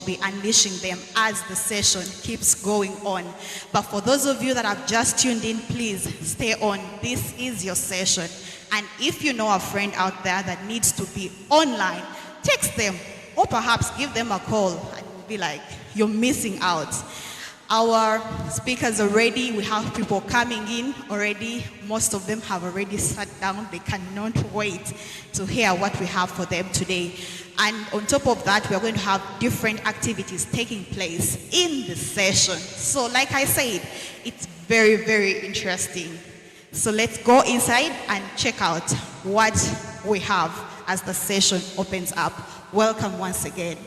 be unleashing them as the session keeps going on. But for those of you that have just tuned in, please stay on. This is your session. And if you know a friend out there that needs to be online, text them or perhaps give them a call and be like, you're missing out. Our speakers are ready. We have people coming in already. Most of them have already sat down. They cannot wait to hear what we have for them today. And on top of that, we're going to have different activities taking place in the session. So like I said, it's very, very interesting. So let's go inside and check out what we have as the session opens up. Welcome once again.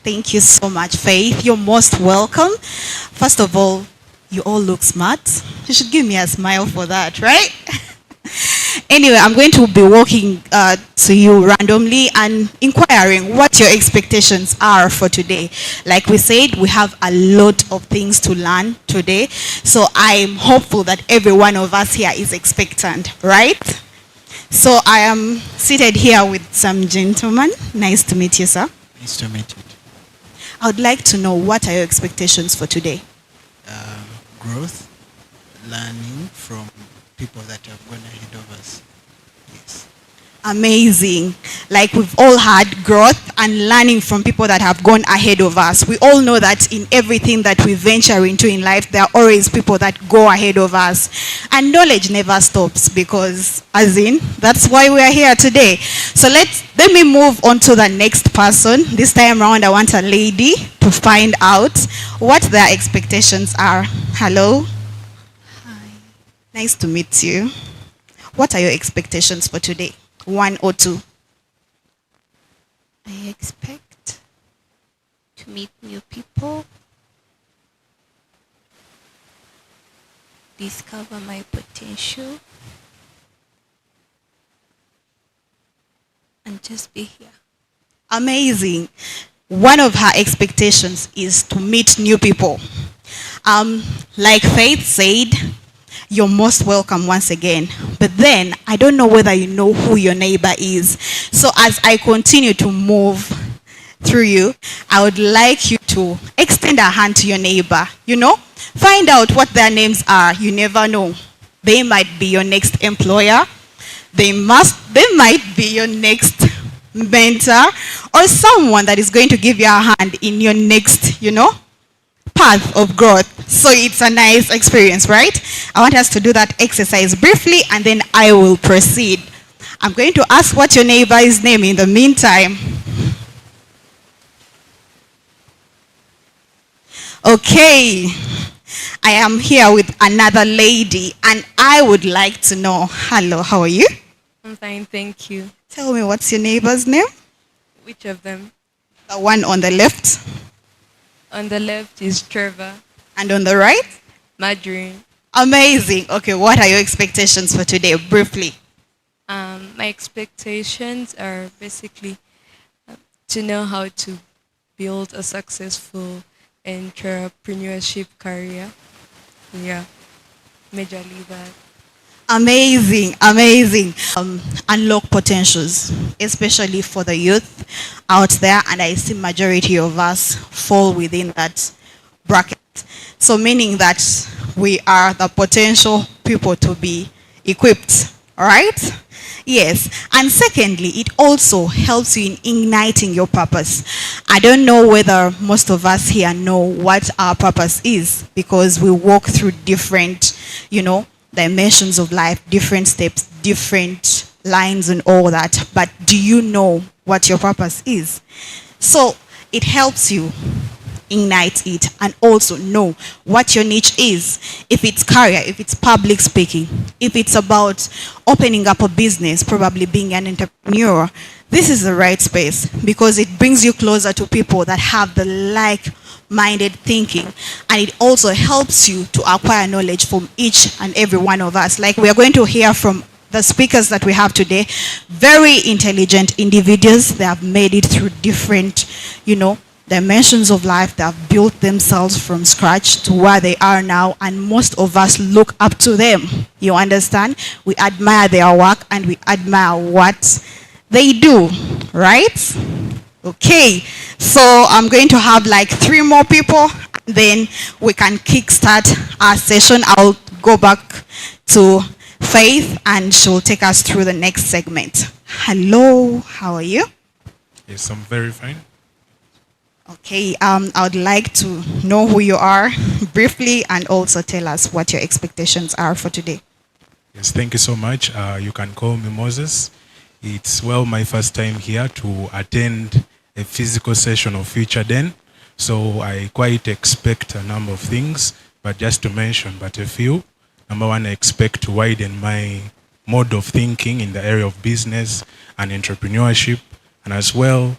Thank you so much, Faith. You're most welcome. First of all, you all look smart. You should give me a smile for that, right? Anyway, I'm going to be walking to you randomly and inquiring what your expectations are for today. Like we said, we have a lot of things to learn today. So I'm hopeful that every one of us here is expectant, right? So I am seated here with some gentlemen. Nice to meet you, sir. Nice to meet you. I would like to know, what are your expectations for today? Growth, learning from people that have gone ahead of us. Yes. Amazing. Like, we've all had growth and learning from people that have gone ahead of us. We all know that in everything that we venture into in life, there are always people that go ahead of us. And knowledge never stops, because, as in, that's why we are here today. So let me move on to the next person. This time around, I want a lady to find out what their expectations are. Hello. Hi. Nice to meet you. What are your expectations for today? 1 or 2? I expect to meet new people, discover my potential, and just be here. Amazing. One of her expectations is to meet new people. Like Faith said, you're most welcome once again. But then, I don't know whether you know who your neighbor is. So as I continue to move through you, I would like you to extend a hand to your neighbor. You know, find out what their names are. You never know. They might be your next employer. They might be your next mentor, or someone that is going to give you a hand in your next, path of growth. So it's a nice experience, right? I want us to do that exercise briefly, and then I will proceed. I'm going to ask what your neighbor is name in the meantime. Okay. I am here with another lady, and I would like to know, hello, how are you? I'm fine, thank you. Tell me, what's your neighbor's name? Which of them? The one on the left. On the left is Trevor. And on the right? Margarine. Amazing. Okay, what are your expectations for today, briefly? My expectations are basically to know how to build a successful entrepreneurship career. Yeah, majorly that. Amazing, amazing. Unlock potentials, especially for the youth out there, and I see majority of us fall within that bracket. So meaning that we are the potential people to be equipped, all right? Yes. And secondly, it also helps you in igniting your purpose. I don't know whether most of us here know what our purpose is, because we walk through different, dimensions of life, different steps, different lines and all that. But do you know what your purpose is? So it helps you ignite it and also know what your niche is. If it's career, if it's public speaking, if it's about opening up a business, probably being an entrepreneur, this is the right space, because it brings you closer to people that have the like-minded thinking, and it also helps you to acquire knowledge from each and every one of us. Like we are going to hear from the speakers that we have today, very intelligent individuals. They have made it through different, dimensions of life. They have built themselves from scratch to where they are now, and most of us look up to them. You understand? We admire their work and we admire what they do, right? Okay, so I'm going to have like 3 more people, then we can kickstart our session. I'll go back to Faith and she'll take us through the next segment. Hello, how are you? Yes, I'm very fine. Okay, I would like to know who you are briefly, and also tell us what your expectations are for today. Yes, thank you so much. You can call me Moses. It's my first time here to attend a physical session of Future Den. So I quite expect a number of things, but just to mention but a few. Number 1, I expect to widen my mode of thinking in the area of business and entrepreneurship, and as well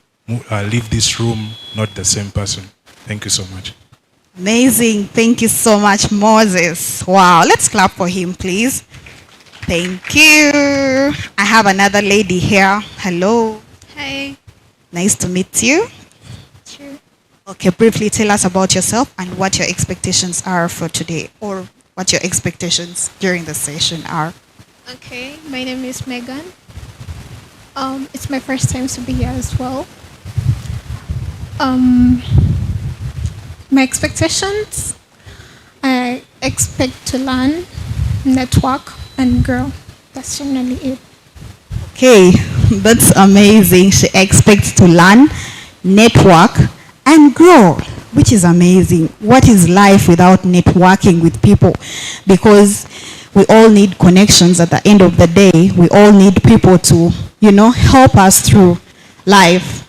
leave this room not the same person. Thank you so much. Amazing. Thank you so much, Moses. Wow. Let's clap for him, please. Thank you. I have another lady here. Hello. Hi. Nice to meet you. Sure. Okay, briefly tell us about yourself and what your expectations are for today, or what your expectations during the session are. Okay, my name is Megan. It's my first time to be here as well. My expectations, I expect to learn, network, and grow. That's generally it. Okay, that's amazing. She expects to learn, network, and grow, which is amazing. What is life without networking with people? Because we all need connections at the end of the day. We all need people to, help us through life.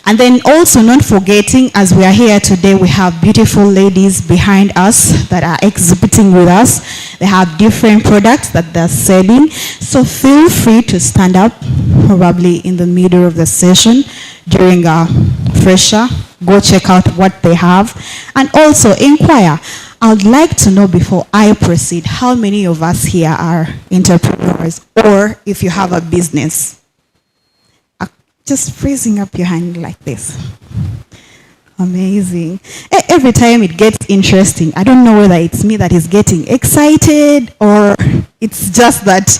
And then also not forgetting, as we are here today, we have beautiful ladies behind us that are exhibiting with us. They have different products that they're selling. So feel free to stand up, probably in the middle of the session during a fresher. Go check out what they have. And also inquire. I would like to know before I proceed, how many of us here are entrepreneurs, or if you have a business? Just raising up your hand like this. Amazing. Every time it gets interesting. I don't know whether it's me that is getting excited or it's just that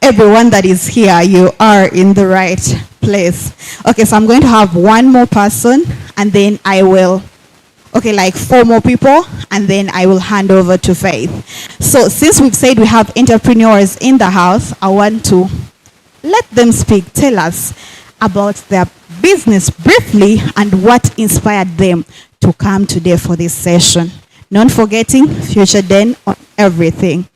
everyone that is here, you are in the right place. Okay, so I'm going to have one more person and then I will, like 4 more people, and then I will hand over to Faith. So since we've said we have entrepreneurs in the house, I want to let them speak. Tell us about their business briefly and what inspired them to come today for this session. Not forgetting Future Den on everything.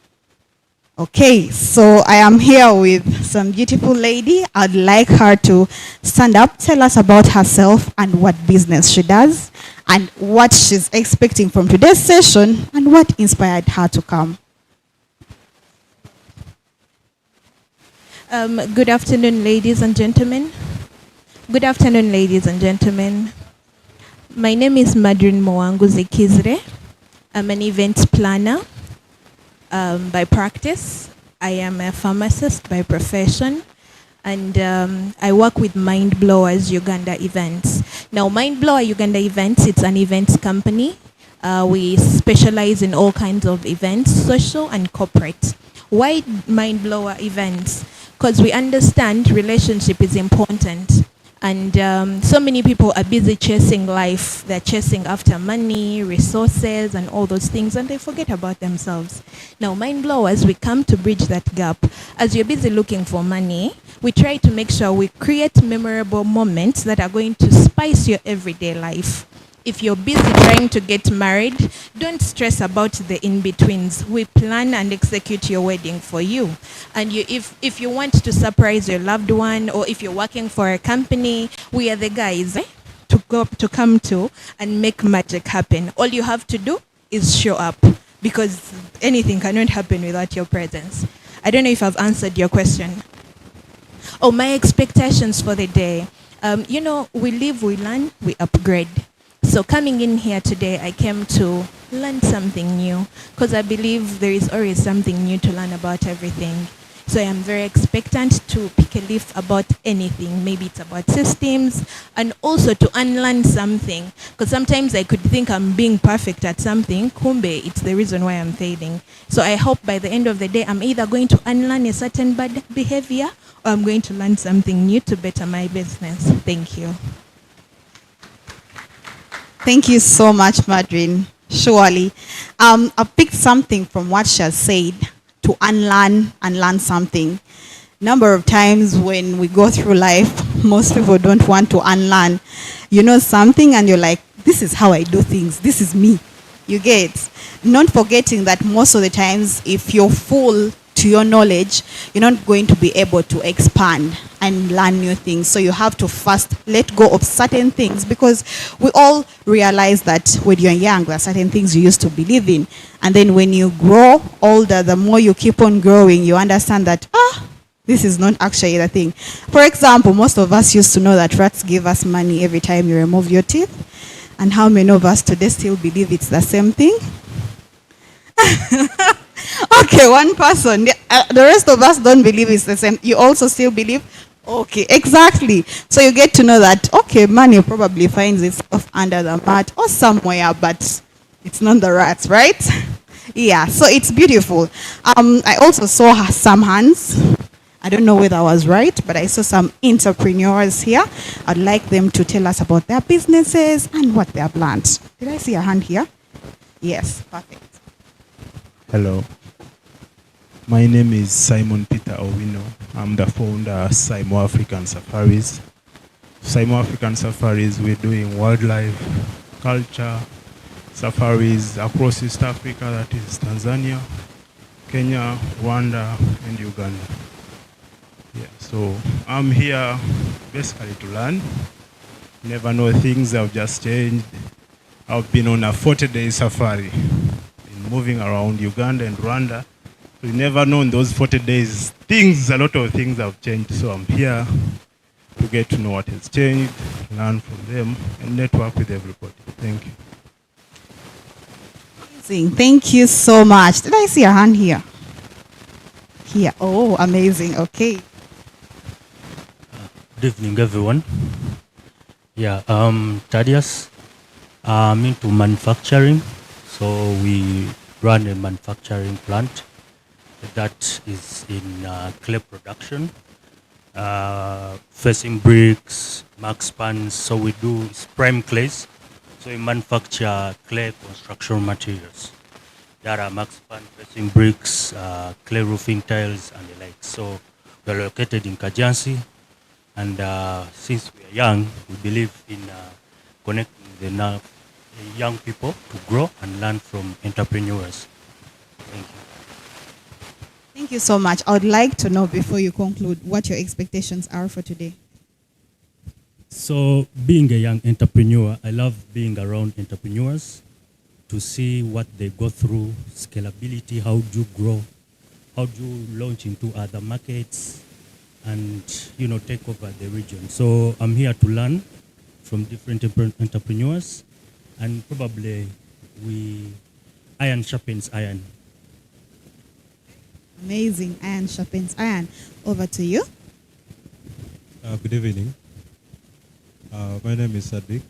Okay, so I am here with some beautiful lady. I'd like her to stand up, tell us about herself and what business she does and what she's expecting from today's session and what inspired her to come. Good afternoon, ladies and gentlemen. Good afternoon, ladies and gentlemen. My name is Madrin Moangu Zekizre. I'm an event planner by practice. I am a pharmacist by profession. And I work with Mind Blowers Uganda Events. Now, Mind Blower Uganda Events, it's an events company. We specialize in all kinds of events, social and corporate. Why Mind Blower Events? Because we understand relationship is important. And so many people are busy chasing life. They're chasing after money, resources, and all those things, and they forget about themselves. Now, Mind Blowers, we come to bridge that gap. As you're busy looking for money, we try to make sure we create memorable moments that are going to spice your everyday life. If you're busy trying to get married, don't stress about the in-betweens. We plan and execute your wedding for you. And if you want to surprise your loved one, or if you're working for a company, we are the guys to come to and make magic happen. All you have to do is show up, because anything cannot happen without your presence. I don't know if I've answered your question. Oh, my expectations for the day. We live, we learn, we upgrade. So coming in here today, I came to learn something new, because I believe there is always something new to learn about everything. So I am very expectant to pick a leaf about anything. Maybe it's about systems, and also to unlearn something, because sometimes I could think I'm being perfect at something. Kumbe, it's the reason why I'm failing. So I hope by the end of the day, I'm either going to unlearn a certain bad behavior, or I'm going to learn something new to better my business. Thank you. Thank you so much, Madrin. Surely. I picked something from what she has said, to unlearn and learn something. Number of times when we go through life, most people don't want to unlearn. You know something and you're like, this is how I do things. This is me. You get? Not forgetting that most of the times, if you're full to your knowledge, you're not going to be able to expand and learn new things. So you have to first let go of certain things, because we all realize that when you're young, there are certain things you used to believe in. And then when you grow older, the more you keep on growing, you understand that, this is not actually the thing. For example, most of us used to know that rats give us money every time you remove your teeth. And how many of us today still believe it's the same thing? Okay, one person. The rest of us don't believe it's the same. You also still believe? Okay, exactly. So you get to know that, okay, money probably finds itself under the mat or somewhere, but it's not the rats, right? Yeah, so it's beautiful. I also saw some hands. I don't know whether I was right, but I saw some entrepreneurs here. I'd like them to tell us about their businesses and what they have learned. Did I see a hand here? Yes, perfect. Hello. My name is Simon Peter Owino. I'm the founder of Simo African Safaris. Simo African Safaris, we're doing wildlife, culture, safaris across East Africa, that is Tanzania, Kenya, Rwanda, and Uganda. Yeah, so I'm here basically to learn. Never know, things have just changed. I've been on a 40-day safari, been moving around Uganda and Rwanda. We never know in those 40 days, a lot of things have changed. So I'm here to get to know what has changed, learn from them, and network with everybody. Thank you. Amazing. Thank you so much. Did I see a hand here? Here. Oh, amazing. Okay. Good evening, everyone. Yeah, Thaddeus. I'm into manufacturing, so we run a manufacturing plant that is in clay production, facing bricks, max pans. So we do prime clays. So we manufacture clay construction materials. There are max pan, facing bricks, clay roofing tiles, and the like. So we're located in Kajansi, and since we are young, we believe in connecting the young people to grow and learn from entrepreneurs. Thank you. Thank you so much. I would like to know before you conclude what your expectations are for today. So being a young entrepreneur, I love being around entrepreneurs to see what they go through, scalability, how do you grow, how do you launch into other markets, and take over the region. So I'm here to learn from different entrepreneurs, and probably iron sharpens iron. Amazing. Iron sharpens iron. Over to you. Good evening. My name is Sadiq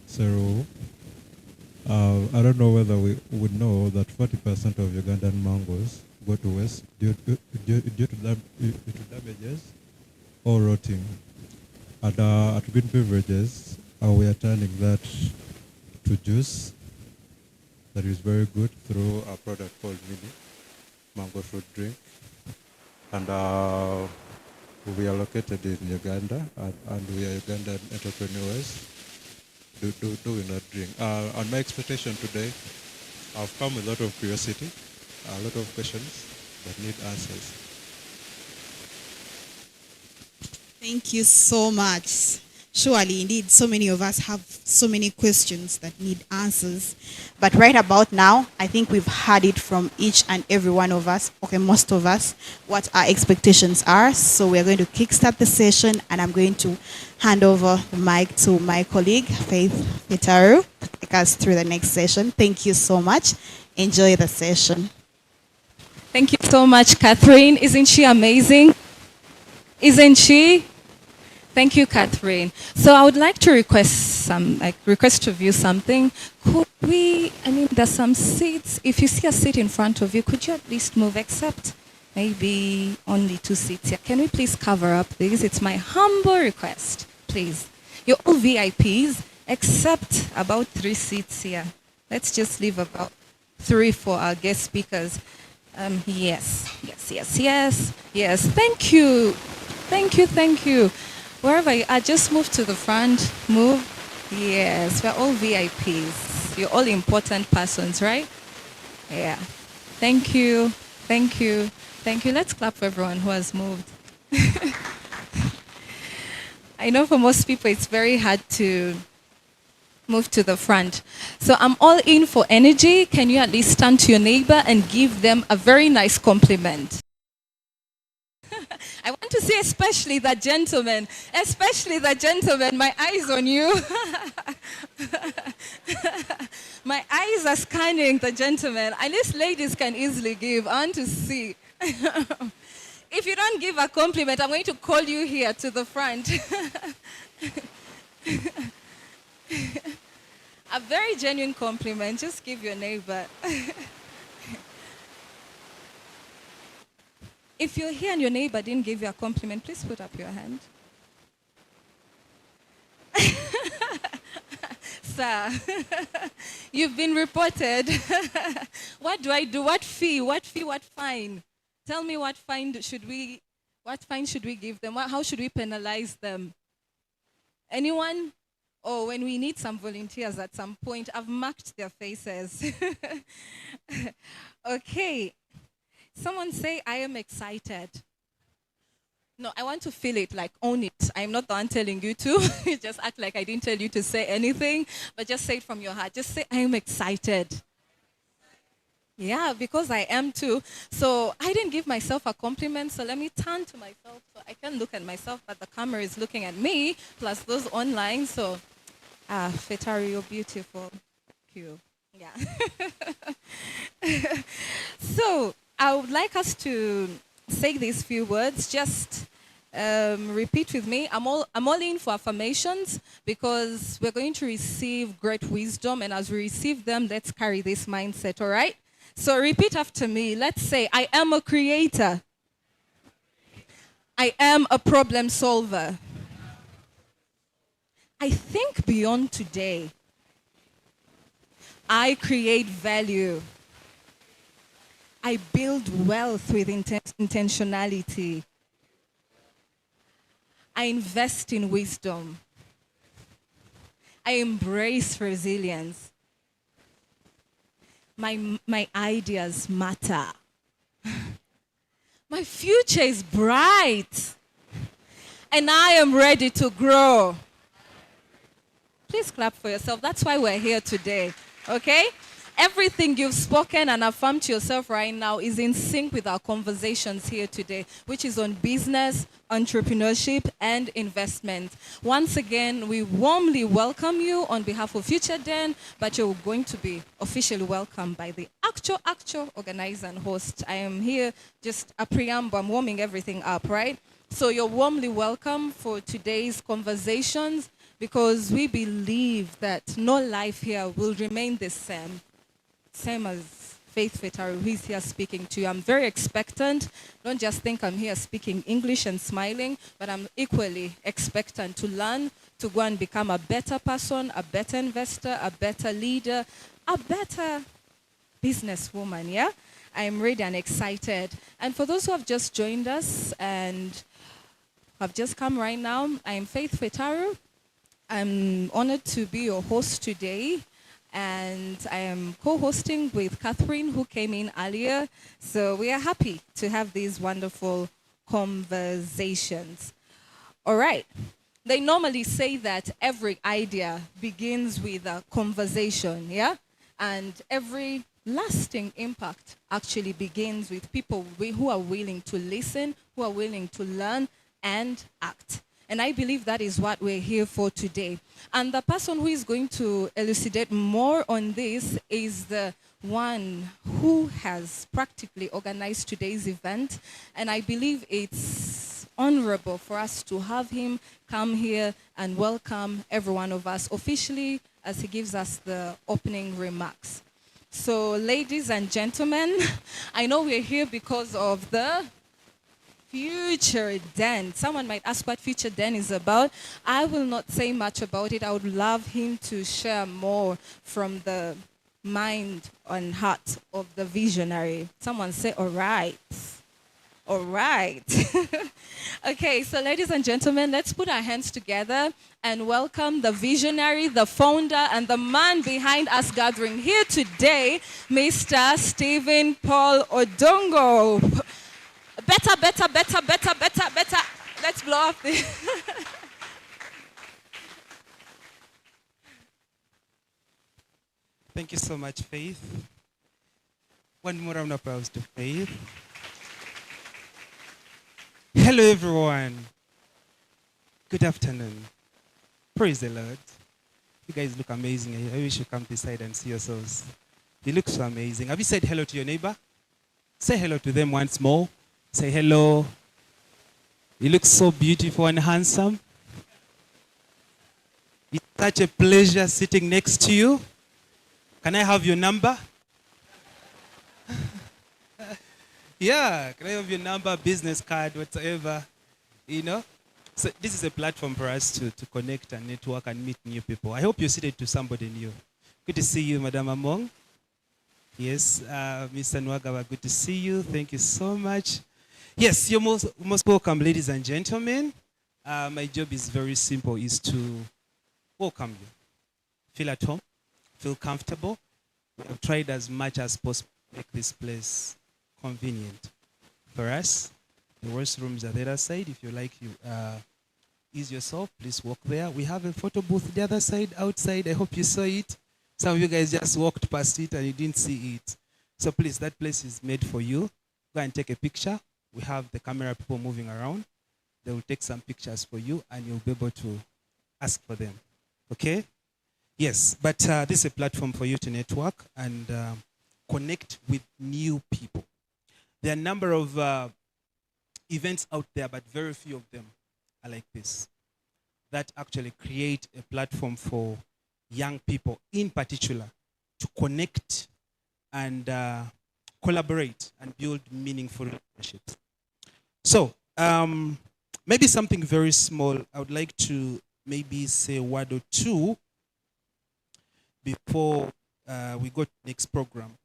Seru. I don't know whether we would know that 40% of Ugandan mangoes go to waste due to damages or rotting. At Green Beverages, we are turning that to juice that is very good through a product called Mini Mango Fruit Drink. And we are located in Uganda, and we are Ugandan entrepreneurs doing that drink. And my expectation today, I've come with a lot of curiosity, a lot of questions that need answers. Thank you so much. Surely, indeed, so many of us have so many questions that need answers. But right about now, I think we've heard it from each and every one of us, okay, most of us, what our expectations are. So we're going to kickstart the session, and I'm going to hand over the mic to my colleague, Faith Petaru, to take us through the next session. Thank you so much. Enjoy the session. Thank you so much, Catherine. Isn't she amazing? Isn't she? Thank you, Catherine. So I would like to request of you something. Could we, there's some seats. If you see a seat in front of you, could you at least move, except maybe only 2 seats here? Can we please cover up these? It's my humble request, please. You're all VIPs, except about 3 seats here. Let's just leave about 3 for our guest speakers. Yes. Thank you. Wherever you are, just move to the front. Move. Yes, we're all VIPs. You're all important persons, right? Yeah. Thank you. Let's clap for everyone who has moved. I know for most people it's very hard to move to the front. So I'm all in for energy. Can you at least stand to your neighbor and give them a very nice compliment? I want to see especially the gentleman, my eyes on you. My eyes are scanning the gentleman. At least ladies can easily give. I want to see. If you don't give a compliment, I'm going to call you here to the front. A very genuine compliment. Just give your neighbor. If you're here and your neighbor didn't give you a compliment, please put up your hand. Sir, you've been reported. What do I do? What fee? What fee? What fine? Tell me what fine should we give them? How should we penalize them? Anyone? Oh, when we need some volunteers at some point, I've marked their faces. Okay. Someone say, I am excited. No, I want to feel it, like own it. I'm not the one telling you to. Just act like I didn't tell you to say anything, but just say it from your heart. Just say, I am excited. Yeah, because I am too. So I didn't give myself a compliment, so let me turn to myself so I can look at myself, but the camera is looking at me, plus those online. So, Fetari, you're beautiful. Thank you. Yeah. So I would like us to say these few words. Just repeat with me. I'm all in for affirmations because we're going to receive great wisdom, and as we receive them, let's carry this mindset. All right. So repeat after me. Let's say, I am a creator. I am a problem solver. I think beyond today. I create value. I build wealth with intentionality. I invest in wisdom. I embrace resilience. My ideas matter. My future is bright. And I am ready to grow. Please clap for yourself. That's why we're here today. Okay? Everything you've spoken and affirmed to yourself right now is in sync with our conversations here today, which is on business, entrepreneurship, and investment. Once again, we warmly welcome you on behalf of Future Den, but you're going to be officially welcomed by the actual organizer and host. I am here just a preamble. I'm warming everything up, right? So you're warmly welcome for today's conversations because we believe that no life here will remain the same. Same as Faith Fetaru, who is here speaking to you. I'm very expectant. Don't just think I'm here speaking English and smiling, but I'm equally expectant to learn, to go and become a better person, a better investor, a better leader, a better businesswoman, yeah? I'm ready and excited. And for those who have just joined us and have just come right now, I'm Faith Fetaru. I'm honored to be your host today. And I am co-hosting with Catherine, who came in earlier. So we are happy to have these wonderful conversations. All right. They normally say that every idea begins with a conversation, yeah? And every lasting impact actually begins with people who are willing to listen, who are willing to learn and act. And I believe that is what we're here for today. And the person who is going to elucidate more on this is the one who has practically organized today's event. And I believe it's honorable for us to have him come here and welcome every one of us officially as he gives us the opening remarks. So, ladies and gentlemen, I know we're here because of the Future Den. Someone might ask what Future Den is about. I will not say much about it. I would love him to share more from the mind and heart of the visionary. Someone say, all right. All right. Okay, so ladies and gentlemen, let's put our hands together and welcome the visionary, the founder, and the man behind us gathering here today, Mr. Stephen Paul Odongo. Better. Let's blow off the... Thank you so much, Faith. One more round of applause to Faith. Hello, everyone. Good afternoon. Praise the Lord. You guys look amazing. I wish you come beside and see yourselves. You look so amazing. Have you said hello to your neighbor? Say hello to them once more. Say hello. You look so beautiful and handsome. It's such a pleasure sitting next to you. Can I have your number? Yeah, can I have your number, business card, whatever, you know? So this is a platform for us to connect and network and meet new people. I hope you're seated to somebody new. Good to see you, Madam Among. Yes, Mr. Nwagawa, good to see you. Thank you so much. Yes, you're most welcome, ladies and gentlemen. My job is very simple, is to welcome you. Feel at home, feel comfortable. We have tried as much as possible to make this place convenient for us. The restrooms are the other side. If you like, you ease yourself, please walk there. We have a photo booth the other side, outside. I hope you saw it. Some of you guys just walked past it and you didn't see it. So please, that place is made for you. Go and take a picture. We have the camera people moving around. They will take some pictures for you and you'll be able to ask for them. Okay? Yes, but this is a platform for you to network and connect with new people. There are a number of events out there, but very few of them are like this, that actually create a platform for young people in particular to connect and collaborate and build meaningful relationships. So maybe something very small. I would like to maybe say a word or two before we go to the next program.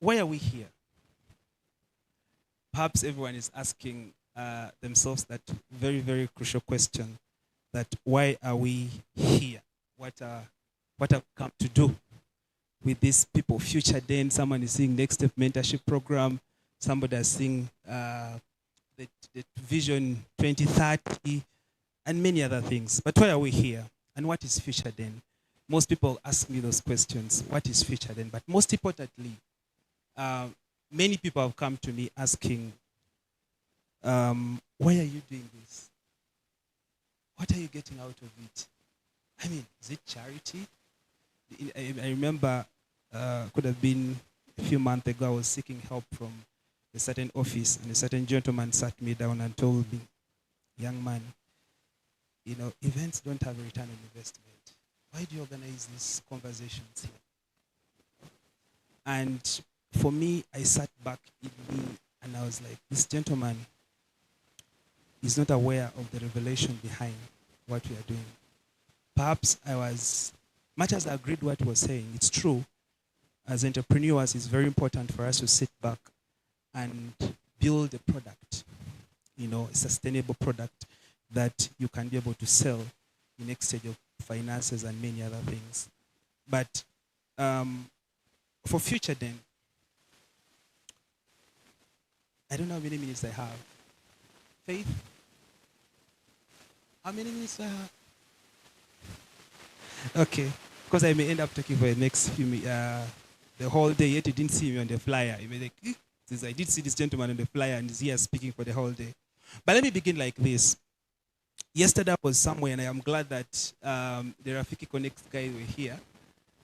Why are we here? Perhaps everyone is asking themselves that very, very crucial question, that why are we here? What have we come to do with these people? Future Then, someone is seeing Next Step Mentorship Program, somebody is seeing the Vision 2030, and many other things. But why are we here? And what is Future Then? Most people ask me those questions. What is Future Then? But most importantly, many people have come to me asking, why are you doing this? What are you getting out of it? I mean, is it charity? I remember, could have been a few months ago, I was seeking help from a certain office, and a certain gentleman sat me down and told me, young man, you know, events don't have a return on investment. Why do you organize these conversations here? And for me, I sat back in me and I was like, this gentleman is not aware of the revelation behind what we are doing. Perhaps I was, much as I agreed what he was saying, it's true. As entrepreneurs, it's very important for us to sit back and build a product, you know, a sustainable product that you can be able to sell in next stage of finances and many other things. But for Future Then, I don't know how many minutes I have. Faith? How many minutes do I have? Okay, because I may end up talking for the next few minutes, the whole day, yet you didn't see me on the flyer. You may like, since I did see this gentleman on the flyer and he's here speaking for the whole day. But let me begin like this. Yesterday I was somewhere and I am glad that the Rafiki Connect guys were here.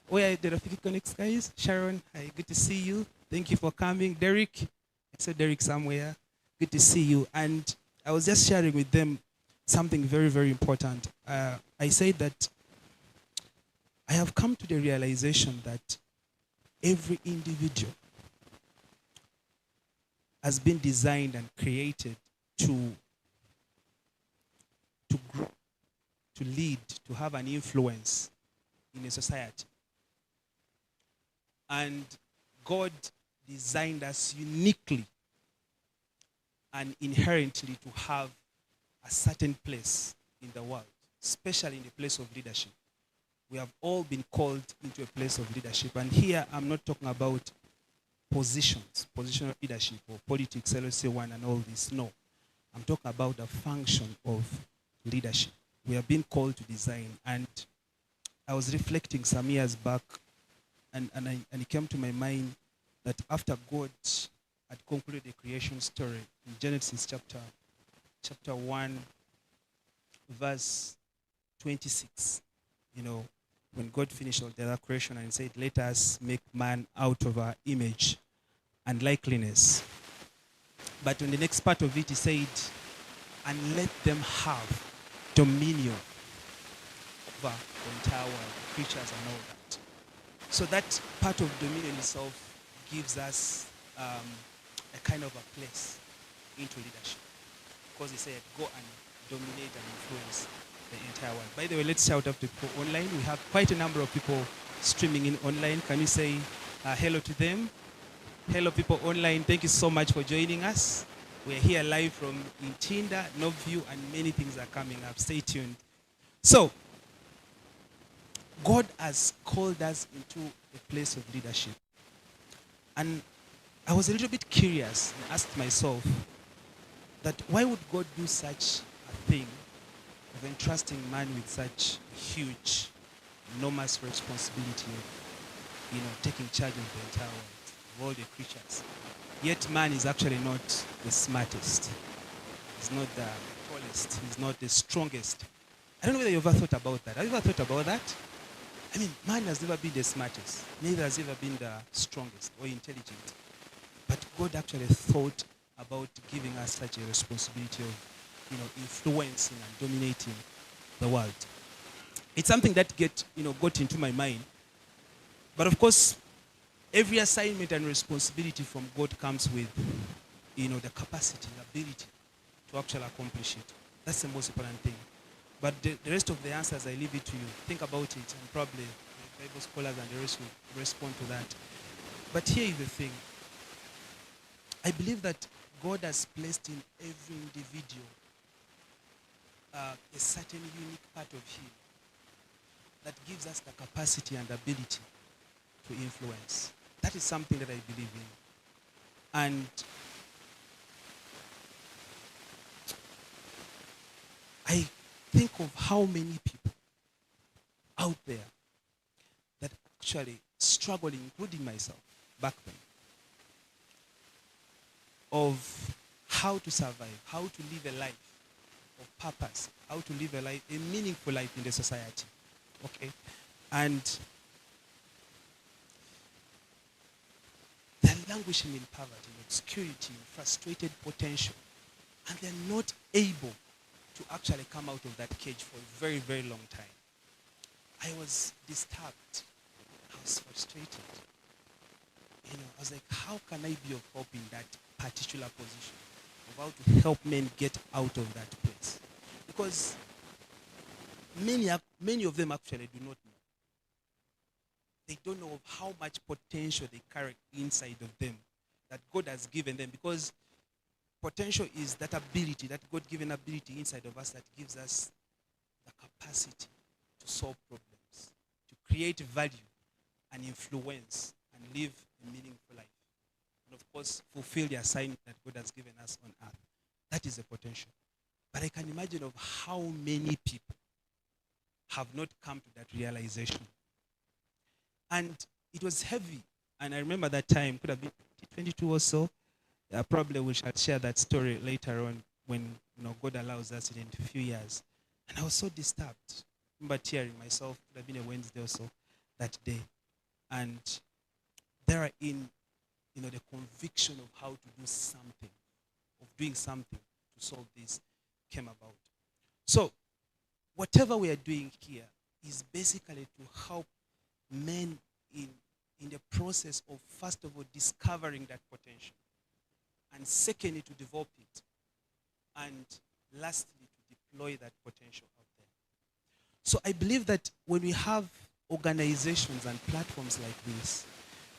Where are the Rafiki Connect guys? Sharon, hi, good to see you. Thank you for coming. Derek, I saw Derek somewhere. Good to see you. And I was just sharing with them something very, very important. I said that I have come to the realization that every individual has been designed and created to grow, to lead, to have an influence in a society. And God designed us uniquely and inherently to have a certain place in the world, especially in the place of leadership. We have all been called into a place of leadership. And here I'm not talking about positions, positional leadership or politics, LSA1 and all this. No. I'm talking about the function of leadership. We have been called to design. And I was reflecting some years back and it came to my mind that after God had concluded the creation story in Genesis chapter 1, verse 26, you know, when God finished all the other creation and said, let us make man out of our image and likeness. But in the next part of it, he said, and let them have dominion over the entire world, creatures and all that. So that part of dominion itself gives us a kind of a place into leadership. Because he said, go and dominate and influence the entire world. By the way, let's shout out to people online. We have quite a number of people streaming in online. Can you say hello to them? Hello, people online. Thank you so much for joining us. We're here live from Intinda, Northview, and many things are coming up. Stay tuned. So, God has called us into a place of leadership. And I was a little bit curious and asked myself that why would God do such a thing of entrusting man with such huge, enormous responsibility of, taking charge of the entire world, of all the creatures. Yet man is actually not the smartest. He's not the tallest. He's not the strongest. I don't know whether you've ever thought about that. Have you ever thought about that? I mean, man has never been the smartest. Neither has ever been the strongest or intelligent. But God actually thought about giving us such a responsibility of, influencing and dominating the world. It's something that got into my mind. But of course, every assignment and responsibility from God comes with, the capacity, the ability to actually accomplish it. That's the most important thing. But the rest of the answers, I leave it to you. Think about it, and probably Bible scholars and the rest will respond to that. But here is the thing. I believe that God has placed in every individual a certain unique part of him that gives us the capacity and ability to influence. That is something that I believe in. And I think of how many people out there that actually struggle, including myself back then, of how to survive, how to live a life of purpose, how to live a meaningful life in the society. Okay? And they're languishing in poverty, in obscurity, in frustrated potential. And they're not able to actually come out of that cage for a very, very long time. I was disturbed. I was frustrated. I was like, how can I be of help in that particular position? Of how to help men get out of that place? Because many of them actually do not know. They don't know of how much potential they carry inside of them that God has given them. Because potential is that ability, that God-given ability inside of us that gives us the capacity to solve problems, to create value and influence and live a meaningful life. And of course, fulfill the assignment that God has given us on earth. That is the potential. But I can imagine of how many people have not come to that realization. And it was heavy. And I remember that time, could have been 2022 or so. Probably we shall share that story later on when God allows us in a few years. And I was so disturbed. I remember tearing myself. It could have been a Wednesday or so that day. And therein, the conviction of how to do something, of doing something to solve this came about. So, whatever we are doing here is basically to help men in the process of, first of all, discovering that potential. And secondly, to develop it. And lastly, to deploy that potential out there. So I believe that when we have organizations and platforms like this,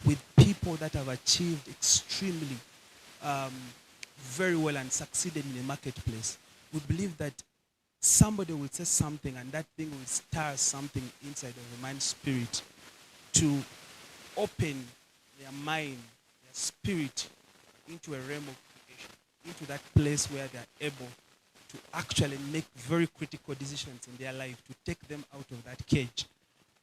with people that have achieved extremely very well and succeeded in the marketplace, we believe that somebody will say something and that thing will stir something inside of a man's spirit to open their mind, their spirit into a realm of creation, into that place where they are able to actually make very critical decisions in their life to take them out of that cage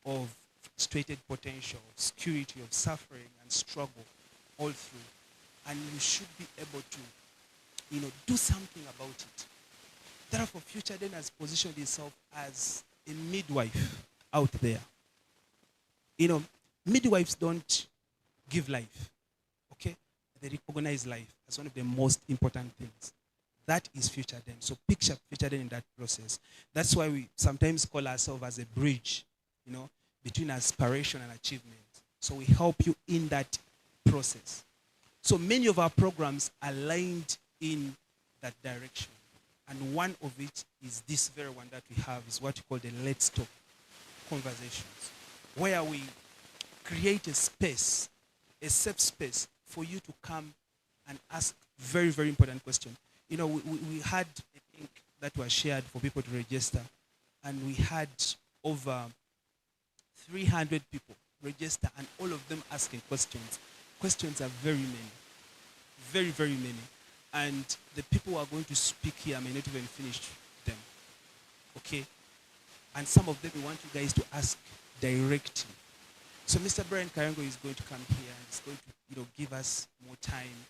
of frustrated potential, of obscurity, of suffering and struggle all through. And you should be able to, do something about it. Therefore, Future then has positioned itself as a midwife out there. You know, midwives don't give life, okay? They recognize life as one of the most important things. That is Future Den. So picture Future Den in that process. That's why we sometimes call ourselves as a bridge, you know, between aspiration and achievement. So we help you in that process. So many of our programs are aligned in that direction. And one of it is this very one that we have, is what we call the Let's Talk conversations, where we create a space, a safe space for you to come and ask very, very important questions. You know, we had a link that was shared for people to register, and we had over 300 people register, and all of them asking questions. Questions are very many, very, very many. And the people who are going to speak here may not even finish them, okay? And some of them we want you guys to ask directly. So Mr. Brian Karango is going to come here and is going to, you know, give us more time.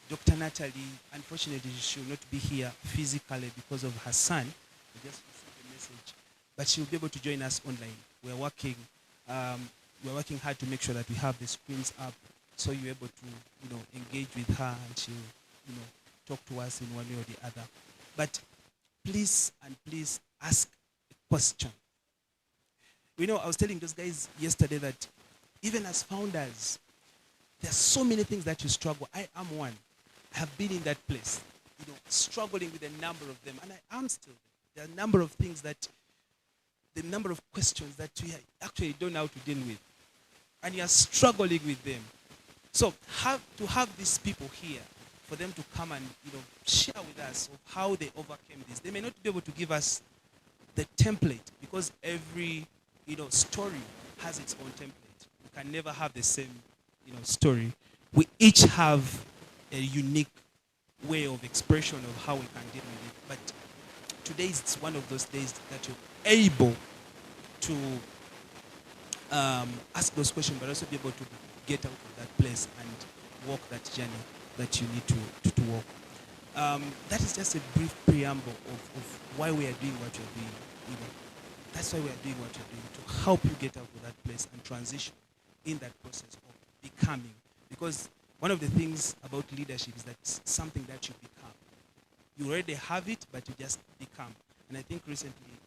Dr. Natalie, unfortunately, she will not be here physically because of her son. I just received a message, but she will be able to join us online. We're working hard to make sure that we have the screens up, so you're able to, you know, engage with her, and she'll, you know, talk to us in one way or the other. But please ask a question. You know, I was telling those guys yesterday that even as founders, there are so many things that you struggle. I am one. I have been in that place, you know, struggling with a number of them, and I am still there. There are a number of things that, the number of questions that we actually don't know how to deal with, and you are struggling with them. So to have these people here, for them to come and, you know, share with us of how they overcame this. They may not be able to give us the template, because every, you know, story has its own template. We can never have the same, you know, story. We each have a unique way of expression of how we can deal with it. But today is one of those days that you're able to ask those questions, but also be able to get out of that place and walk that journey that you need to walk. That is just a brief preamble of why we are doing what we're doing. You know, that's why we are doing what we're doing, to help you get out of that place and transition in that process of becoming. Because one of the things about leadership is that it's something that you become. You already have it, but you just become. And I think recently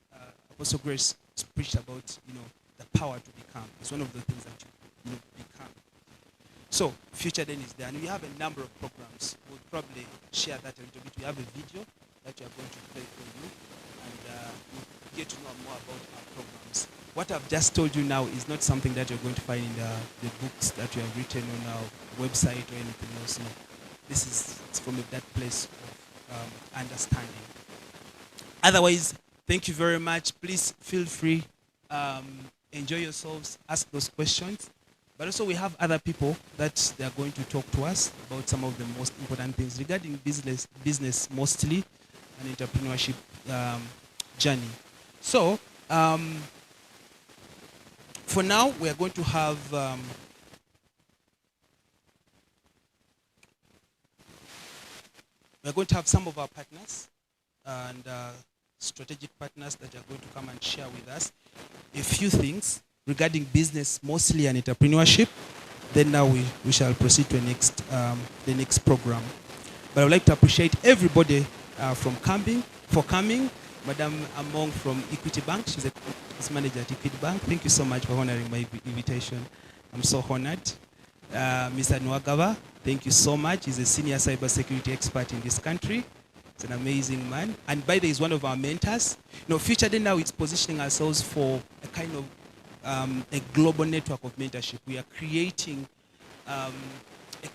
Apostle Grace preached about, you know, the power to become. It's one of the things that you know, become. So Future Den is there, and we have a number of programs. We'll probably share that a little bit. We have a video that we are going to play for you, and you'll get to know more about our programs. What I've just told you now is not something that you're going to find in the books that we have written on our website or anything else. No. This is from that place of understanding. Otherwise, thank you very much. Please feel free. Enjoy yourselves. Ask those questions. But also we have other people that they are going to talk to us about some of the most important things regarding business mostly, and entrepreneurship journey. So for now, we are going to have some of our partners and strategic partners that are going to come and share with us a few things regarding business mostly and entrepreneurship. Then now we shall proceed to the next program. But I would like to appreciate everybody for coming. Madam Among from Equity Bank, she's a business manager at Equity Bank. Thank you so much for honoring my invitation. I'm so honored. Mr. Nwagaba, thank you so much. He's a senior cybersecurity expert in this country. He's an amazing man. And by the way, he's one of our mentors. You know, Future Day now is positioning ourselves for a kind of a global network of mentorship. We are creating a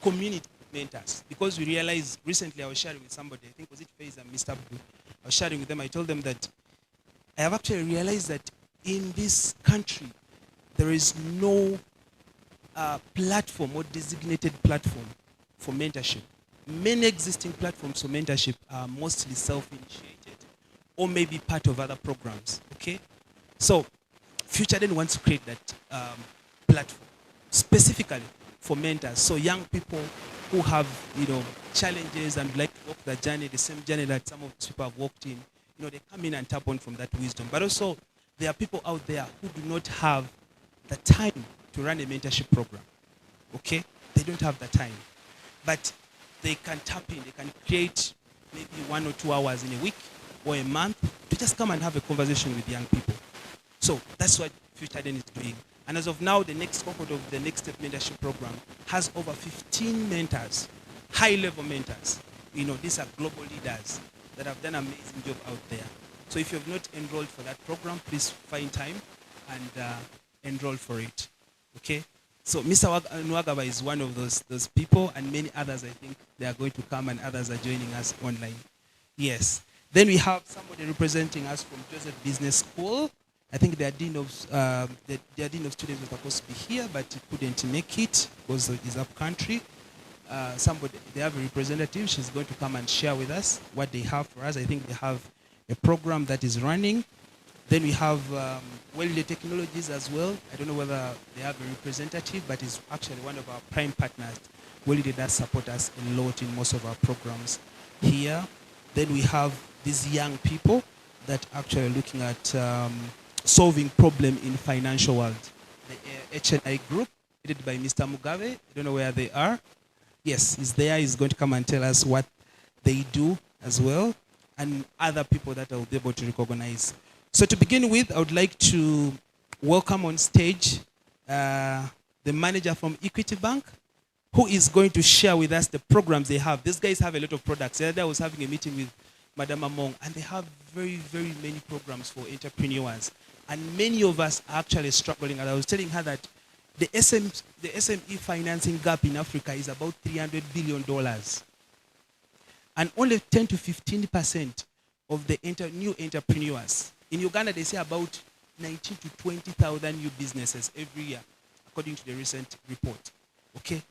community of mentors, because we realized recently, I was sharing with somebody, I think was it Faze and Mr. Abdul, I was sharing with them, I told them that I have actually realized that in this country, there is no platform or designated platform for mentorship. Many existing platforms for mentorship are mostly self-initiated or maybe part of other programs, okay? So Future Day wants to create that platform specifically for mentors. So young people who have, you know, challenges and like to walk the journey, the same journey that some of these people have walked in, you know, they come in and tap on from that wisdom. But also there are people out there who do not have the time to run a mentorship program. Okay? They don't have the time. But they can tap in, they can create maybe 1 or 2 hours in a week or a month to just come and have a conversation with young people. So that's what Future Den is doing. And as of now, the next cohort of the Next Step Mentorship Program has over 15 mentors, high-level mentors. You know, these are global leaders that have done an amazing job out there. So if you have not enrolled for that program, please find time and enroll for it. Okay? So Mr. Nwagaba is one of those people, and many others, I think, they are going to come, and others are joining us online. Yes. Then we have somebody representing us from Joseph Business School. I think their dean of students was supposed to be here, but he couldn't make it because he's up country. They have a representative. She's going to come and share with us what they have for us. I think they have a program that is running. Then we have Welide Technologies as well. I don't know whether they have a representative, but it's actually one of our prime partners. Welide does support us a lot in most of our programs here. Then we have these young people that actually are looking at solving problem in financial world. The HNI group, headed by Mr. Mugabe. I don't know where they are. Yes, he's there. He's going to come and tell us what they do as well, and other people that I will be able to recognize. So to begin with, I would like to welcome on stage the manager from Equity Bank, who is going to share with us the programs they have. These guys have a lot of products. The other day I was having a meeting with Madame Among, and they have very, very many programs for entrepreneurs. And many of us are actually struggling. And I was telling her that the SME financing gap in Africa is about $300 billion. And only 10 to 15% of the new entrepreneurs. In Uganda, they say about 19 to 20,000 new businesses every year, according to the recent report. Okay?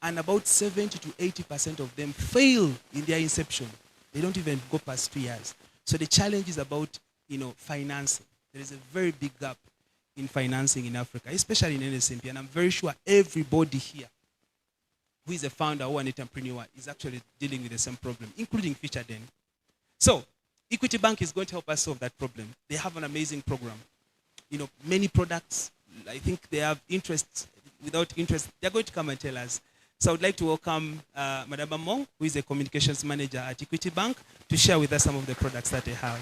And about 70 to 80% of them fail in their inception. They don't even go past 2 years. So the challenge is about, financing. There is a very big gap in financing in Africa, especially in NSMP. And I'm very sure everybody here who is a founder or an entrepreneur is actually dealing with the same problem, including Future Den. So Equity Bank is going to help us solve that problem. They have an amazing program. Many products. I think they have interest. Without interest, they're going to come and tell us. So I would like to welcome Madame Among, who is a communications manager at Equity Bank, to share with us some of the products that they have.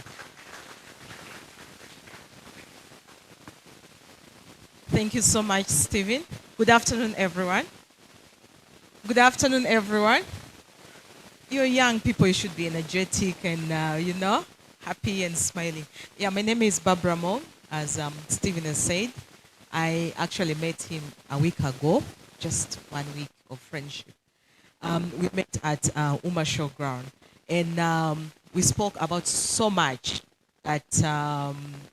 Thank you so much, Stephen. Good afternoon, everyone. Good afternoon, everyone. You're young people, you should be energetic and, happy and smiling. Yeah, my name is Barbara Mong, as Stephen has said. I actually met him a week ago, just 1 week of friendship. We met at Uma Showground, and we spoke about so much that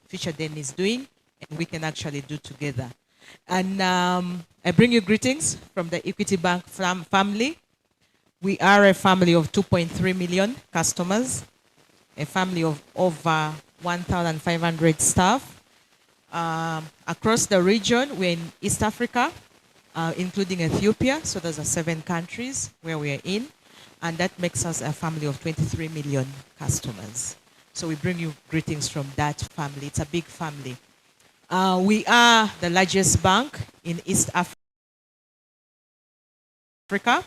Future Den is doing, and we can actually do together. And I bring you greetings from the Equity Bank family. We are a family of 2.3 million customers, a family of over 1,500 staff. Across the region, we're in East Africa, including Ethiopia. So those are 7 countries where we are in. And that makes us a family of 23 million customers. So we bring you greetings from that family. It's a big family. We are the largest bank in East Africa,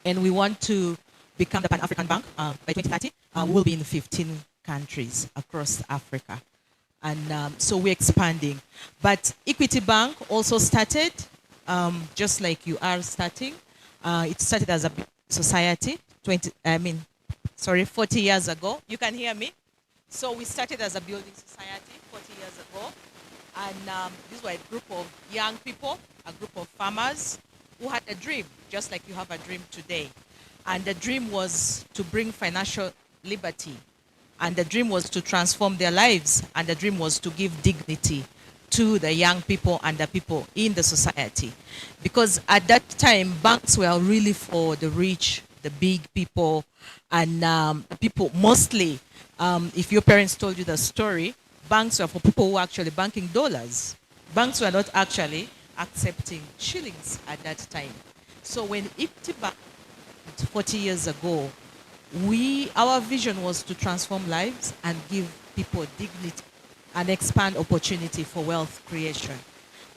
and we want to become the Pan-African Bank by 2030. We will be in 15 countries across Africa. And so we're expanding. But Equity Bank also started, just like you are starting. It started as a society 40 years ago. You can hear me? So we started as a building society 40 years ago. And these were a group of young people, a group of farmers who had a dream, just like you have a dream today. And the dream was to bring financial liberty. And the dream was to transform their lives. And the dream was to give dignity to the young people and the people in the society. Because at that time, banks were really for the rich, the big people, and people mostly, if your parents told you the story, banks were for people who were actually banking dollars. Banks were not actually accepting shillings at that time. So when Equity Bank, 40 years ago, our vision was to transform lives and give people dignity and expand opportunity for wealth creation.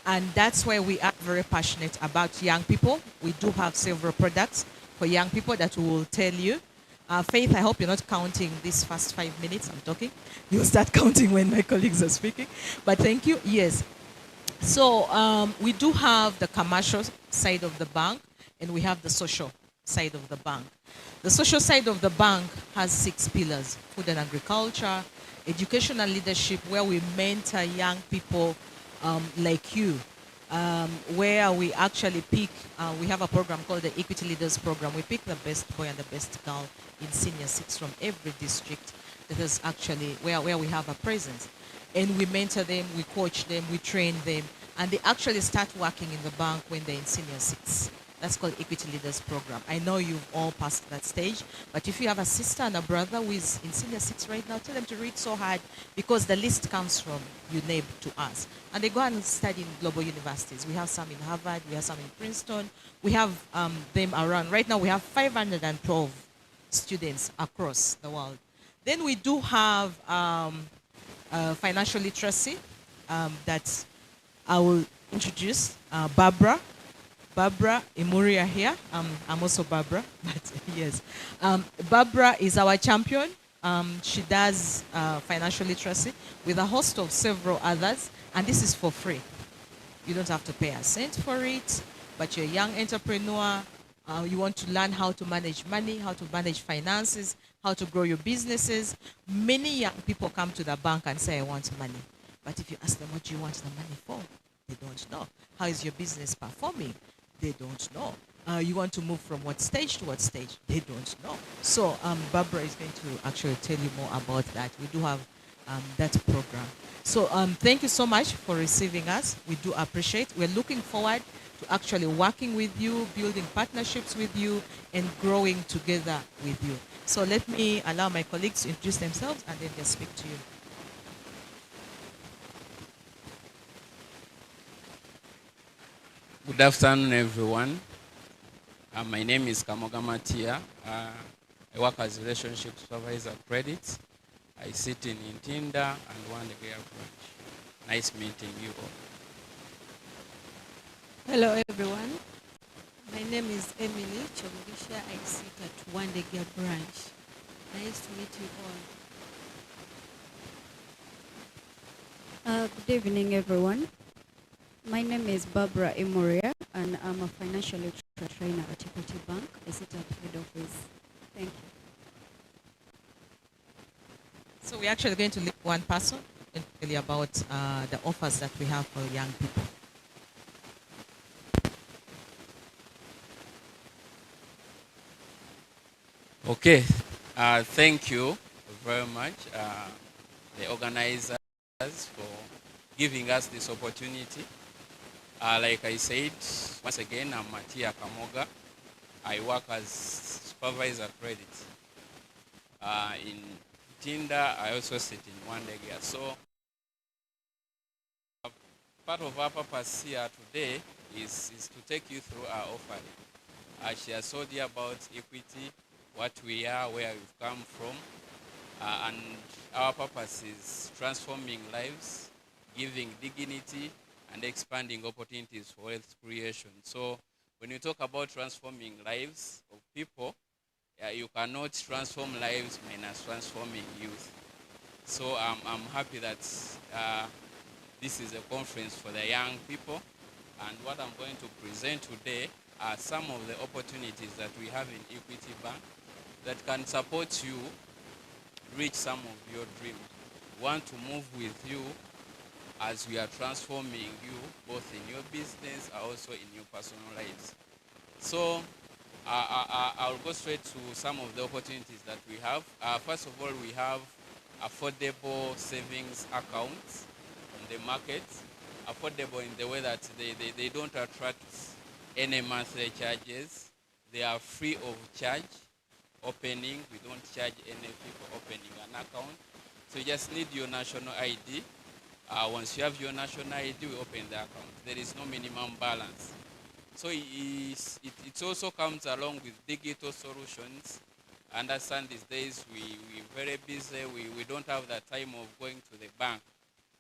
And that's why we are very passionate about young people. We do have several products for young people that we will tell you. Faith, I hope you're not counting these first 5 minutes I'm talking. You'll start counting when my colleagues are speaking. But thank you. Yes. So we do have the commercial side of the bank, and we have the social side of the bank. The social side of the bank has 6 pillars: food and agriculture, education and leadership, where we mentor young people like you, where we actually pick, we have a program called the Equity Leaders Program. We pick the best boy and the best girl in senior 6 from every district that is actually where we have a presence. And we mentor them, we coach them, we train them, and they actually start working in the bank when they're in senior 6. That's called Equity Leaders Program. I know you've all passed that stage, but if you have a sister and a brother who is in senior 6 right now, tell them to read so hard, because the list comes from UNEB to us. And they go and study in global universities. We have some in Harvard, we have some in Princeton, we have them around. Right now we have 512 students across the world. Then we do have financial literacy that I will introduce. Barbara Imuria here. I'm also Barbara, but yes. Barbara is our champion. She does financial literacy with a host of several others, and this is for free. You don't have to pay a cent for it, but you're a young entrepreneur. You want to learn how to manage money, how to manage finances, how to grow your businesses. Many young people come to the bank and say, I want money. But if you ask them, what do you want the money for? They don't know. How is your business performing? They don't know. You want to move from what stage to what stage? They don't know. So Barbara is going to actually tell you more about that. We do have that program. So thank you so much for receiving us. We do appreciate. We're looking forward to actually working with you, building partnerships with you, and growing together with you. So let me allow my colleagues to introduce themselves, and then they'll speak to you. Good afternoon, everyone. My name is Kamoga Matia. I work as Relationship Supervisor Credit. I sit in Intinda and Wandegea branch. Nice meeting you all. Hello, everyone. My name is Emily Chomugisha. I sit at Wandegea branch. Nice to meet you all. Good evening, everyone. My name is Barbara Emoria, and I'm a financial literacy trainer at Equity Bank. I sit at head office. Thank you. So we're actually going to leave one person and tell you about the offers that we have for young people. Okay, thank you very much, the organizers, for giving us this opportunity. Like I said, once again, I'm Matia Kamoga. I work as supervisor credit. In Tinda, I also sit in Wandegea. So part of our purpose here today is to take you through our offering. She has told you about equity, what we are, where we've come from, and our purpose is transforming lives, giving dignity, and expanding opportunities for wealth creation. So when you talk about transforming lives of people, you cannot transform lives minus transforming youth. So I'm happy that this is a conference for the young people, and what I'm going to present today are some of the opportunities that we have in Equity Bank that can support you reach some of your dreams. We want to move with you as we are transforming you both in your business and also in your personal lives. So I'll go straight to some of the opportunities that we have. First of all, we have affordable savings accounts on the market. Affordable in the way that they don't attract any monthly charges. They are free of charge opening. We don't charge any fee for opening an account. So you just need your national ID. Once you have your national ID, we open the account. There is no minimum balance. So it also comes along with digital solutions. I understand these days we're very busy. We don't have the time of going to the bank.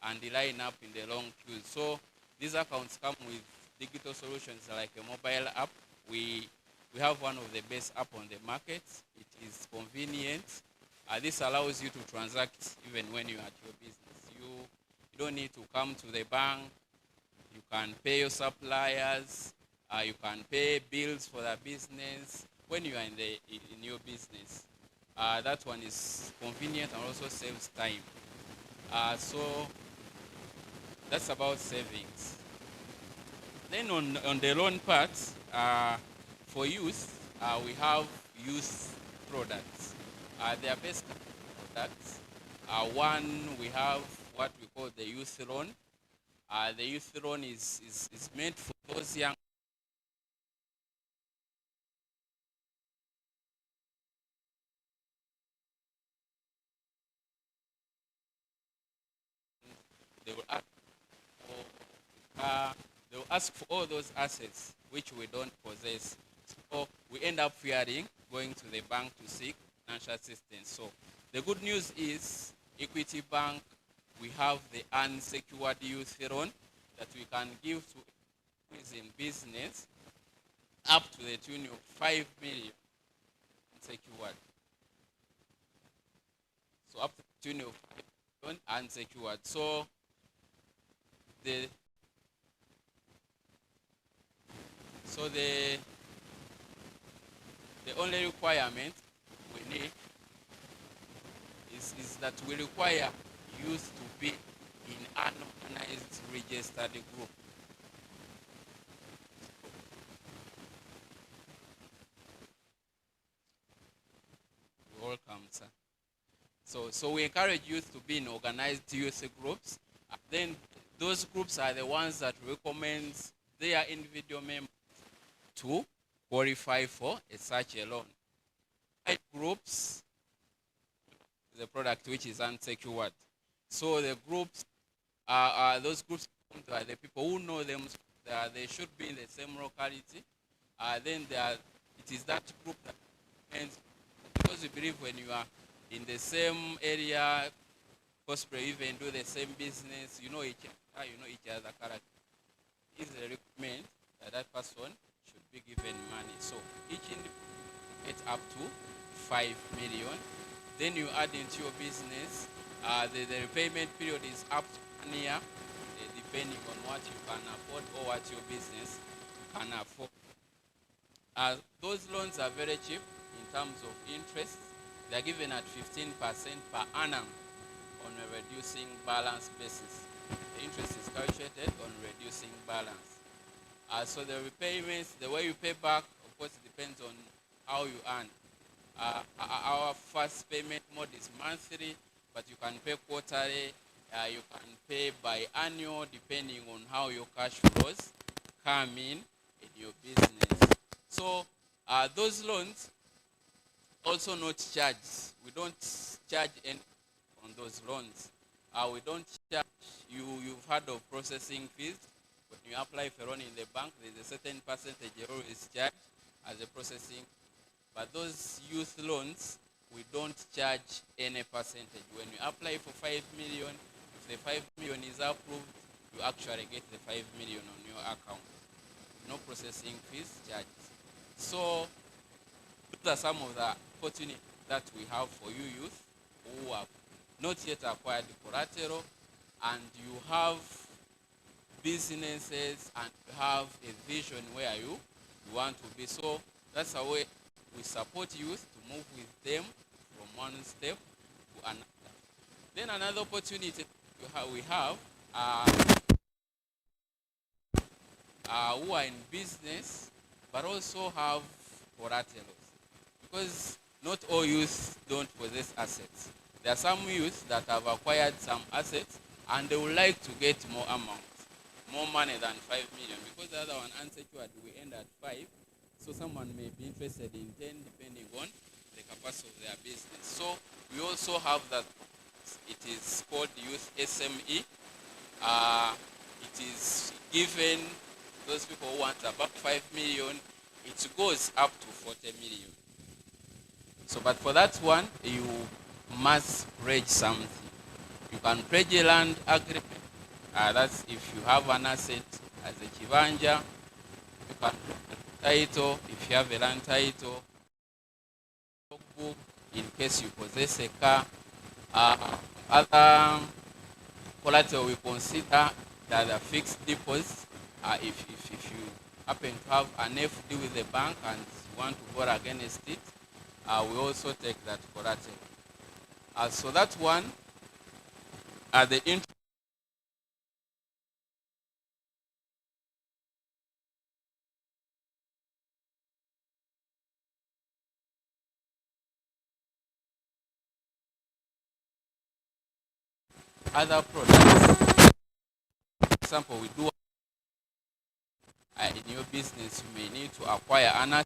and they line up in the long queues. So these accounts come with digital solutions like a mobile app. We have one of the best app on the market. It is convenient. This allows you to transact even when you're at your business. You don't need to come to the bank. You can pay your suppliers. You can pay bills for the business when you are in your business. That one is convenient and also saves time. So that's about savings. Then on the loan part, for youth, we have youth products. They are best products. One, we have what we call the youth loan. The youth loan is meant for those young they will ask they will ask for all those assets which we don't possess. So we end up going to the bank to seek financial assistance. So the good news is Equity Bank, we have the unsecured youth loan that we can give to who is in business up to the tune of 5 million unsecured. So up to the tune of 5 million unsecured. So the only requirement we need is that we require youth to be in an organized registered group. You're welcome, sir. So we encourage youth to be in organized youth groups. Then those groups are the ones that recommend their individual members to qualify for such a loan. Groups, the product which is unsecured. So the groups those groups are the people who know them. They should be in the same locality. Then it is that group that ends, because we believe when you are in the same area, possibly even do the same business, you know each other character. Is a requirement that person should be given money. So each individual gets up to 5 million. Then you add into your business. The repayment period is up to 1 year, depending on what you can afford or what your business can afford. Those loans are very cheap in terms of interest. They are given at 15% per annum on a reducing balance basis. The interest is calculated on reducing balance. So the repayments, the way you pay back, of course, it depends on how you earn. Our first payment mode is monthly, but you can pay quarterly. You can pay biannual, depending on how your cash flows come in your business. So those loans also not charged. We don't charge any on those loans. We don't charge you've heard of processing fees. When you apply for a loan in the bank, there's a certain percentage is charged as a processing. But those youth loans, we don't charge any percentage. When you apply for 5 million, if the 5 million is approved, you actually get the 5 million on your account. No processing fees charged. So those are some of the opportunities that we have for you youth who have not yet acquired collateral, and you have businesses and you have a vision where you want to be. So that's a way we support youth to move with them from one step to another. Then another opportunity we have who are in business but also have collaterals, because not all youth don't possess assets. There are some youth that have acquired some assets and they would like to get more amount, more money than 5 million, because the other one unsecured we end at 5. So someone may be interested in 10 depending on the capacity of their business. So we also have that. It is called Youth SME. It is given those people who want about 5 million. It goes up to 40 million. So, but for that one, you must pledge something. You can pledge a land agreement. That's if you have an asset as a chivanja. You can title if you have a land title. Book in case you possess a car. Other collateral we consider that the fixed deposits. If you happen to have an FD with the bank and you want to borrow against it, we also take that collateral. So that one, the interest. Other products, for example, we do in your business, you may need to acquire an asset.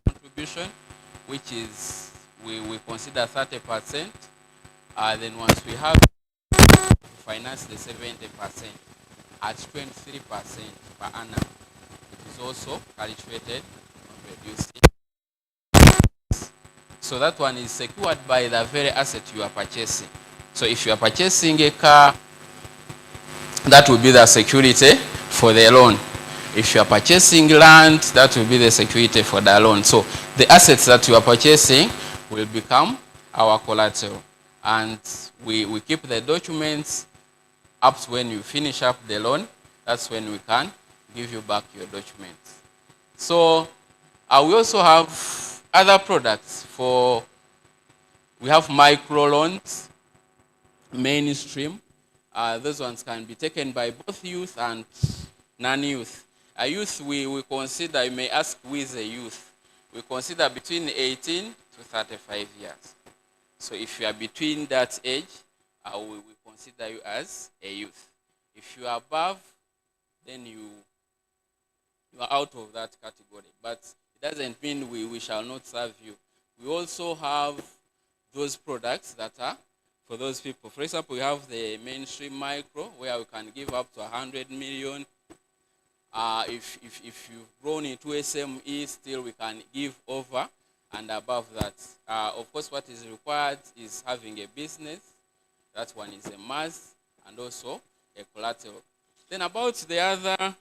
Contribution, which is we consider 30%. Then once we have finance the 70% at 23% per annum, it is also calculated on reducing. So that one is secured by the very asset you are purchasing. So if you are purchasing a car, that will be the security for the loan. If you are purchasing land, that will be the security for the loan. So the assets that you are purchasing will become our collateral. And we keep the documents up to when you finish up the loan. That's when we can give you back your documents. So we also have other products we have micro loans, mainstream. Those ones can be taken by both youth and non-youth. Youth, we consider, you may ask who is a youth. We consider between 18 to 35 years. So if you are between that age, we consider you as a youth. If you are above, then you are out of that category. But it doesn't mean we shall not serve you. We also have those products that are for those people. For example, we have the mainstream micro, where we can give up to 100 million. If you've grown into SME, still we can give over and above that. Of course, what is required is having a business. That one is a must, and also a collateral. Then about the other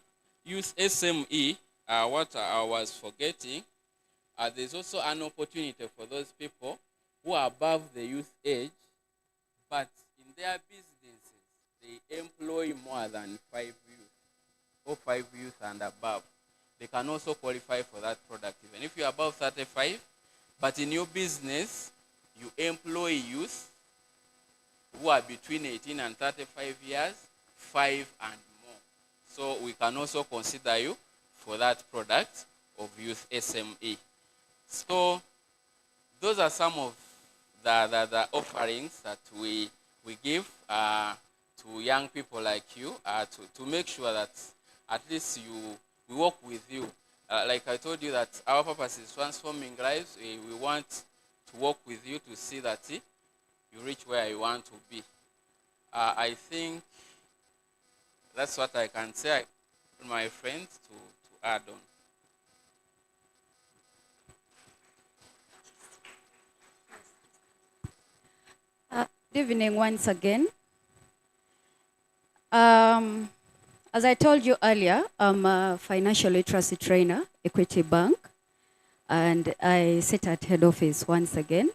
youth SME, what I was forgetting, there's also an opportunity for those people who are above the youth age, but in their businesses, they employ more than 5 youth, or 5 youth and above. They can also qualify for that product. Even if you're above 35, but in your business, you employ youth who are between 18 and 35 years, 5 and more. So we can also consider you for that product of youth SME. So those are some of the offerings that we give to young people like you to make sure that at least we work with you. Like I told you, that our purpose is transforming lives. We want to work with you to see that you reach where you want to be. I think that's what I can say. I want my friends to add on. Good evening once again. As I told you earlier, I'm a financial literacy trainer, Equity Bank, and I sit at head office once again.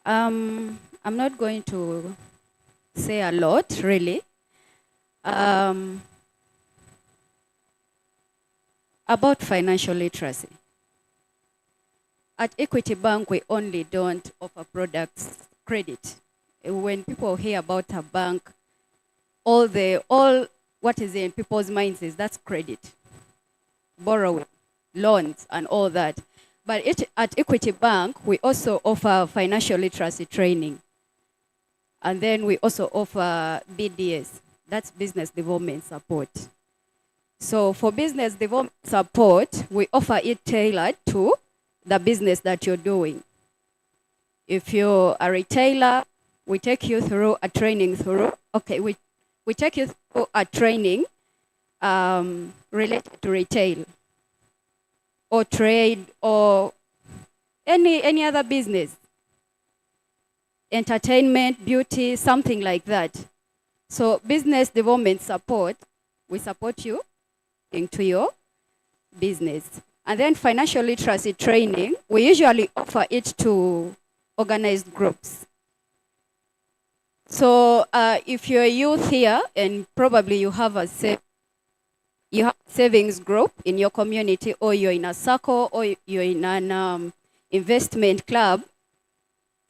I'm not going to say a lot, really. About financial literacy. At Equity Bank, we only don't offer products credit. When people hear about a bank, all what is in people's minds is that's credit, borrowing, loans, and all that. But at Equity Bank, we also offer financial literacy training. And then we also offer BDS, that's business development support. So for business development support, we offer it tailored to the business that you're doing. If you're a retailer, we take you through a training through, okay, we We take you through a training related to retail or trade or any other business, entertainment, beauty, something like that. So business development support, we support you into your business. And then financial literacy training, we usually offer it to organized groups. So if you're a youth here and probably you have a savings group in your community, or you're in a circle, or you're in an investment club,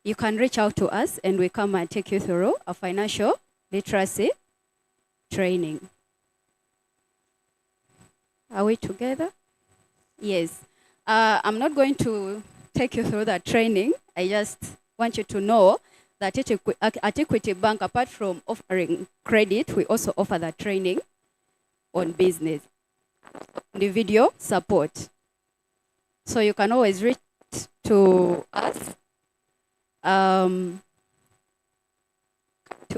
you can reach out to us and we come and take you through a financial literacy training. Are we together? Yes. I'm not going to take you through that training. I just want you to know that at Equity Bank, apart from offering credit, we also offer that training on business, individual support. So you can always reach to us, to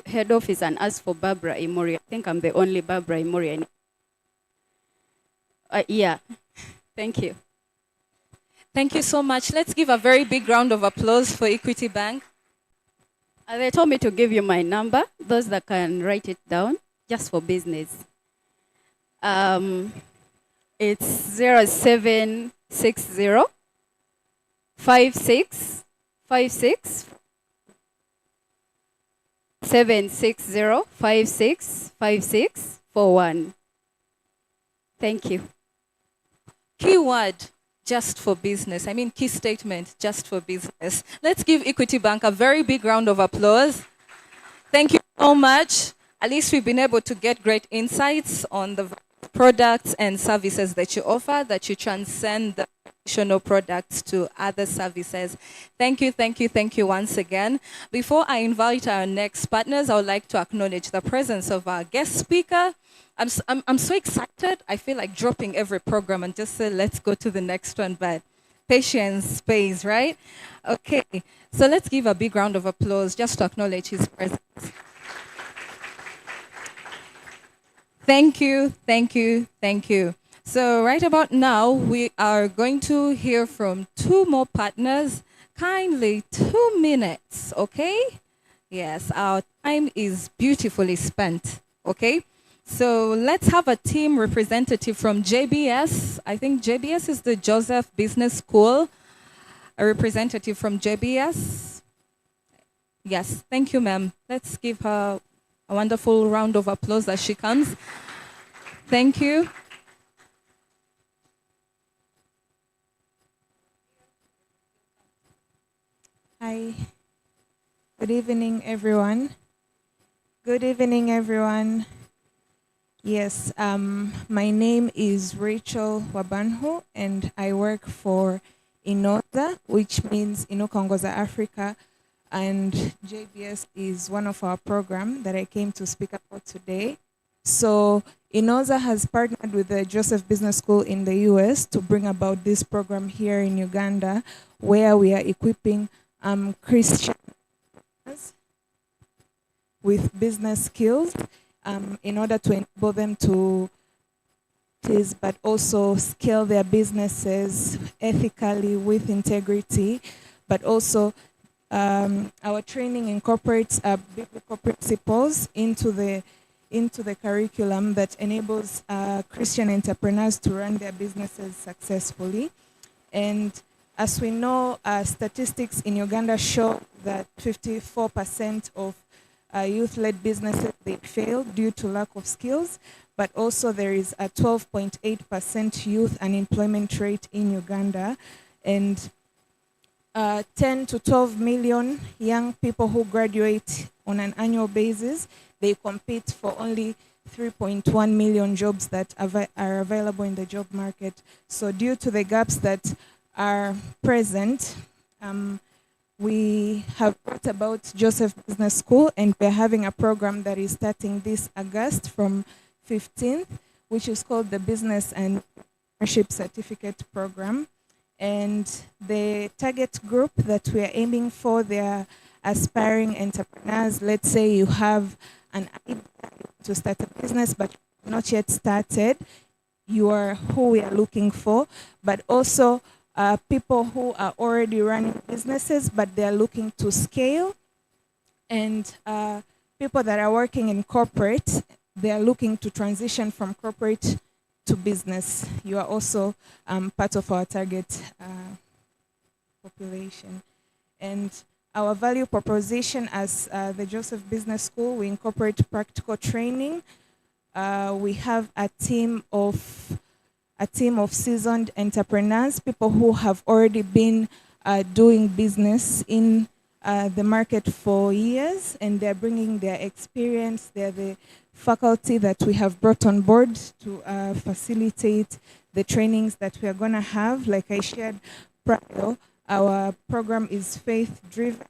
head office and ask for Barbara Imori. I think I'm the only Barbara Imori. Yeah, thank you. Thank you so much. Let's give a very big round of applause for Equity Bank. They told me to give you my number, those that can write it down, just for business. It's 0760 56 56 760 56 56 41. Thank you. Keyword, just for business. I mean, key statement, just for business. Let's give Equity Bank a very big round of applause. Thank you so much. At least we've been able to get great insights on the products and services that you offer, that you transcend the traditional products to other services. Thank you, thank you, thank you once again. Before I invite our next partners, I would like to acknowledge the presence of our guest speaker. I'm so excited. I feel like dropping every program and just say, let's go to the next one, but patience pays, right? Okay, so let's give a big round of applause just to acknowledge his presence. Thank you, thank you, thank you. So right about now, we are going to hear from two more partners. Kindly 2 minutes, okay? Yes, our time is beautifully spent, okay? So let's have a team representative from JBS. I think JBS is the Joseph Business School. A representative from JBS. Yes, thank you, ma'am. Let's give her a wonderful round of applause as she comes. Thank you. Hi. Good evening, everyone. Good evening, everyone. Yes, my name is Rachel Wabanhu, and I work for Inoza, which means Inokongoza Africa, and JBS is one of our programs that I came to speak about today. So Inoza has partnered with the Joseph Business School in the US to bring about this program here in Uganda, where we are equipping Christians with business skills in order to enable them to but also scale their businesses ethically with integrity, but also our training incorporates biblical principles into the curriculum that enables Christian entrepreneurs to run their businesses successfully. And as we know, statistics in Uganda show that 54% of youth-led businesses, they fail due to lack of skills, but also there is a 12.8% youth unemployment rate in Uganda, and 10 to 12 million young people who graduate on an annual basis. They compete for only 3.1 million jobs that are available in the job market. So due to the gaps that are present, we have brought about Joseph Business School, and we're having a program that is starting this August from 15th, which is called the Business and Entrepreneurship Certificate Program. And the target group that we are aiming for, they are aspiring entrepreneurs. Let's say you have an idea to start a business but not yet started, you are who we are looking for, but also people who are already running businesses but they are looking to scale, and people that are working in corporate, they are looking to transition from corporate to business. You are also part of our target population. And our value proposition as the Joseph Business School, we incorporate practical training. We have a team of seasoned entrepreneurs, people who have already been doing business in the market for years, and they're bringing their experience. They're the faculty that we have brought on board to facilitate the trainings that we are going to have. Like I shared prior, our program is faith-driven.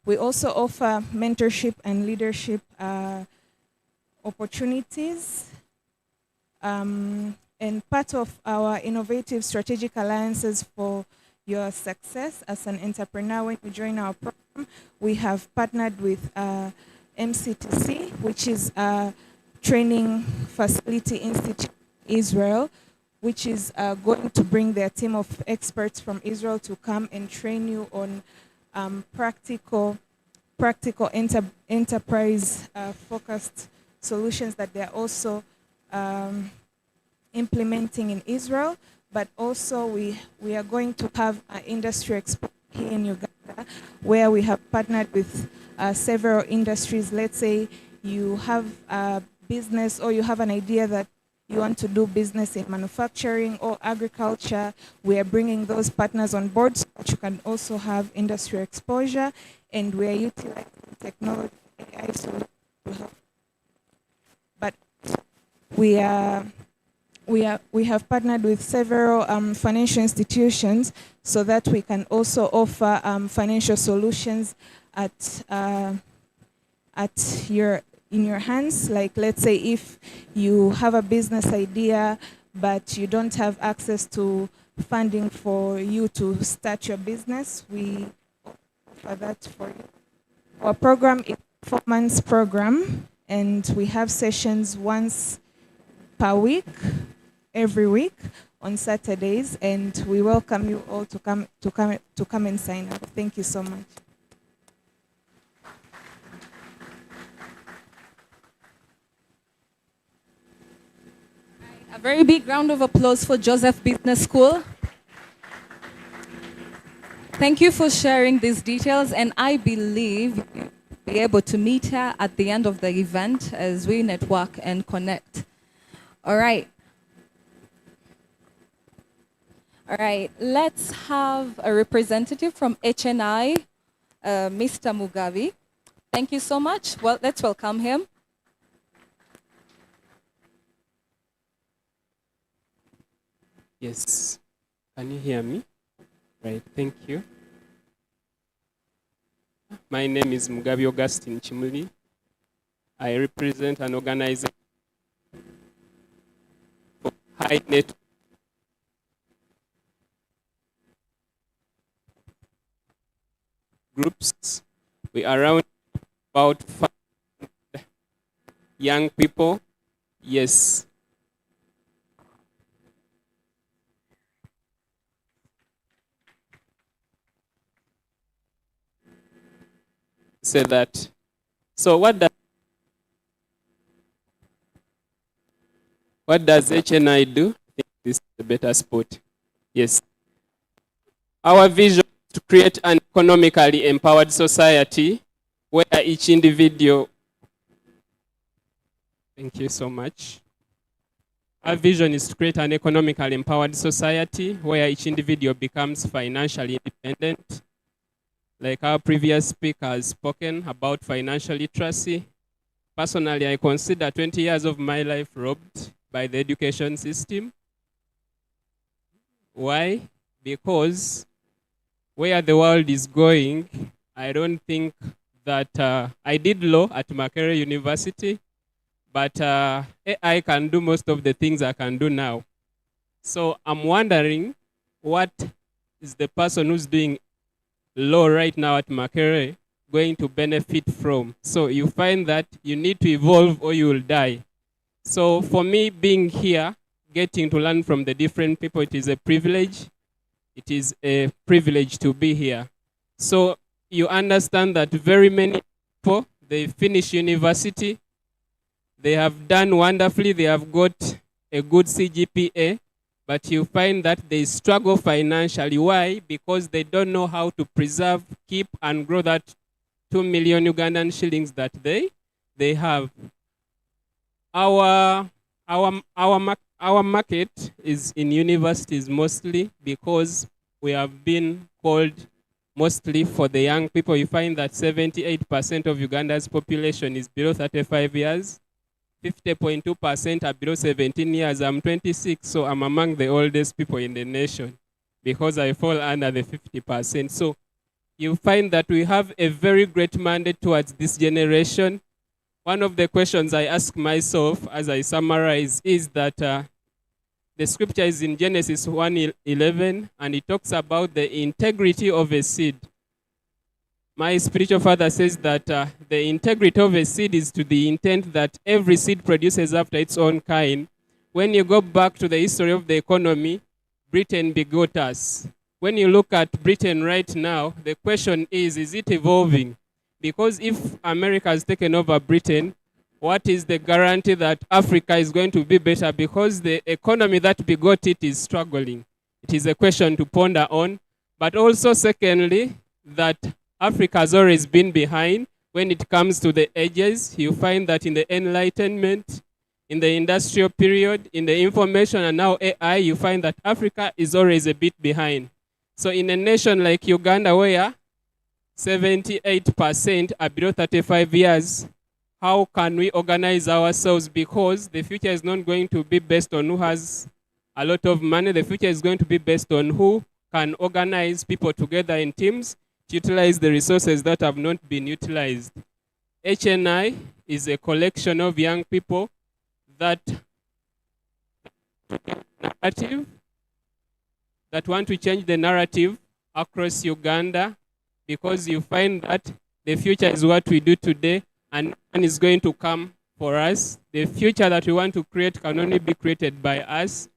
We also offer mentorship and leadership opportunities. And part of our innovative strategic alliances for your success as an entrepreneur, when you join our program, we have partnered with MCTC, which is a training facility institute in Israel, which is going to bring their team of experts from Israel to come and train you on practical enterprise focused solutions that they're also implementing in Israel. But also we are going to have an industry expo here in Uganda, where we have partnered with several industries. Let's say you have a business or you have an idea that you want to do business in manufacturing or agriculture. We are bringing those partners on board so that you can also have industry exposure, and we are utilizing technology, AI solutions to help. But we have partnered with several financial institutions so that we can also offer financial solutions in your hands. Like, let's say if you have a business idea but you don't have access to funding for you to start your business, we offer that for you. Our program is a 4-month program, and we have sessions once per week, every week on Saturdays, and we welcome you all to come and sign up. Thank you so much. A very big round of applause for Joseph Business School. Thank you for sharing these details, and I believe you'll be able to meet her at the end of the event as we network and connect. All right. All right, let's have a representative from HNI, Mr. Mugabe. Thank you so much. Well, let's welcome him. Yes. Can you hear me? Right, thank you. My name is Mugabe Augustine Chimuli. I represent an organization for high net groups. We are around about 5 young people. Yes. Say that. So what does HNI do? I think this is a better spot. Yes. Our vision is to create an economically empowered society where each individual. Thank you so much. Our vision is to create an economically empowered society where each individual becomes financially independent. Like our previous speaker has spoken about financial literacy. Personally, I consider 20 years of my life robbed by the education system. Why? Because where the world is going, I don't think that I did law at Makerere University, but AI can do most of the things I can do now. So I'm wondering, what is the person who's doing law right now at Makerere going to benefit from. So you find that you need to evolve or you will die. So for me, being here, getting to learn from the different people, it is a privilege. It is a privilege to be here. So you understand that very many people, they finish university, they have done wonderfully, they have got a good CGPA, but you find that they struggle financially. Why? Because they don't know how to preserve, keep, and grow that 2 million Ugandan shillings that they have. Our market is in universities mostly because we have been called mostly for the young people. You find that 78% of Uganda's population is below 35 years. 50.2% are below 17 years. I'm 26, so I'm among the oldest people in the nation because I fall under the 50%. So you find that we have a very great mandate towards this generation. One of the questions I ask myself as I summarize is that the scripture is in Genesis 1:11, and it talks about the integrity of a seed. My spiritual father says that the integrity of a seed is to the intent that every seed produces after its own kind. When you go back to the history of the economy, Britain begot us. When you look at Britain right now, the question is it evolving? Because if America has taken over Britain, what is the guarantee that Africa is going to be better? Because the economy that begot it is struggling. It is a question to ponder on. But also, secondly, that Africa has always been behind when it comes to the ages. You find that in the Enlightenment, in the industrial period, in the information and now AI, you find that Africa is always a bit behind. So in a nation like Uganda, where 78% are below 35 years, how can we organize ourselves? Because the future is not going to be based on who has a lot of money. The future is going to be based on who can organize people together in teams to utilize the resources that have not been utilized. HNI is a collection of young people that want to change the narrative across Uganda, because you find that the future is what we do today and is going to come for us. The future that we want to create can only be created by us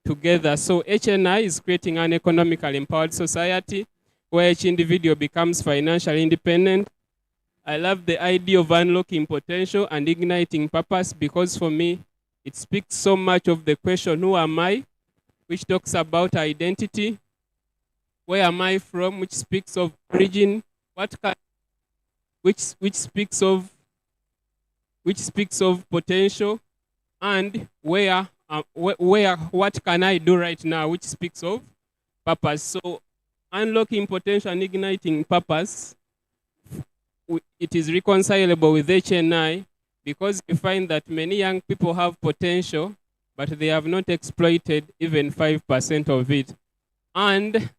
together. So HNI is creating an economically empowered society where each individual becomes financially independent. I love the idea of unlocking potential and igniting purpose, because for me, it speaks so much of the question, who am I? Which talks about identity. Where am I from? Which speaks of origin. Which speaks of potential. And what can I do right now? Which speaks of purpose. So unlocking potential and igniting purpose, it is reconcilable with HNI, because you find that many young people have potential, but they have not exploited even 5% of it. And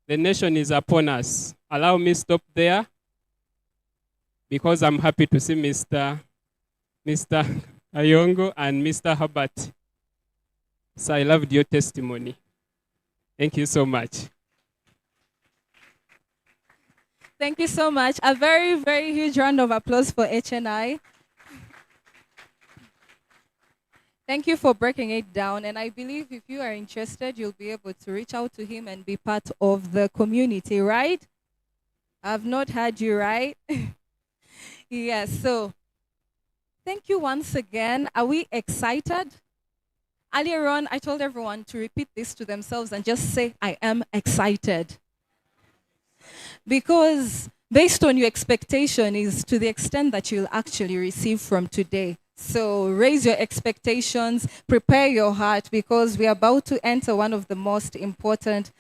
the nation is upon us. Allow me stop there, because I'm happy to see Mr. Ayongo and Mr. Herbert. So I loved your testimony. Thank you so much. Thank you so much. A very, very huge round of applause for HNI. Thank you for breaking it down. And I believe if you are interested, you'll be able to reach out to him and be part of the community, right? I've not heard you, right? Yes, so thank you once again. Are we excited? Earlier on, I told everyone to repeat this to themselves and just say, I am excited. Because based on your expectation is to the extent that you'll actually receive from today. So raise your expectations, prepare your heart, because we are about to enter one of the most important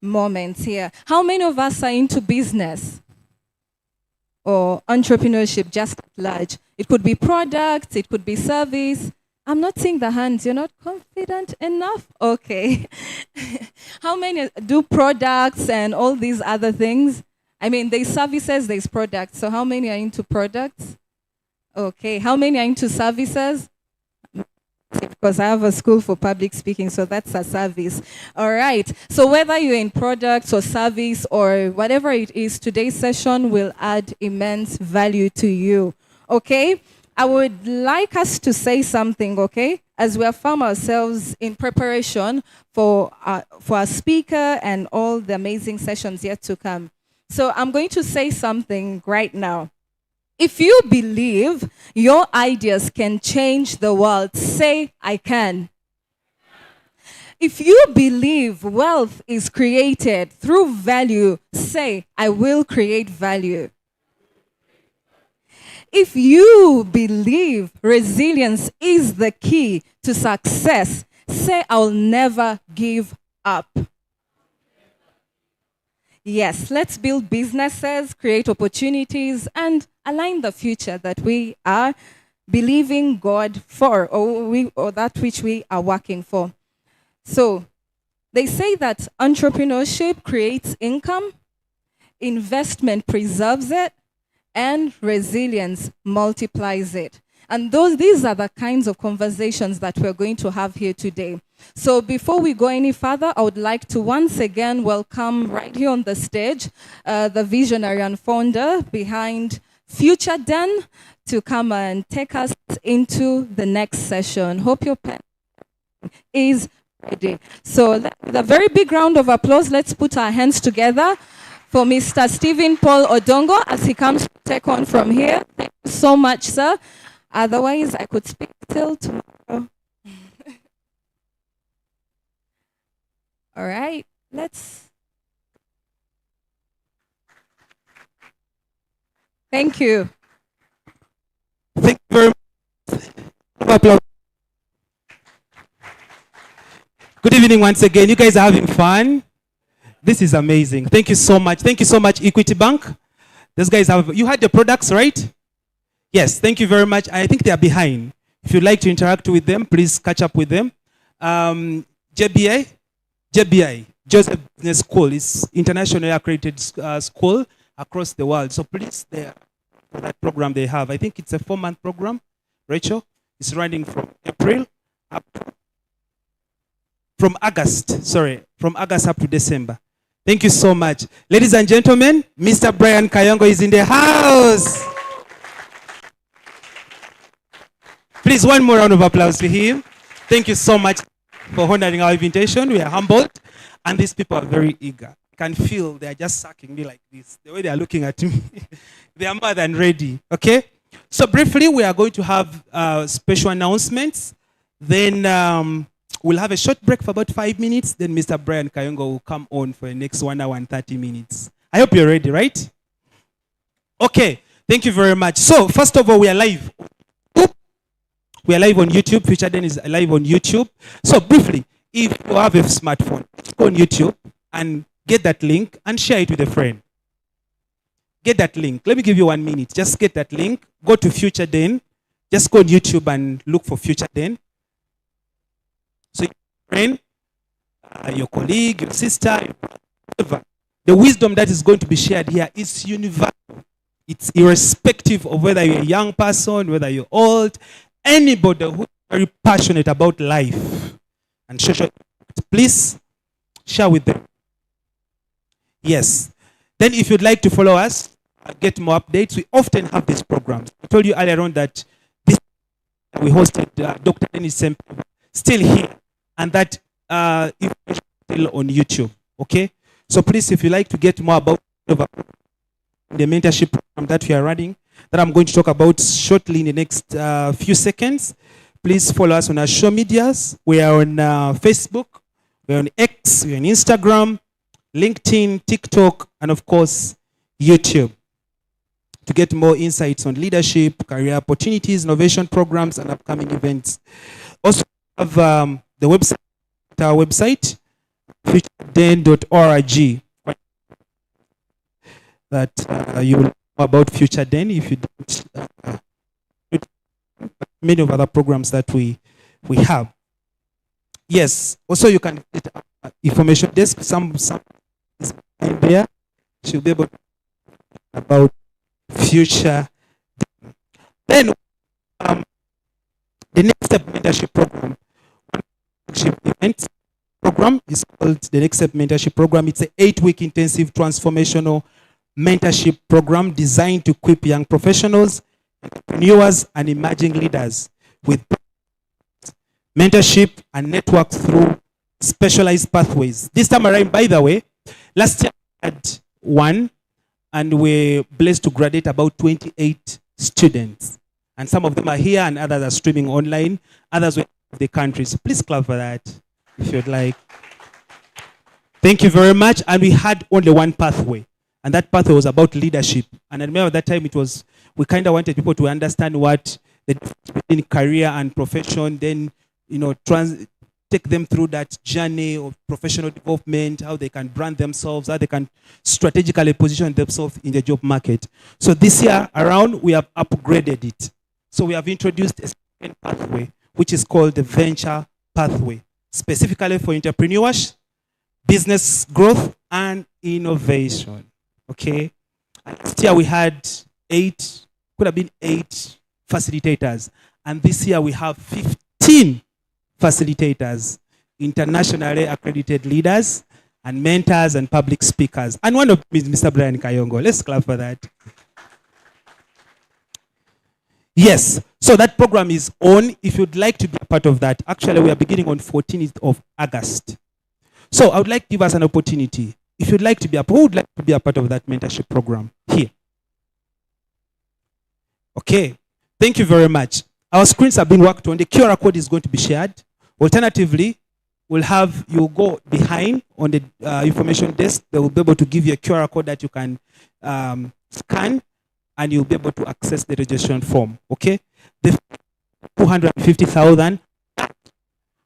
moments here. How many of us are into business or entrepreneurship just at large? It could be products, it could be service. I'm not seeing the hands. You're not confident enough? Okay. How many do products and all these other things? I mean, there's services, there's products. So how many are into products? Okay. How many are into services? because I have a school for public speaking, so that's a service. All right. So whether you're in products or service or whatever it is, today's session will add immense value to you. Okay? I would like us to say something, okay? As we have found ourselves in preparation for our speaker and all the amazing sessions yet to come. So I'm going to say something right now. If you believe your ideas can change the world, say, I can. If you believe wealth is created through value, say, I will create value. If you believe resilience is the key to success, say, I'll never give up. Yes, let's build businesses, create opportunities, and align the future that we are believing God for, or that which we are working for. So, they say that entrepreneurship creates income, investment preserves it, and resilience multiplies it. And these are the kinds of conversations that we're going to have here today. So before we go any further, I would like to once again welcome right here on the stage the visionary and founder behind Future Den to come and take us into the next session. Hope your pen is ready. So with a very big round of applause, let's put our hands together for Mr. Stephen Paul Odongo as he comes to take on from here. Thank you so much, sir. Otherwise, I could speak till tomorrow. All right, let's. Thank you. Thank you very much. Applause. Good evening once again. You guys are having fun. This is amazing. Thank you so much. Thank you so much, Equity Bank. Those guys you had the products, right? Yes, thank you very much. I think they are behind. If you'd like to interact with them, please catch up with them. JBI, Joseph Business School, is internationally accredited school across the world. So please, for that program they have, I think it's a 4-month program. Rachel, it's running from August up to December. Thank you so much. Ladies and gentlemen, Mr. Brian Kayongo is in the house. Please, one more round of applause to him. Thank you so much for honoring our invitation. We are humbled, and these people are very eager. I can feel they are just sucking me like this. The way they are looking at me, they are more than ready. Okay? So briefly, we are going to have special announcements. Then we'll have a short break for about 5 minutes. Then Mr. Brian Kayongo will come on for the next 1 hour and 30 minutes. I hope you're ready, right? Okay. Thank you very much. So first of all, we are live. We are live on YouTube. Future Den is live on YouTube. So briefly, if you have a smartphone, go on YouTube and get that link and share it with a friend. Get that link. Let me give you 1 minute. Just get that link. Go to Future Den. Just go on YouTube and look for Future Den. So your friend, your colleague, your sister, whatever. The wisdom that is going to be shared here is universal. It's irrespective of whether you're a young person, whether you're old, anybody who is very passionate about life and social, please share with them. Yes. Then if you'd like to follow us, get more updates, we often have these programs. I told you earlier on that this we hosted Dr. Dennis Sempe, still here, and that information is still on YouTube. Okay? So please, if you'd like to get more about the mentorship program that we are running, that I'm going to talk about shortly in the next few seconds, please follow us on our social medias. We are on Facebook, we're on X, we're on Instagram, LinkedIn, TikTok, and of course, YouTube, to get more insights on leadership, career opportunities, innovation programs, and upcoming events. Also, we have the website, our website, futureden.org, that you will know about Future Den if you don't. Many of other programs that we have. Yes. Also, you can get information desk. Some is in there. Should be able to about Future Den. Then the next step mentorship program. flagship event program. It's called the Next Step Mentorship Program. It's an 8-week intensive transformational mentorship program designed to equip young professionals, entrepreneurs, and emerging leaders with mentorship and network through specialized pathways. This time around, by the way, last year we had one, and we're blessed to graduate about 28 students. And some of them are here, and others are streaming online. Others were in the country. So please clap for that, if you'd like. Thank you very much. And we had only one pathway, and that pathway was about leadership. And I remember that time we kind of wanted people to understand what the difference between career and profession, then, take them through that journey of professional development, how they can brand themselves, how they can strategically position themselves in the job market. So this year around, we have upgraded it. So we have introduced a second pathway, which is called the venture pathway, specifically for entrepreneurs, business growth, and innovation. Okay. And last year we had 8 facilitators. And this year we have 15 facilitators, internationally accredited leaders, and mentors and public speakers. And one of them is Mr. Brian Kayongo. Let's clap for that. Yes, so that program is on. If you'd like to be a part of that, actually we are beginning on 14th of August. So I would like to give us an opportunity. If you'd like to be who would like to be a part of that mentorship program here? Okay, thank you very much. Our screens have been worked on. The QR code is going to be shared. Alternatively, you'll go behind on the information desk. They will be able to give you a QR code that you can scan, and you'll be able to access the registration form. Okay? The 250,000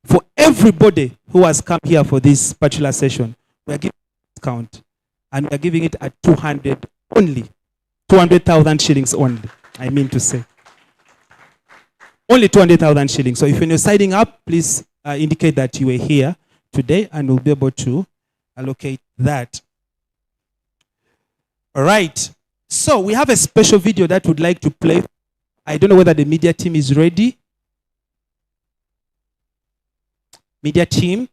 for everybody who has come here for this particular session. We are giving a discount, and we are giving it at 200 only. 200,000 shillings only, I mean to say. Only 200,000 shillings. So if you're signing up, please indicate that you were here today, and we'll be able to allocate that. All right. So we have a special video that we'd like to play. I don't know whether the media team is ready. Media team.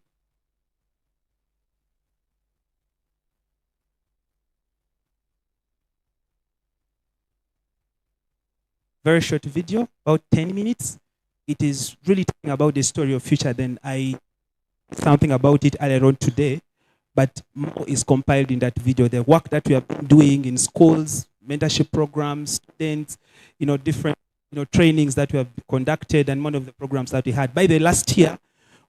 Very short video, about 10 minutes. It is really talking about the story of future. Then I something about it earlier on today, but more is compiled in that video. The work that we have been doing in schools, mentorship programs, students, different trainings that we have conducted, and one of the programs that we had. By the last year,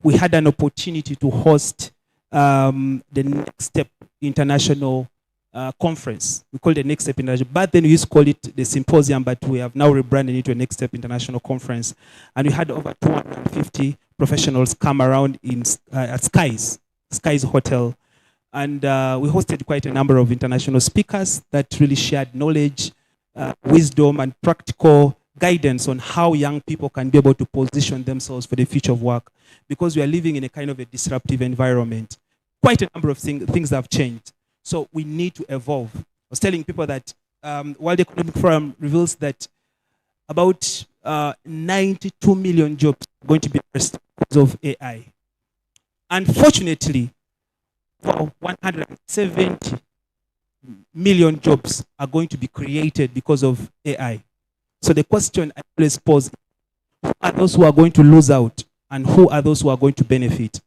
we had an opportunity to host the Next Step International conference. We call it the Next Step International. But then we used to call it the Symposium, but we have now rebranded it to a Next Step International Conference. And we had over 250 professionals come around at Skies Hotel. And we hosted quite a number of international speakers that really shared knowledge, wisdom, and practical guidance on how young people can be able to position themselves for the future of work. Because we are living in a kind of a disruptive environment. Quite a number of things have changed. So we need to evolve. I was telling people that World Economic Forum reveals that about 92 million jobs are going to be lost because of AI. Unfortunately, 170 million jobs are going to be created because of AI. So the question I always pose, who are those who are going to lose out, and who are those who are going to benefit?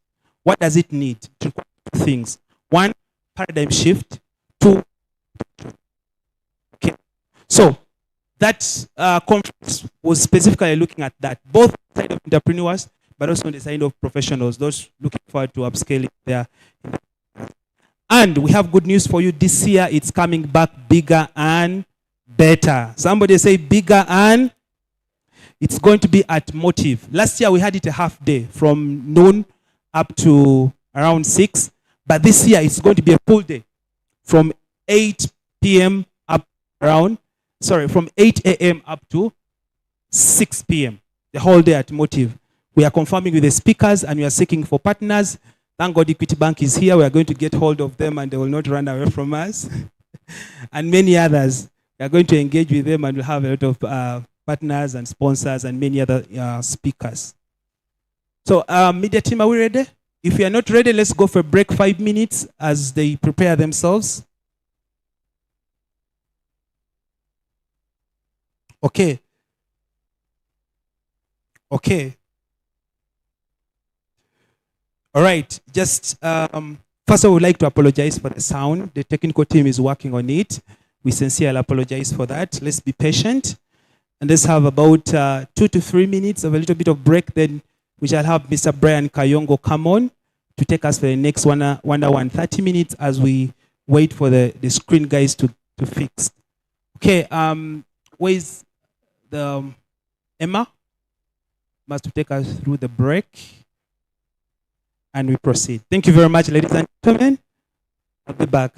What does it need? Two things. One, paradigm shift. 2, okay. So that conference was specifically looking at that, both side of entrepreneurs, but also on the side of professionals, those looking forward to upscaling there. And we have good news for you. This year, it's coming back bigger and better. Somebody say bigger, and it's going to be at Motive. Last year, we had it a half day from noon up to around 6. But this year, it's going to be a full day from 8 p.m. from 8 a.m. up to 6 p.m. The whole day at Motive. We are confirming with the speakers, and we are seeking for partners. Thank God Equity Bank is here. We are going to get hold of them, and they will not run away from us. And many others. We are going to engage with them, and we'll have a lot of partners and sponsors and many other speakers. So, media team, are we ready? If you are not ready, let's go for a break 5 minutes as they prepare themselves. Okay. Okay. All right. Just first, I would like to apologize for the sound. The technical team is working on it. We sincerely apologize for that. Let's be patient. And let's have about 2 to 3 minutes of a little bit of break. Then we shall have Mr. Brian Kayongo come on to take us for the next 30 minutes as we wait for the screen guys to fix. Okay, where's the Emma? Must to take us through the break. And we proceed. Thank you very much, ladies and gentlemen. I'll be back.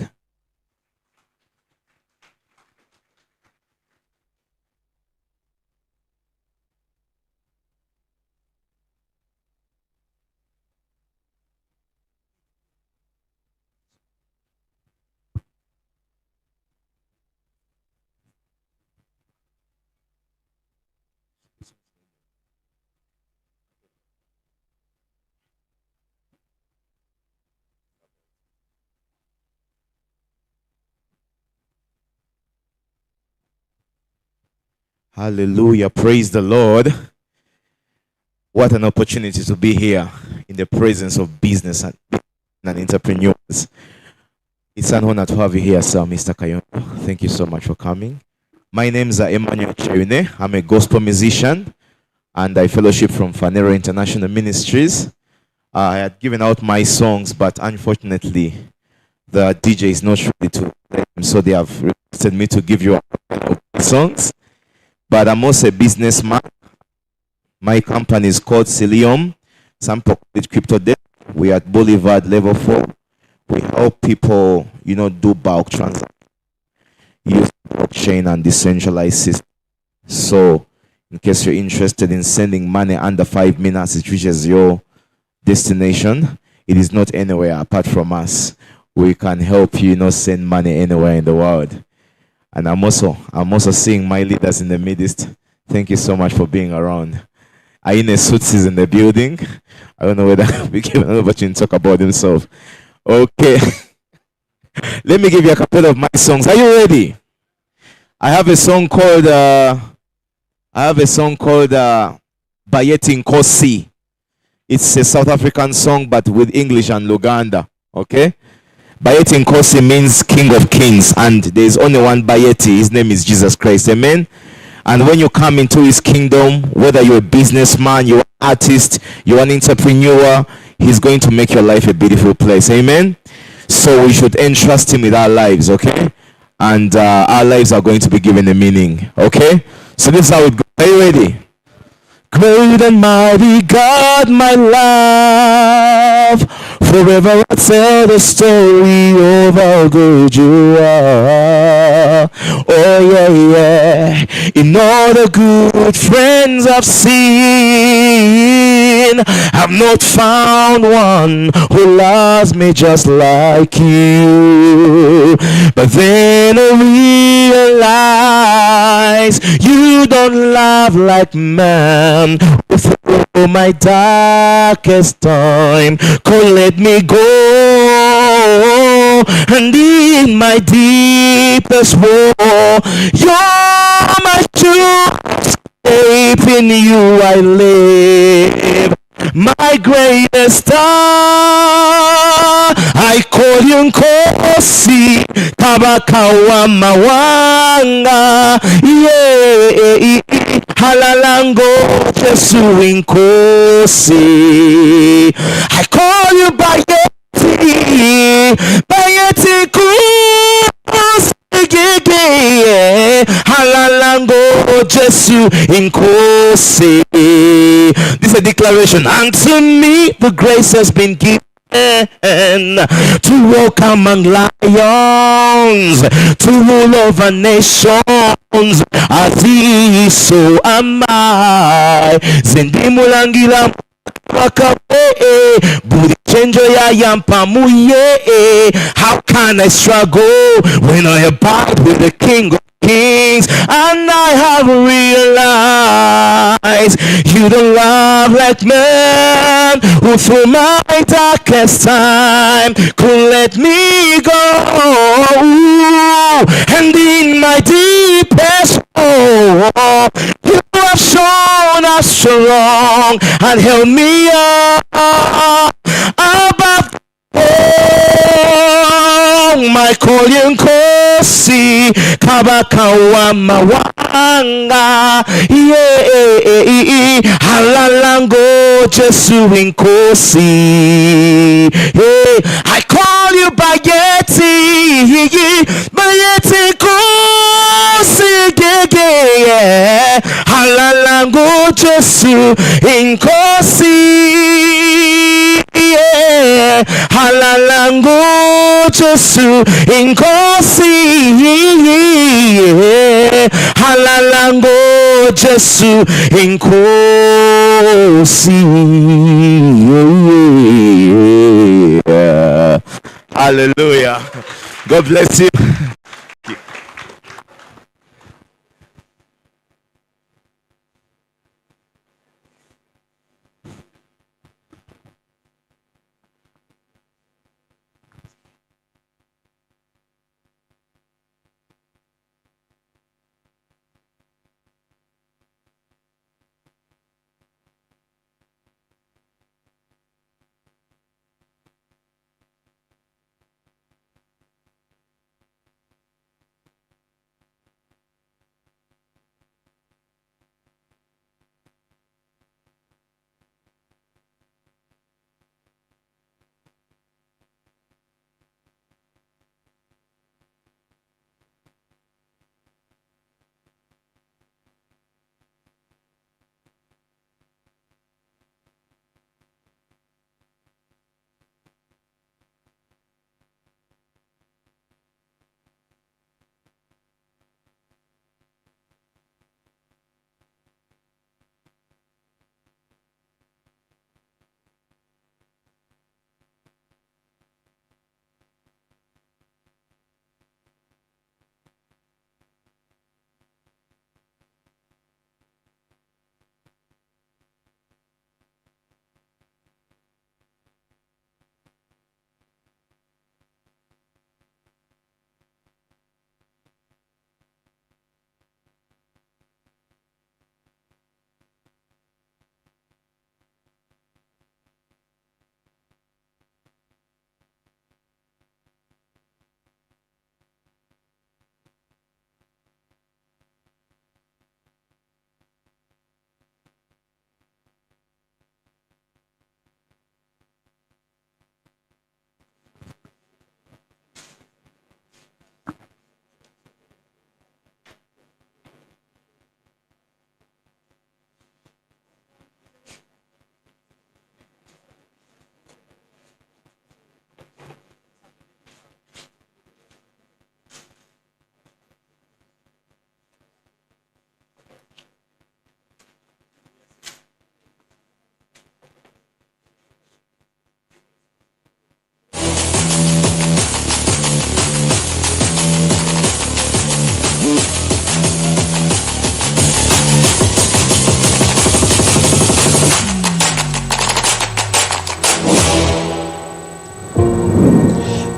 Hallelujah. Praise the Lord. What an opportunity to be here in the presence of business and entrepreneurs. It's an honor to have you here, sir, Mr. Kayongo. Thank you so much for coming. My name is Emmanuel Chayune. I'm a gospel musician and I fellowship from Phaneroo International Ministries. I had given out my songs, but unfortunately, the DJ is not ready to play them, so they have requested me to give you songs. But I'm also a businessman. My company is called Cilium. Some people call it Crypto Debt. We are at Boulevard Level 4. We help people, do bulk transactions, use blockchain and decentralized systems. So, in case you're interested in sending money under 5 minutes, it reaches your destination. It is not anywhere apart from us. We can help you, send money anywhere in the world. And I'm also seeing my leaders in the midst. Thank you so much for being around. Aine Suits is in the building. I don't know whether we give an opportunity to talk about himself. Okay. Let me give you a couple of my songs. Are you ready? I have a song called Bayeti Nkosi. It's a South African song but with English and Luganda. Okay? Bayeti Nkosi means King of Kings, and there is only one Bayeti. His name is Jesus Christ. Amen. And when you come into his kingdom, whether you're a businessman, you're an artist, you're an entrepreneur, he's going to make your life a beautiful place. Amen. So we should entrust him with our lives, okay? And our lives are going to be given a meaning, okay? So this is how it goes. Are you ready? Great and mighty God, my love, forever I'll tell the story of how good you are. Oh yeah, yeah. In all the good friends I've seen, I've not found one who loves me just like you. But then I realize you don't love like man. Through my darkest time, could let me go, and in my deepest woe, you're my true escape. In you I live, my greatest star. I call you Nkosi, Kabakawa Mawanga, yeah. Halalango Jesu Nkosi. I call you Bayeti Nkosi. Halalango Jesu Nkosi. This is a declaration. Unto me the grace has been given to walk among lions, to rule over nations, as he so am I. Zindimulangila wakabe, budi chenjo ya yampamuye. How can I struggle when I abide with the King of Kings? kings, and I have realized you don't love like man, who through my darkest time could let me go. And in my deepest hole, you have shown us strong and held me up above Michael Nkosi kabaka wa mawanga halalango Jesu Nkosi. I call you Bayeti Nkosi halalango Jesu Nkosi. Halalango Jesu Nkosi, halalango Jesu Nkosi. Hallelujah. God bless you.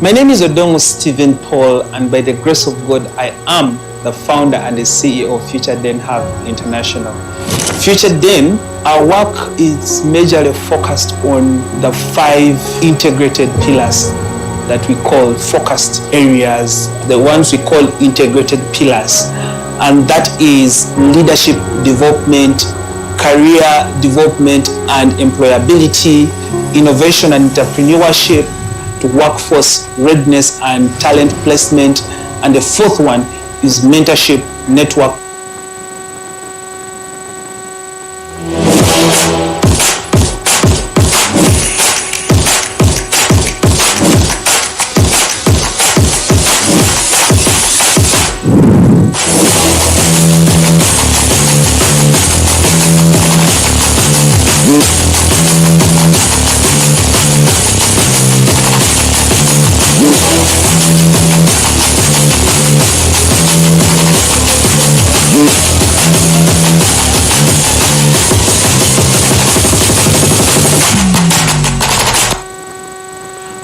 My name is Odongo Stephen Paul, and by the grace of God, I am the founder and the CEO of Future Den Hub International. Future Den, our work is majorly focused on the 5 integrated pillars that we call focused areas, the ones we call integrated pillars, and that is leadership development, career development and employability, innovation and entrepreneurship, workforce readiness and talent placement, and the 4th one is mentorship, network.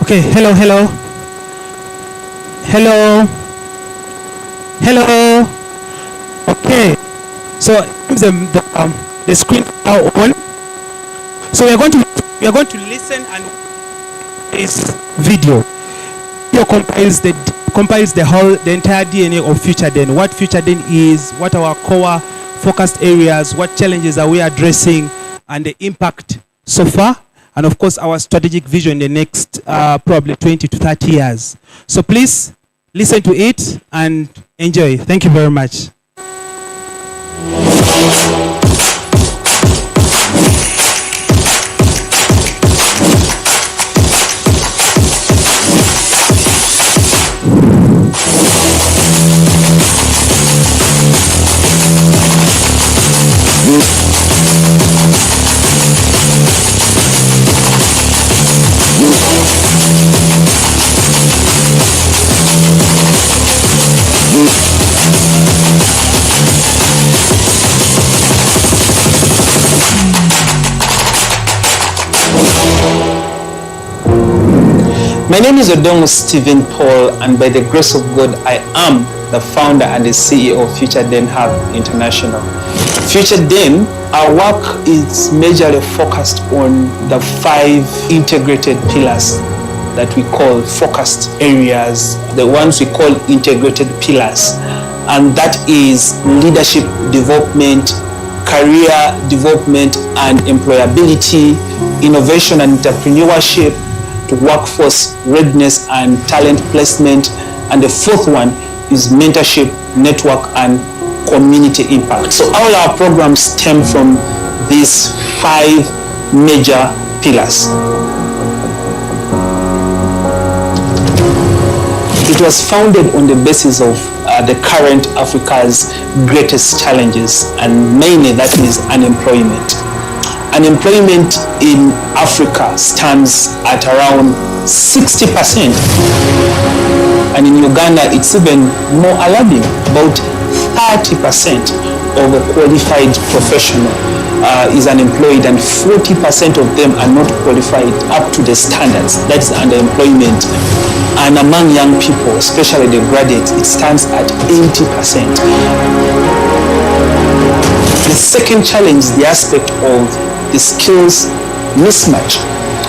Okay, hello. Okay, so the screen is now on. So we are going to listen and this video. Video compiles the entire DNA of Future Den. What Future Den is, what our core focused areas, what challenges are we addressing, and the impact so far, and of course our strategic vision in the next probably 20 to 30 years. So please listen to it and enjoy. Thank you very much. My name is Odongo Stephen Paul, and by the grace of God, I am the founder and the CEO of Future Den Hub International. Future Den, our work is majorly focused on the 5 integrated pillars that we call focused areas, the ones we call integrated pillars, and that is leadership development, career development and employability, innovation and entrepreneurship, to workforce readiness and talent placement, and the 4th one is mentorship, network and community impact. So all our programs stem from these 5 major pillars. It was founded on the basis of the current Africa's greatest challenges, and mainly that is unemployment. Unemployment in Africa stands at around 60%, and in Uganda it's even more alarming. About 30% of a qualified professional is unemployed, and 40% of them are not qualified up to the standards. That's underemployment. And among young people, especially the graduates, it stands at 80%. The second challenge is the aspect of the skills mismatch.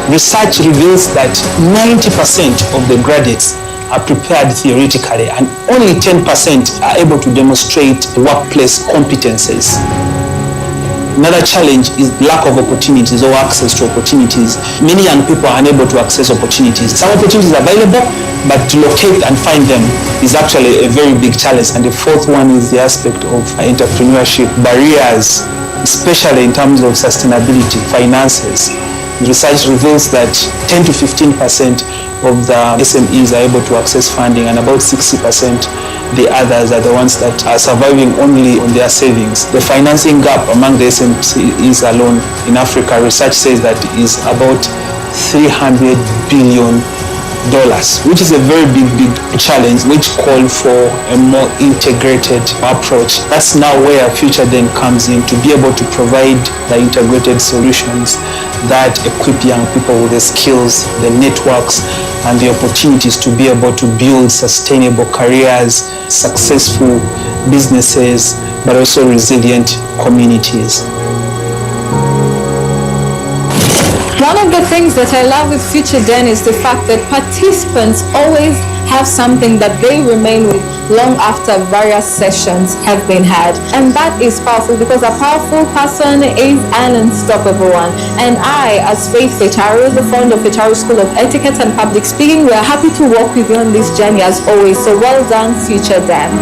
Research reveals that 90% of the graduates are prepared theoretically, and only 10% are able to demonstrate workplace competencies. Another challenge is lack of opportunities or access to opportunities. Many young people are unable to access opportunities. Some opportunities are available, but to locate and find them is actually a very big challenge. And the 4th one is the aspect of entrepreneurship barriers, especially in terms of sustainability, finances. Research reveals that 10 to 15% of the SMEs are able to access funding, and about 60% the others are the ones that are surviving only on their savings. The financing gap among the SMEs alone in Africa, research says that is about $300 billion, which is a very big challenge, which call for a more integrated approach. That's now where Future Den comes in, to be able to provide the integrated solutions that equip young people with the skills, the networks, and the opportunities to be able to build sustainable careers, successful businesses, but also resilient communities. One of the things that I love with Future Den is the fact that participants always have something that they remain with long after various sessions have been had. And that is powerful, because a powerful person is an unstoppable one. And I, as Faith Fetaru, the founder of Fetaru School of Etiquette and Public Speaking, we are happy to walk with you on this journey as always. So well done, Future Den.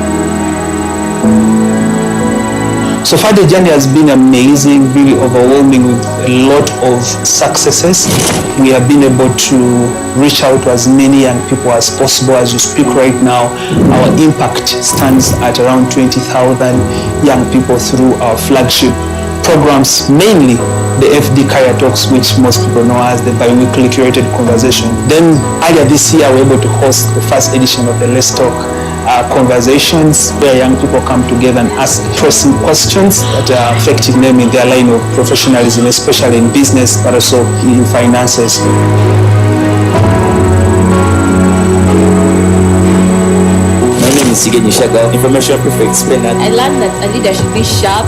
So far the journey has been amazing, really overwhelming, with a lot of successes. We have been able to reach out to as many young people as possible. As you speak right now, our impact stands at around 20,000 young people through our flagship programs, mainly the FD Career Talks, which most people know as the bi-weekly curated conversation. Then earlier this year, we were able to host the first edition of the Let's Talk conversations, where young people come together and ask pressing questions that are affecting them in their line of professionalism, especially in business, but also in finances. sigenyeshaga information prefect explain that. I learned that a leader should be sharp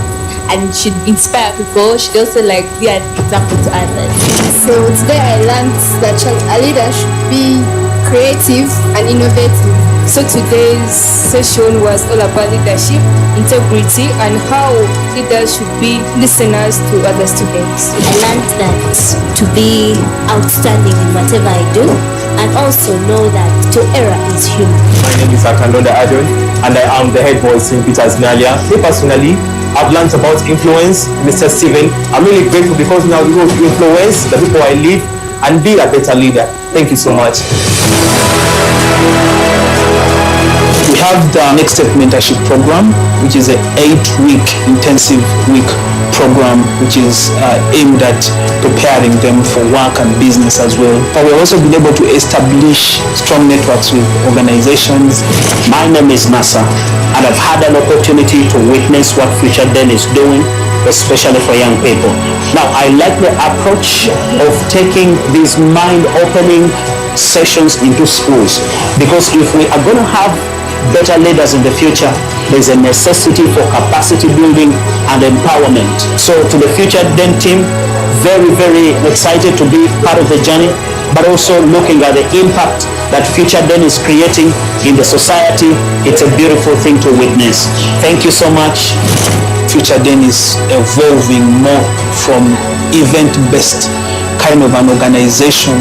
and should inspire people, should also like be an example to others. So today I learned that a leader should be creative and innovative. So today's session was all about leadership, integrity, and how leaders should be listeners to other students. I learned that to be outstanding in whatever I do, and also know that to error is human. My name is Akanonda Adon, and I am the head boy St. Peter's Nalia. Me personally, I've learned about influence, Mr. Steven. I'm really grateful because now we will influence the people I lead and be a better leader. Thank you so much. We have the Next Step Mentorship Program, which is an 8-week intensive week program, which is aimed at preparing them for work and business as well. But we've also been able to establish strong networks with organizations. My name is Nasa, and I've had an opportunity to witness what Future Den is doing, especially for young people. Now, I like the approach of taking these mind-opening sessions into schools, because if we are going to have better leaders in the future, there's a necessity for capacity building and empowerment. So to the Future Den team, very, very excited to be part of the journey, but also looking at the impact that Future Den is creating in the society. It's a beautiful thing to witness. Thank you so much. Future Den is evolving more from event-based kind of an organization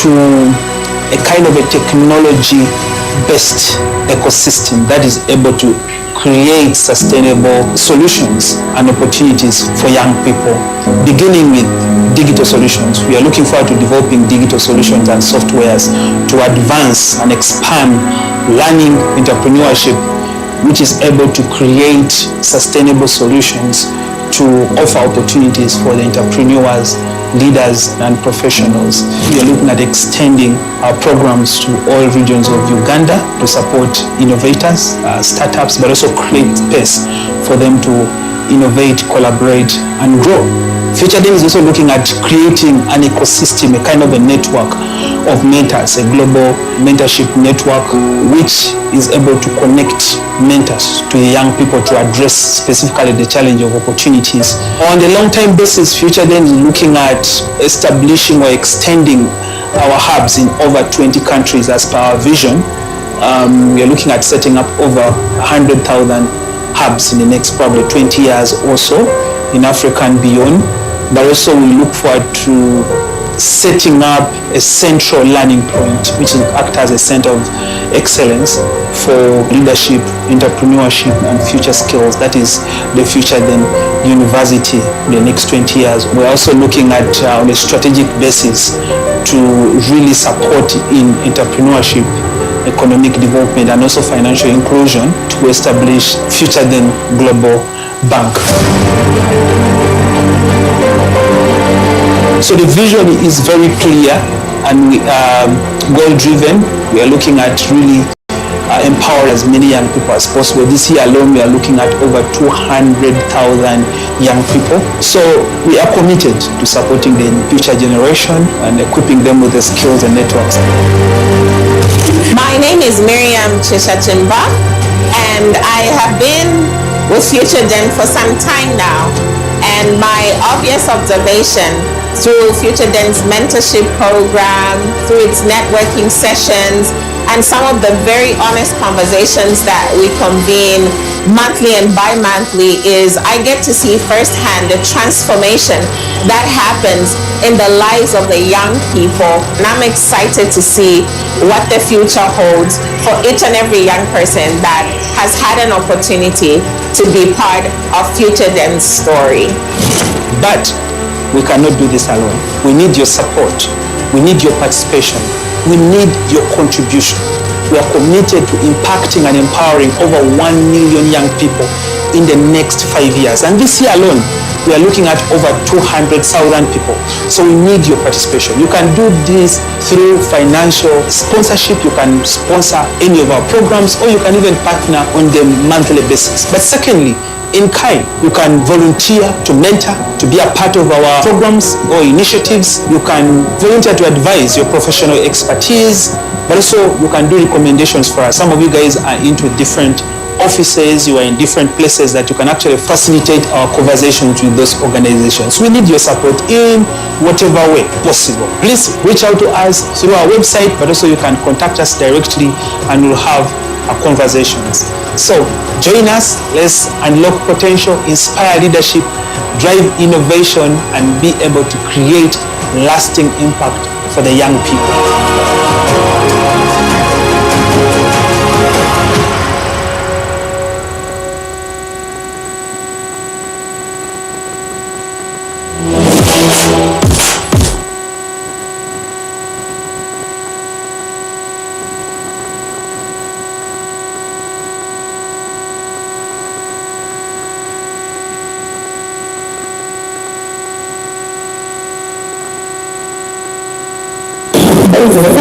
to a kind of a technology-based ecosystem that is able to create sustainable solutions and opportunities for young people. Beginning with digital solutions, we are looking forward to developing digital solutions and softwares to advance and expand learning entrepreneurship, which is able to create sustainable solutions to offer opportunities for the entrepreneurs, leaders, and professionals. We are looking at extending our programs to all regions of Uganda to support innovators, startups, but also create space for them to innovate, collaborate, and grow. Future Den is also looking at creating an ecosystem, a kind of a network of mentors, a global mentorship network, which is able to connect mentors to the young people to address specifically the challenge of opportunities. On a long-term basis, Future Den is looking at establishing or extending our hubs in over 20 countries as per our vision. We are looking at setting up over 100,000 hubs in the next probably 20 years or so in Africa and beyond. But also we look forward to setting up a central learning point, which will act as a center of excellence for leadership, entrepreneurship, and future skills. That is the Future Den University in the next 20 years. We're also looking at on a strategic basis to really support in entrepreneurship, economic development, and also financial inclusion to establish Future Den Global Bank. So the vision is very clear and we are goal-driven. We are looking at really empower as many young people as possible. This year alone, we are looking at over 200,000 young people. So we are committed to supporting the future generation and equipping them with the skills and networks. My name is Miriam Cheshachimba, and I have been with Future Den for some time now. And my obvious observation through Future Den's mentorship program, through its networking sessions, and some of the very honest conversations that we convene monthly and bi-monthly is I get to see firsthand the transformation that happens in the lives of the young people. And I'm excited to see what the future holds for each and every young person that has had an opportunity to be part of Future Den's story. But we cannot do this alone. We need your support. We need your participation. We need your contribution. We are committed to impacting and empowering over 1 million young people in the next 5 years. And this year alone, we are looking at over 200,000 people. So we need your participation. You can do this through financial sponsorship. You can sponsor any of our programs, or you can even partner on the monthly basis. But secondly, in kind, you can volunteer to mentor, to be a part of our programs or initiatives. You can volunteer to advise your professional expertise. but also you can do recommendations for us. Some of you guys are into different offices, you are in different places that you can actually facilitate our conversations with those organizations. We need your support in whatever way possible. Please reach out to us through our website, but also you can contact us directly and we'll have our conversations. So join us, let's unlock potential, inspire leadership, drive innovation, and be able to create lasting impact for the young people.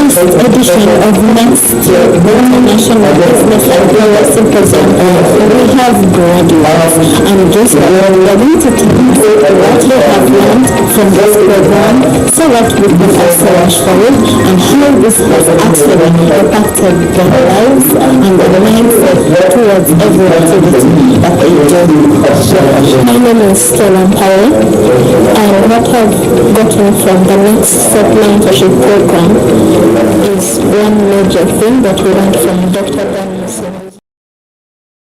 First edition of next International Business Idea Symposium. We have graduates and just we're going to tell us what we have learned from this program so that we can access forward and how this has actually impacted their lives and their mindset towards every activity that they do. My name is Stella Powell, and what I've gotten from the next step mentorship program is one major thing that we learned from Dr. Dan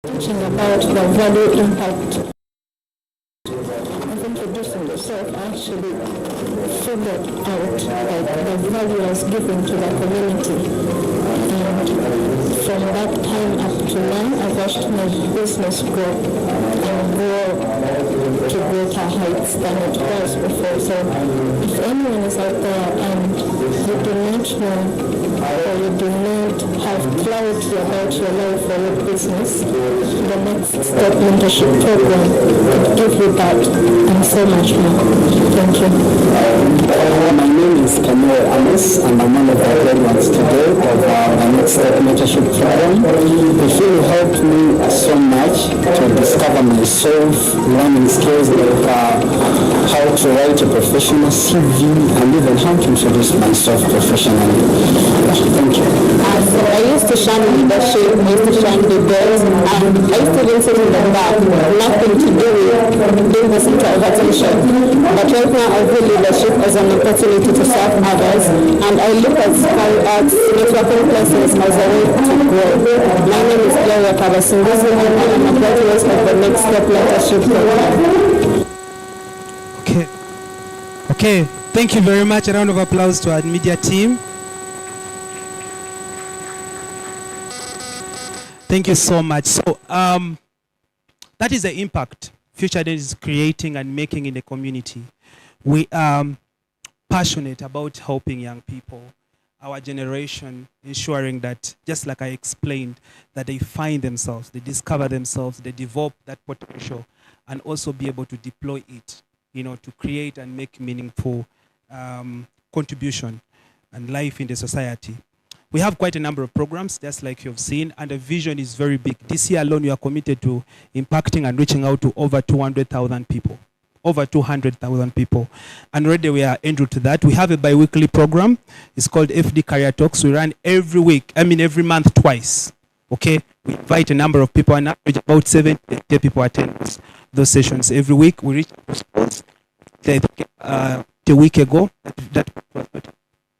teaching about the value impact of introducing yourself. Actually figured out the value I was given to the community, and from that time up to now I've watched my business grow and grow to greater heights than it was before. So if anyone is out there and you do not know or you do not have clarity about your life or your business, the next step mentorship program could give you that and so much more. Thank you. My name is Kamil Amos, and I'm one of the graduates today of the next step mentorship program. It really helped me so much to discover myself, learning skills like how to write a professional CV and even how to introduce myself professionally. Thank you. So I used to shun leadership, I used to shun debates, and I used to even sit in the back, nothing to do with being the center of attention. But right now I view leadership as an opportunity to serve others, and I look at networking places as a way to grow. My name is Gloria Kabasinguzi, and I'm a graduate of the Next Step Mentorship Program. Okay, thank you very much. A round of applause to our media team. Thank you so much. So that is the impact Future Day is creating and making in the community. We are passionate about helping young people, our generation, ensuring that, just like I explained, that they find themselves, they discover themselves, they develop that potential, and also be able to deploy it, to create and make meaningful contribution and life in the society. We have quite a number of programs, just like you've seen, and the vision is very big. This year alone, we are committed to impacting and reaching out to over 200,000 people. Over 200,000 people. And already we are en route to that. We have a bi-weekly program. It's called FD Career Talks. We run every month twice. Okay? We invite a number of people, and average about 70 people attend those sessions every week. We reach schools. A week ago, that was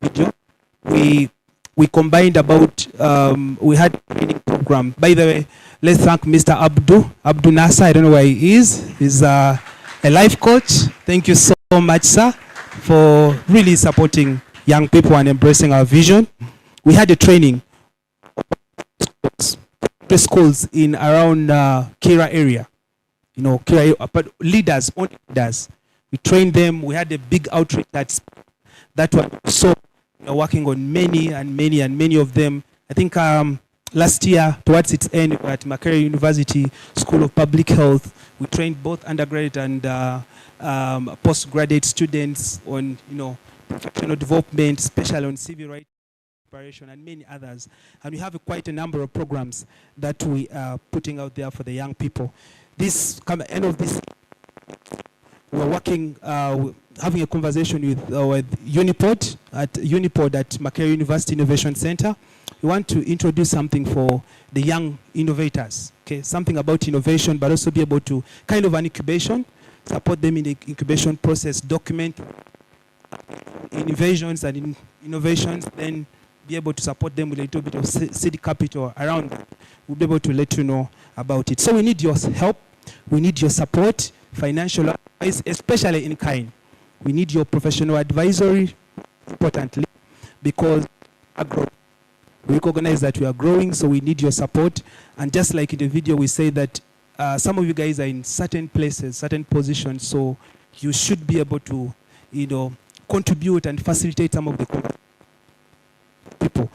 video. We combined about, we had a training program. By the way, let's thank Mr. Abdu Nasa. I don't know where he is. He's a life coach. Thank you so much, sir, for really supporting young people and embracing our vision. We had a training schools in around Kira area. But leaders, only leaders. We trained them. We had a big outreach that was so working on many of them. I think last year, towards its end, at Makerere University School of Public Health, we trained both undergraduate and postgraduate students on, professional development, especially on civil rights preparation and many others. And we have quite a number of programs that we are putting out there for the young people. This end of this, we're working having a conversation with Unipod at Makerere University Innovation Center. We want to introduce something for the young innovators. Okay, something about innovation, but also be able to kind of an incubation, support them in the incubation process, document innovations and innovations, then be able to support them with a little bit of seed capital around that. We'll be able to let you know about it. So we need your help. We need your support, financial advice, especially in kind. We need your professional advisory, importantly, because we recognize that we are growing, so we need your support. And just like in the video, we say that some of you guys are in certain places, certain positions, so you should be able to, contribute and facilitate some of the people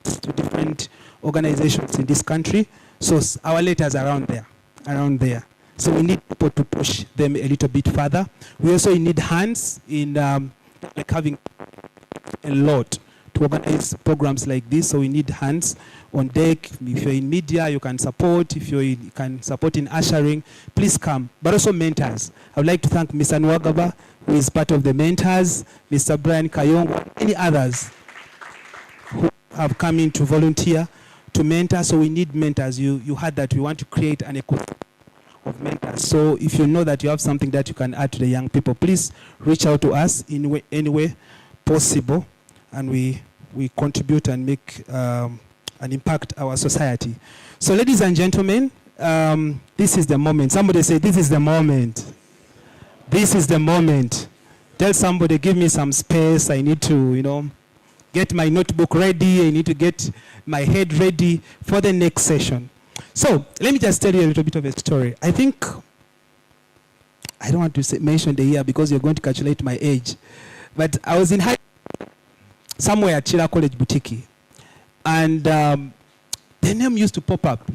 to different organizations in this country. So our letters are around there. So we need people to push them a little bit further. We also need hands in like having a lot to organize programs like this. So we need hands on deck. If you're in media, you can support. If you can support in ushering, please come. But also mentors. I would like to thank Mr. Nwagaba, who is part of the mentors, Mr. Brian Kayongo, and many others who have come in to volunteer to mentor. So we need mentors. You heard that we want to create an ecosystem of mentors. So if you know that you have something that you can add to the young people, please reach out to us in any way possible, and we contribute and make and impact our society. So ladies and gentlemen, this is the moment. Somebody say, this is the moment. This is the moment. Tell somebody, give me some space. I need to, get my notebook ready. I need to get my head ready for the next session. So let me just tell you a little bit of a story. I think, I don't want to mention the year because you're going to calculate my age, but I was in high somewhere at Chila College Boutique, and the name used to pop up.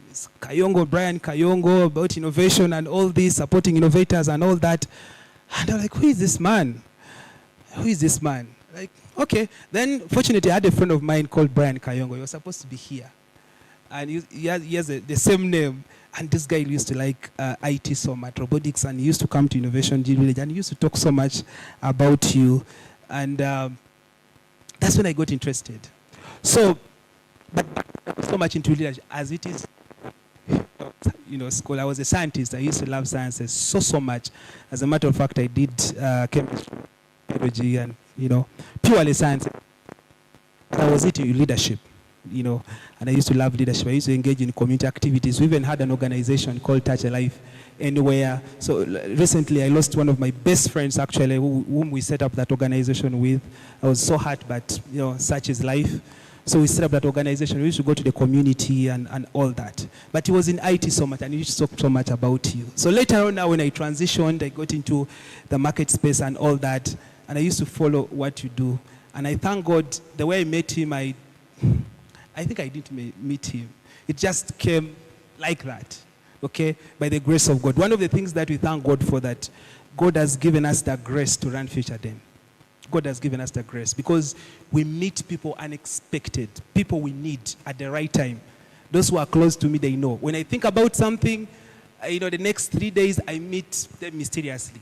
It's Kayongo, Brian Kayongo, about innovation and all this, supporting innovators and all that. And I'm like, who is this man? Who is this man? Like, okay. Then, fortunately, I had a friend of mine called Brian Kayongo. He was supposed to be here. And he has the same name. And this guy used to like IT so much, robotics, and he used to come to Innovation G Village, and he used to talk so much about you. And that's when I got interested. So, but so much into leadership as it is, school. I was a scientist. I used to love sciences so much. As a matter of fact, I did chemistry, biology, and purely science. I was into leadership, and I used to love leadership. I used to engage in community activities. We even had an organization called Touch a Life Anywhere. So recently, I lost one of my best friends, actually, whom we set up that organization with. I was so hurt, but such is life. So we set up that organization. We used to go to the community and all that. But he was in IT so much, and he used to talk so much about you. So later on, now when I transitioned, I got into the market space and all that, and I used to follow what you do. And I thank God, the way I met him, I think I didn't meet him. It just came like that, okay, by the grace of God. One of the things that we thank God for, that God has given us the grace to run Future Den. God has given us the grace because we meet people unexpected, people we need at the right time. Those who are close to me, they know. When I think about something, the next 3 days, I meet them mysteriously.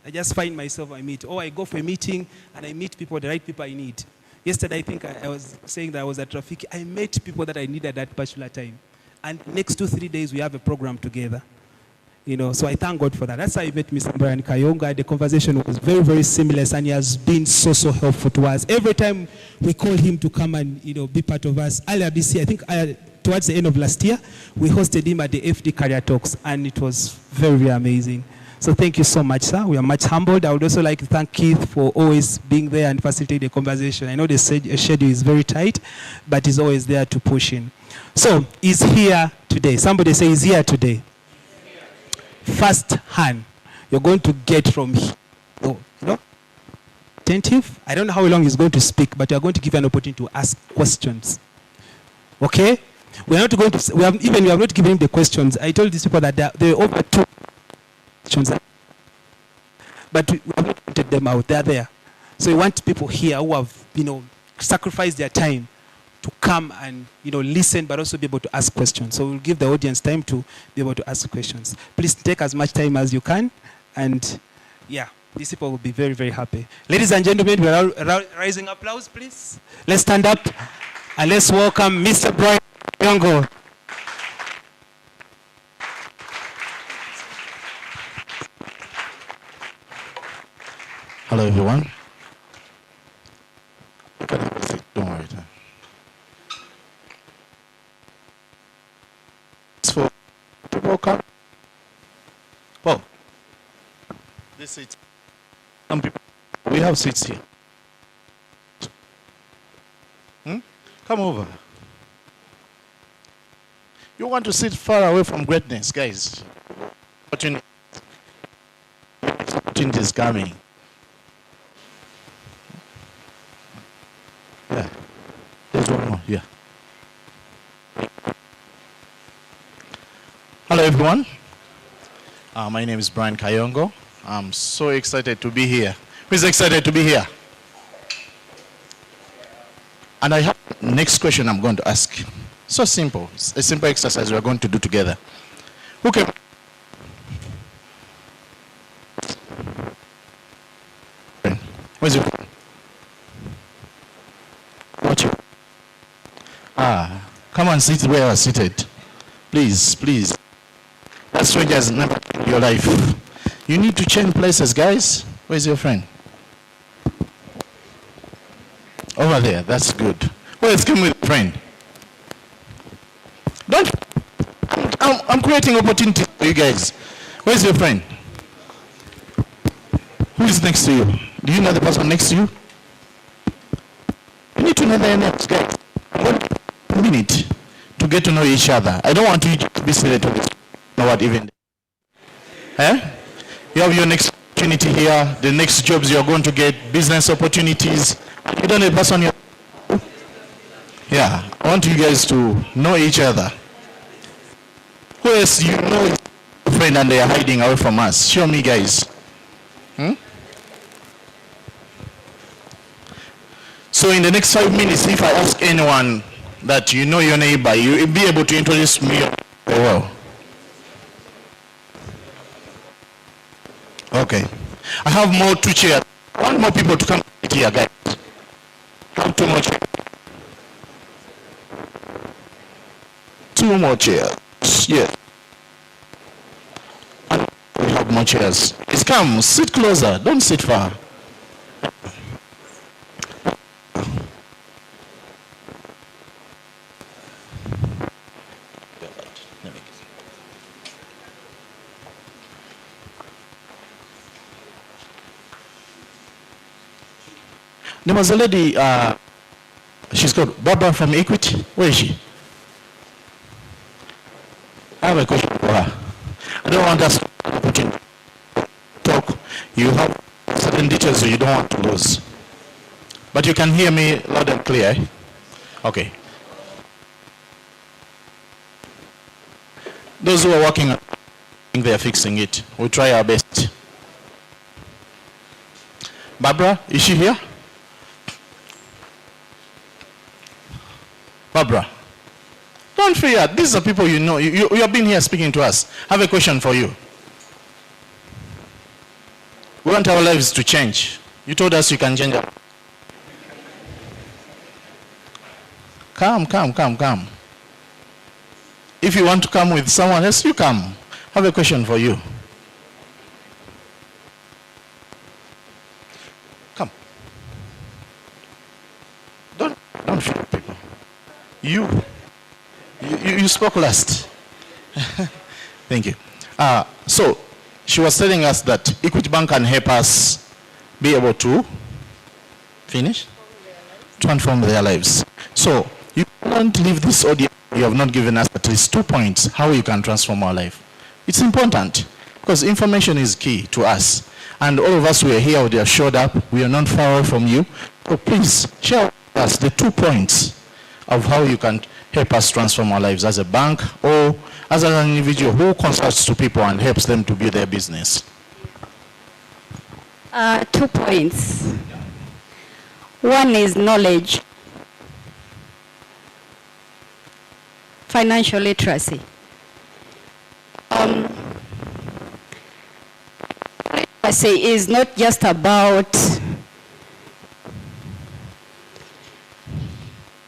I just find myself, I go for a meeting and I meet people, the right people I need. Yesterday, I think I was saying that I was at traffic. I met people that I needed at that particular time. And next 2-3 days, we have a program together. So I thank God for that. That's how I met Mr. Brian Kayonga. The conversation was very, very seamless, and he has been so helpful to us. Every time we call him to come and, be part of us. Earlier this year, I think towards the end of last year, we hosted him at the FD Career Talks, and it was very, very amazing. So thank you so much, sir. We are much humbled. I would also like to thank Keith for always being there and facilitating the conversation. I know the schedule is very tight, but he's always there to push in. So he's here today. Somebody say he's here today. First hand, you're going to get from him. Attentive. I don't know how long he's going to speak, but you're going to give an opportunity to ask questions. Okay? We are not going to. We have not given him the questions. I told these people that there are over 2 questions, but we have not printed them out. They are there. So we want people here who have, sacrificed their time to come and listen, but also be able to ask questions. So we'll give the audience time to be able to ask questions. Please take as much time as you can, and yeah, these people will be very, very happy. Ladies and gentlemen, we are rising applause, please. Let's stand up and let's welcome Mr. Brian Kayongo. Hello, everyone. You can have a seat. Don't worry. It's for people come. Well, this seat. Some people. We have seats here. Come over. You want to sit far away from greatness, guys. Opportunity is coming. Yeah. There's one more. Yeah. Hello, everyone. My name is Brian Kayongo. I'm so excited to be here. Who's excited to be here? And I have next question I'm going to ask. So simple. It's a simple exercise we're going to do together. Who can? Where's your friend? What you? Come and sit where I was seated. Please, please. That stranger has never been in your life. You need to change places, guys. Where's your friend? Over there. That's good. Who else came with a friend? Don't. I'm creating opportunities for you guys. Where's your friend? Who is next to you? Do you know the person next to you? You need to know their names, guys. 1 minute to get to know each other. I don't want you to be seated on this. Know what even? You have your next opportunity here. The next jobs you're going to get, business opportunities. You don't know the person. Yeah, I want you guys to know each other. Who else you know is a friend and they are hiding away from us? Show me, guys. So in the next 5 minutes, if I ask anyone that you know your neighbor, you'll be able to introduce me very well. Okay. I have more 2 chairs. I want more people to come here, guys. I have 2 more chairs. 2 more chairs. Yes. And we have more chairs. Please come, sit closer. Don't sit far. There was a lady, she's called Barbara from Equity. Where is she? I have a question for her. I don't want us to talk. You have certain details that you don't want to lose. But you can hear me loud and clear. Okay. Those who are working, I think they are fixing it. We'll try our best. Barbara, is she here? Barbara, don't fear. These are people you know. You have been here speaking to us. I have a question for you. We want our lives to change. You told us you can change it. Come. If you want to come with someone else, you come. I have a question for you. Come. Don't fear people. You spoke last. Thank you. So she was telling us that Equity Bank can help us be able to transform their lives. So you can't leave this audience. You have not given us at least 2 points how you can transform our life. It's important because information is key to us. And all of us who are here, we have showed up. We are not far away from you. So please share with us the 2 points of how you can help us transform our lives as a bank or as an individual who consults to people and helps them to build their business. 2 points. One is knowledge. financial literacy. Literacy is not just about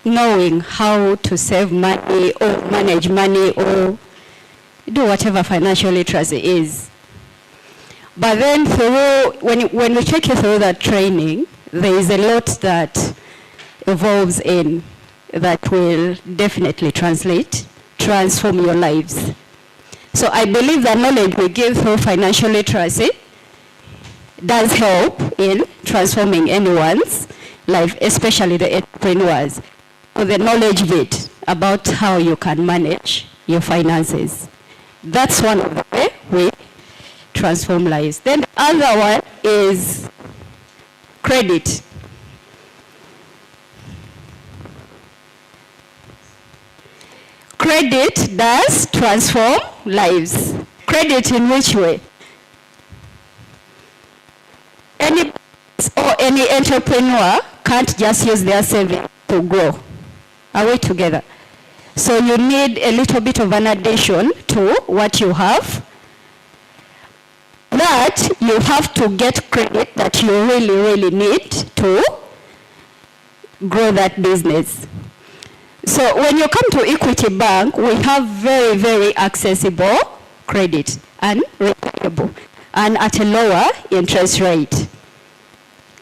knowing how to save money or manage money or do whatever financial literacy is. But then when we take you through that training, there is a lot that evolves in that will definitely transform your lives. So I believe the knowledge we give through financial literacy does help in transforming anyone's life, especially the entrepreneurs. So the knowledge bit about how you can manage your finances. That's one of the ways we transform lives. Then the other one is credit. Credit does transform lives. Credit in which way? Any entrepreneur can't just use their savings to grow. Are we together? So you need a little bit of an addition to what you have. That you have to get credit that you really, really need to grow that business. So when you come to Equity Bank, we have very, very accessible credit and repayable and at a lower interest rate.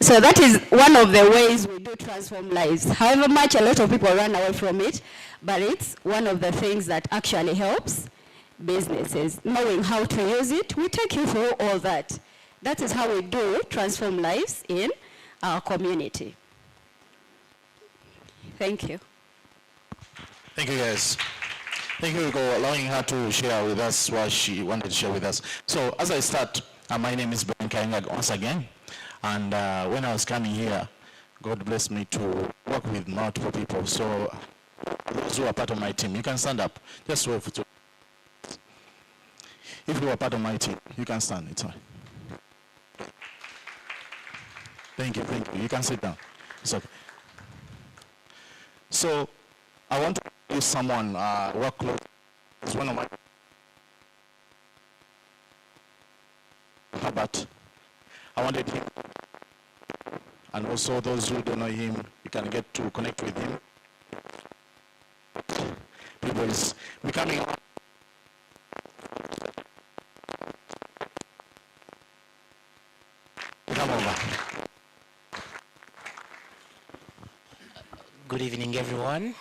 So that is one of the ways we do transform lives. However much a lot of people run away from it, but it's one of the things that actually helps businesses. Knowing how to use it, we take you through all that. That is how we do transform lives in our community. Thank you. Thank you, guys. Thank you for allowing her to share with us what she wanted to share with us. So as I start, my name is Ben Kainga once again. And when I was coming here, God blessed me to work with multiple people. So those who are part of my team, you can stand up. Just wait for two. If you are part of my team, you can stand. It's fine. Thank you, thank you. You can sit down. It's okay. So I want to use someone work close. It's one of my Herbert. I wanted him, and also those who don't know him, you can get to connect with him. People is becoming. Come over. Good evening, everyone.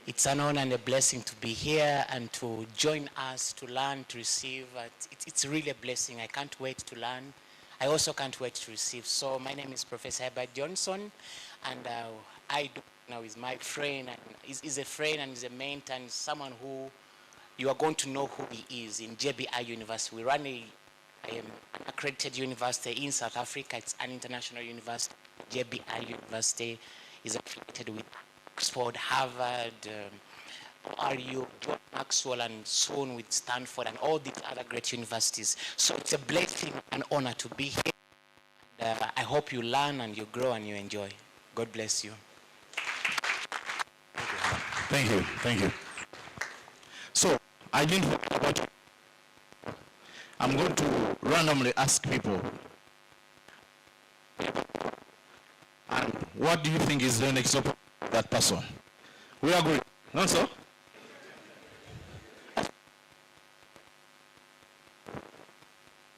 It's an honor and a blessing to be here and to join us to learn, to receive. It's really a blessing. I can't wait to learn. I also can't wait to receive. So my name is Professor Herbert Johnson, and I do now is my friend, and is a friend and is a mentor, and someone who you are going to know who he is in JBI University. We run an accredited university in South Africa. It's an international university. JBI University is affiliated with Oxford, Harvard, RU, John Maxwell, and soon with Stanford and all these other great universities. So it's a blessing and honor to be here. I hope you learn and you grow and you enjoy. God bless you. Thank you, thank you. So I didn't forget about you. I'm going to randomly ask people, and what do you think is the next of that person? We agree, not so?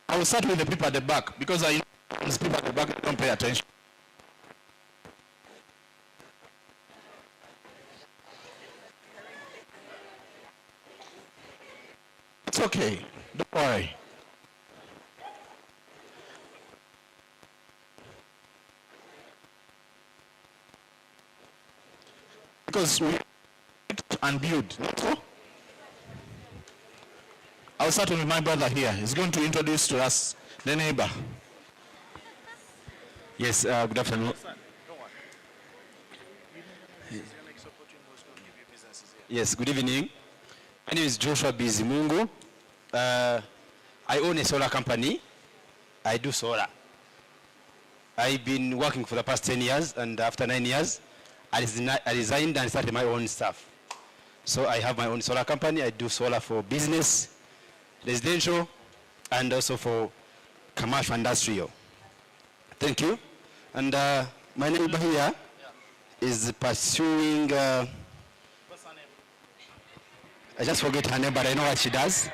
I will start with the people at the back, because I know these people at the back don't pay attention. It's okay, don't worry. Because we and build, not so? I'll start with my brother here. He's going to introduce to us the neighbor. Yes, good afternoon. Yes, good evening. My name is Joshua Bizimungu. I own a solar company. I do solar. I've been working for the past 10 years, and after 9 years, I resigned and started my own stuff. So I have my own solar company. I do solar for business, residential, and also for commercial industrial. Thank you. And my neighbor here is pursuing, I just forget her name, but I know what she does.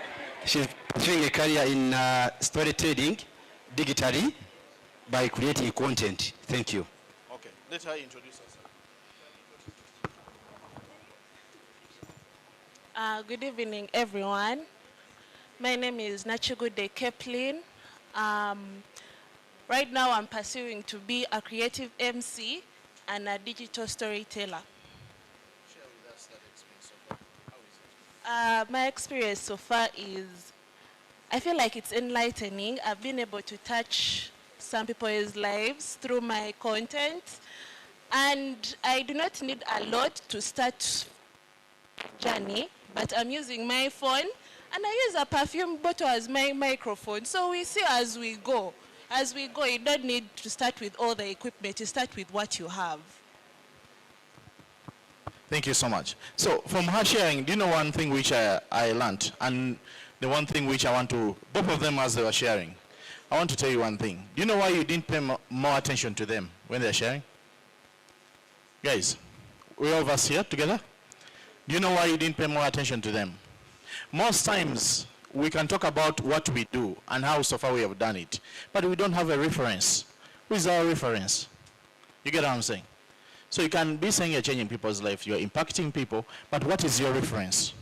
She's pursuing a career in story trading digitally by creating content. Thank you. Okay, let her introduce herself. Good evening, everyone. My name is Nachugude Keplin. Right now, I'm pursuing to be a creative MC and a digital storyteller. Share with us that experience so far. How is it? My experience so far is, I feel like it's enlightening. I've been able to touch some people's lives through my content, and I do not need a lot to start journey, but I'm using my phone and I use a perfume bottle as my microphone. So we see as we go. As we go, you don't need to start with all the equipment. You start with what you have. Thank you so much. So from her sharing, do you know one thing which I learned? And the one thing which I want to, both of them as they were sharing, I want to tell you one thing. Do you know why you didn't pay more attention to them when they're sharing? Guys, we all of us here together? Do you know why you didn't pay more attention to them? Most times, we can talk about what we do and how so far we have done it, but we don't have a reference. Who is our reference? You get what I'm saying? So you can be saying you're changing people's life, you're impacting people, but what is your reference?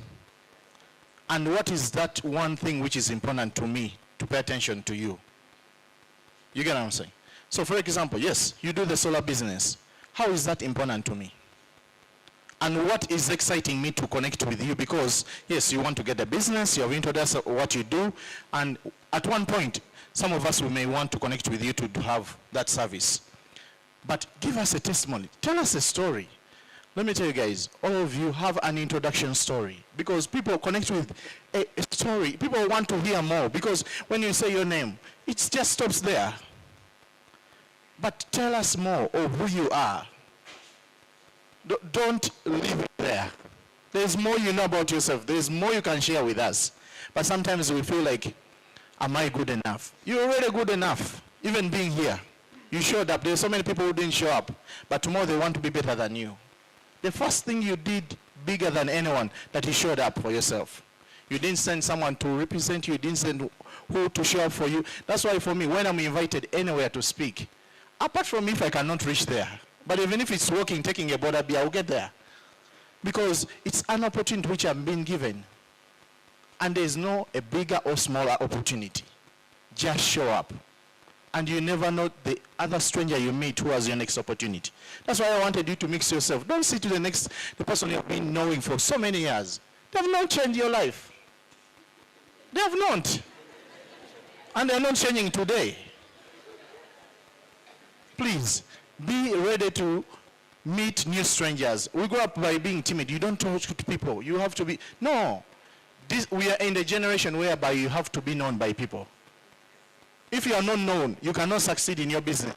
And what is that one thing which is important to me to pay attention to you? You get what I'm saying? So for example, yes, you do the solar business. How is that important to me? And what is exciting me to connect with you? Because yes, you want to get the business, you have introduced what you do, and at one point, some of us we may want to connect with you to have that service. But give us a testimony. Tell us a story. Let me tell you guys, all of you have an introduction story, because people connect with a story. People want to hear more, because when you say your name, it just stops there. But tell us more of who you are. Don't leave it there. There's more you know about yourself. There's more you can share with us. But sometimes we feel like, am I good enough? You're already good enough, even being here. You showed up. There's so many people who didn't show up, but tomorrow they want to be better than you. The first thing you did bigger than anyone, that you showed up for yourself. You didn't send someone to represent you. You didn't send who to show up for you. That's why for me, when I'm invited anywhere to speak, apart from if I cannot reach there, but even if it's walking, taking a border beer, I'll get there. Because it's an opportunity which I'm being given. And there's no a bigger or smaller opportunity. Just show up. And you never know the other stranger you meet who has your next opportunity. That's why I wanted you to mix yourself. Don't sit to the person you have been knowing for so many years. They have not changed your life. They have not. And they're not changing today. Please, be ready to meet new strangers. We grow up by being timid. You don't talk to people. You have to be, no. We are in the generation whereby you have to be known by people. If you are not known, you cannot succeed in your business.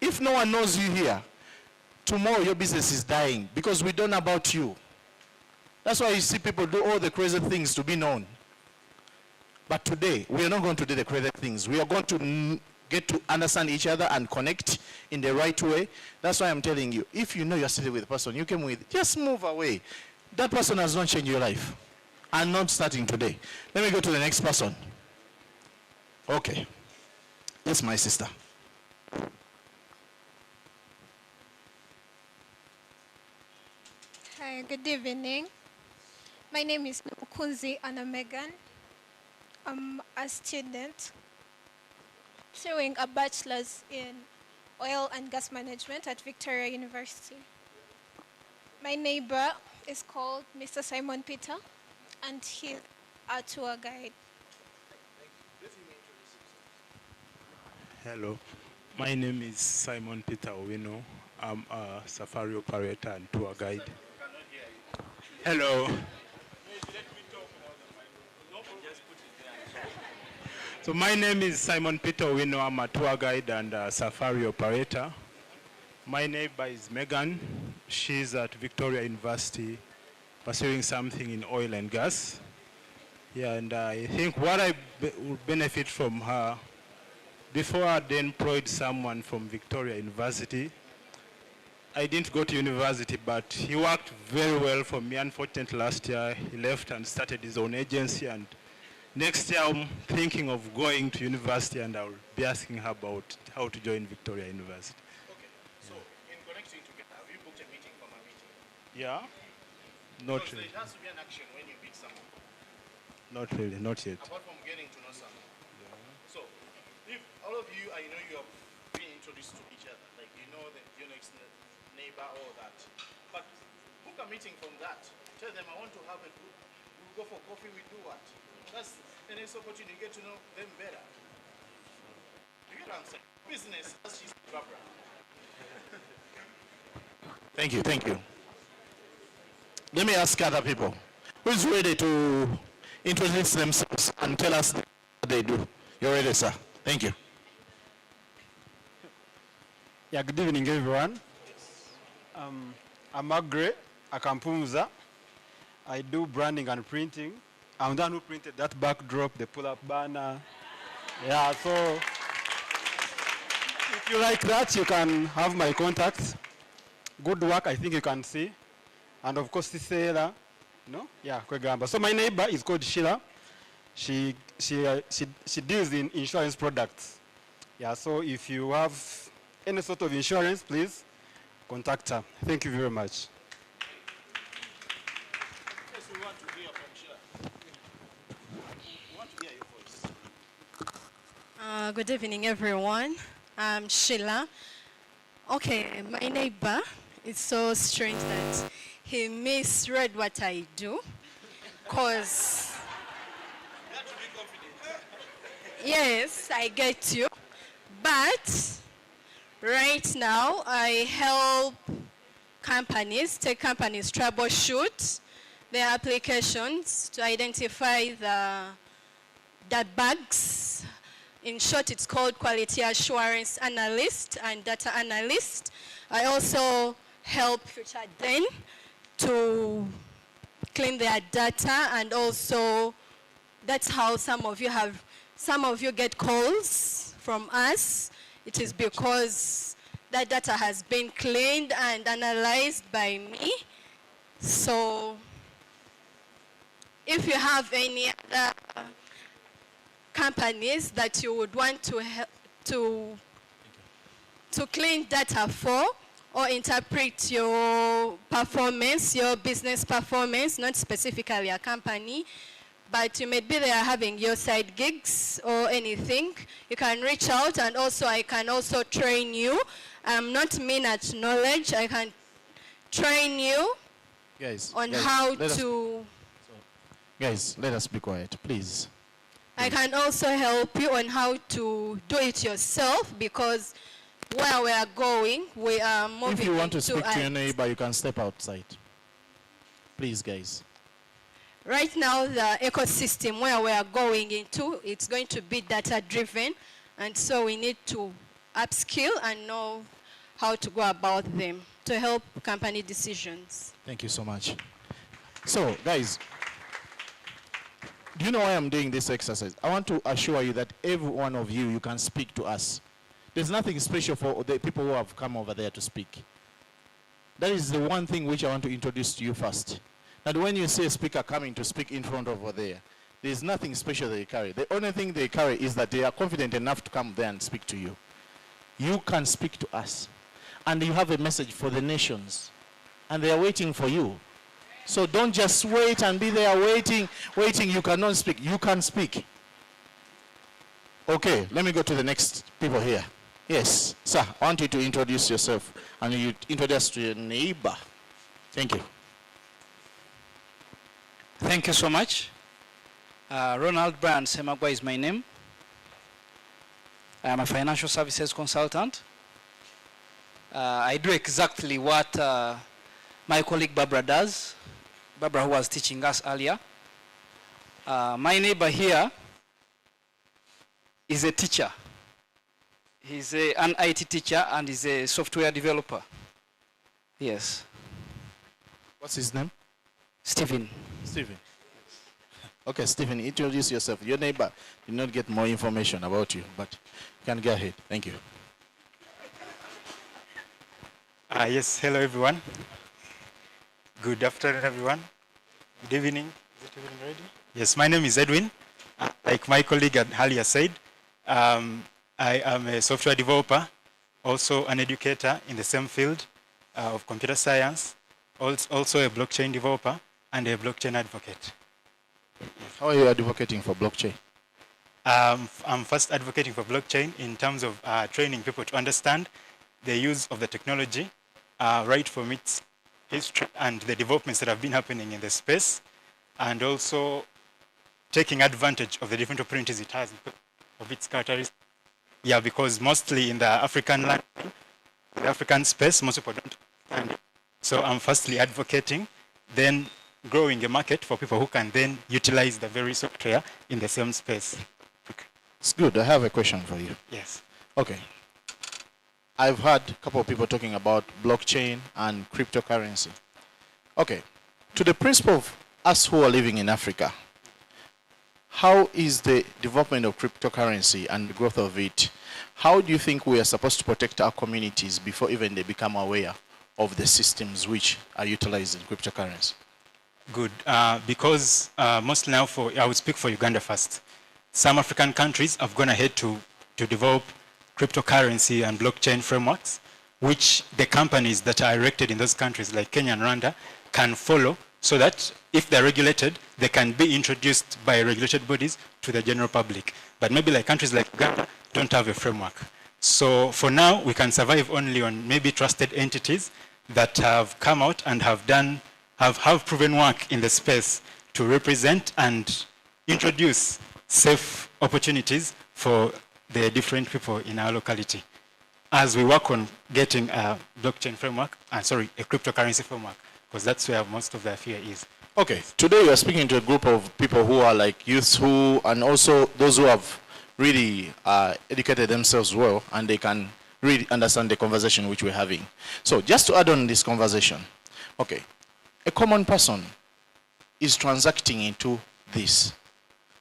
If no one knows you here, tomorrow your business is dying because we don't know about you. That's why you see people do all the crazy things to be known. But today, we are not going to do the crazy things. We are going to get to understand each other and connect in the right way. That's why I'm telling you, if you know you're sitting with a person you came with, just move away. That person has not changed your life. I'm not starting today. Let me go to the next person. Okay. That's my sister. Hi, good evening. My name is Mukunzi Anna Megan. I'm a student pursuing a bachelor's in oil and gas management at Victoria University. My neighbor is called Mr. Simon Peter, and he's a tour guide. Hello, my name is Simon Peter Owino. I'm a safari operator and tour guide. Hello. So my name is Simon Peter Owino. I'm a tour guide and a safari operator. My neighbor is Megan. She's at Victoria University pursuing something in oil and gas. Yeah, and I think what I would benefit from her, before I then employed someone from Victoria University. I didn't go to university, but he worked very well for me. Unfortunately, last year he left and started his own agency, and next year I'm thinking of going to university, and I'll be asking her about how to join Victoria University. Okay, so in connecting together, have you booked a meeting from a meeting? Yeah? Not Because really. there has to be an action when you meet someone. Not really, not yet. Apart from getting to know someone. So, if all of you, I know you have been introduced to each other, like you know your next neighbor, all that. But book a meeting from that. Tell them I want to have a group. We'll go for coffee, we do what? That's the next opportunity, you get to know them better. You get what I'm saying? Business, as she said, Barbara. Thank you, thank you. Let me ask other people. Who's ready to introduce themselves and tell us what they do? You're ready, sir. Thank you. Yeah, good evening, everyone. I'm Agre Akampumza. I do branding and printing. I'm the one who printed that backdrop, the pull-up banner. Yeah, so if you like that, you can have my contacts. Good work, I think you can see. And of course, Sisela, yeah, Kwegamba. So my neighbor is called Sheila. She deals in insurance products. Yeah, so if you have any sort of insurance, please contact her. Thank you very much. Yes, we want to hear from Sheila. We want to hear your voice. Good evening, everyone. I'm Sheila. Okay, my neighbor, it's so strange that he misread what I do, because yes, I get you, but right now I help tech companies troubleshoot their applications to identify the bugs. In short, it's called quality assurance analyst and data analyst. I also help FutureDen to clean their data, and also that's how some of you get calls from us. It is because that data has been cleaned and analyzed by me. So if you have any other companies that you would want to help to clean data for, or interpret your performance, your business performance, not specifically a company, but you may be there having your side gigs or anything, you can reach out, and also I can also train you. I'm not mean at knowledge. I can train you on how to... Guys, let us be quiet, please. I can also help you on how to do it yourself, because where we are going, we are moving. If you want to speak to your into neighbor, you can step outside. Please, guys. right now, the ecosystem where we are going into, it's going to be data-driven, and so we need to upskill and know how to go about them to help company decisions. Thank you so much. So, guys, do you know why I'm doing this exercise? I want to assure you that every one of you can speak to us. There's nothing special for the people who have come over there to speak. That is the one thing which I want to introduce to you first. That when you see a speaker coming to speak in front of over there's nothing special they carry. The only thing they carry is that they are confident enough to come there and speak to you. You can speak to us. And you have a message for the nations. And they are waiting for you. So don't just wait and be there waiting. You cannot speak. You can speak. Okay, let me go to the next people here. Yes, sir, I want you to introduce yourself, and you introduce to your neighbor. Thank you. Thank you so much. Ronald Brian Semagwa is my name. I am a financial services consultant. I do exactly what my colleague Barbara does. Barbara, who was teaching us earlier. My neighbor here is a teacher. He's an IT teacher and is a software developer. Yes. What's his name? Stephen. Stephen. Okay, Stephen, introduce yourself. Your neighbor did not get more information about you, but you can go ahead. Thank you. Yes, hello everyone. Good afternoon, everyone. Good evening. Is it evening already? Yes, my name is Edwin. Like my colleague earlier said, I am a software developer, also an educator in the same field of computer science, also a blockchain developer and a blockchain advocate. How are you advocating for blockchain? I'm first advocating for blockchain in terms of training people to understand the use of the technology right from its history and the developments that have been happening in the space, and also taking advantage of the different opportunities it has of its characteristics. Yeah, because mostly in the African land, the African space, most people don't understand it. So I'm firstly advocating, then growing a market for people who can then utilize the very software in the same space. It's good. I have a question for you. Yes. Okay. I've heard a couple of people talking about blockchain and cryptocurrency. Okay. To the principle of us who are living in Africa, how is the development of cryptocurrency and the growth of it, how do you think we are supposed to protect our communities before even they become aware of the systems which are utilized in cryptocurrency? Good, because mostly now I would speak for Uganda first. Some African countries have gone ahead to develop cryptocurrency and blockchain frameworks, which the companies that are erected in those countries like Kenya and Rwanda can follow, so that if they're regulated, they can be introduced by regulated bodies to the general public. But maybe like countries like Uganda don't have a framework. So for now, we can survive only on maybe trusted entities that have come out and have proven work in the space to represent and introduce safe opportunities for the different people in our locality. As we work on getting a blockchain framework, a cryptocurrency framework, because that's where most of the fear is. Okay, today we are speaking to a group of people who are like youths who, and also those who have really educated themselves well, and they can really understand the conversation which we're having. So just to add on this conversation, okay, a common person is transacting into this,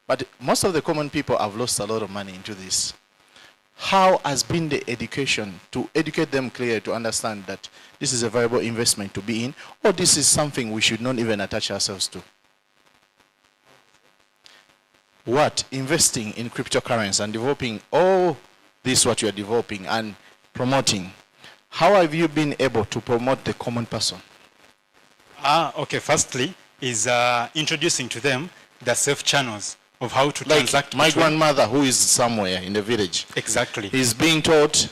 but most of the common people have lost a lot of money into this. How has been the education to educate them clearly to understand that this is a viable investment to be in, or this is something we should not even attach ourselves to? What? Investing in cryptocurrency and developing all this what you are developing and promoting. How have you been able to promote the common person? Okay, firstly is introducing to them the safe channels of how to transact. My grandmother who is somewhere in the village. Exactly. Is being taught,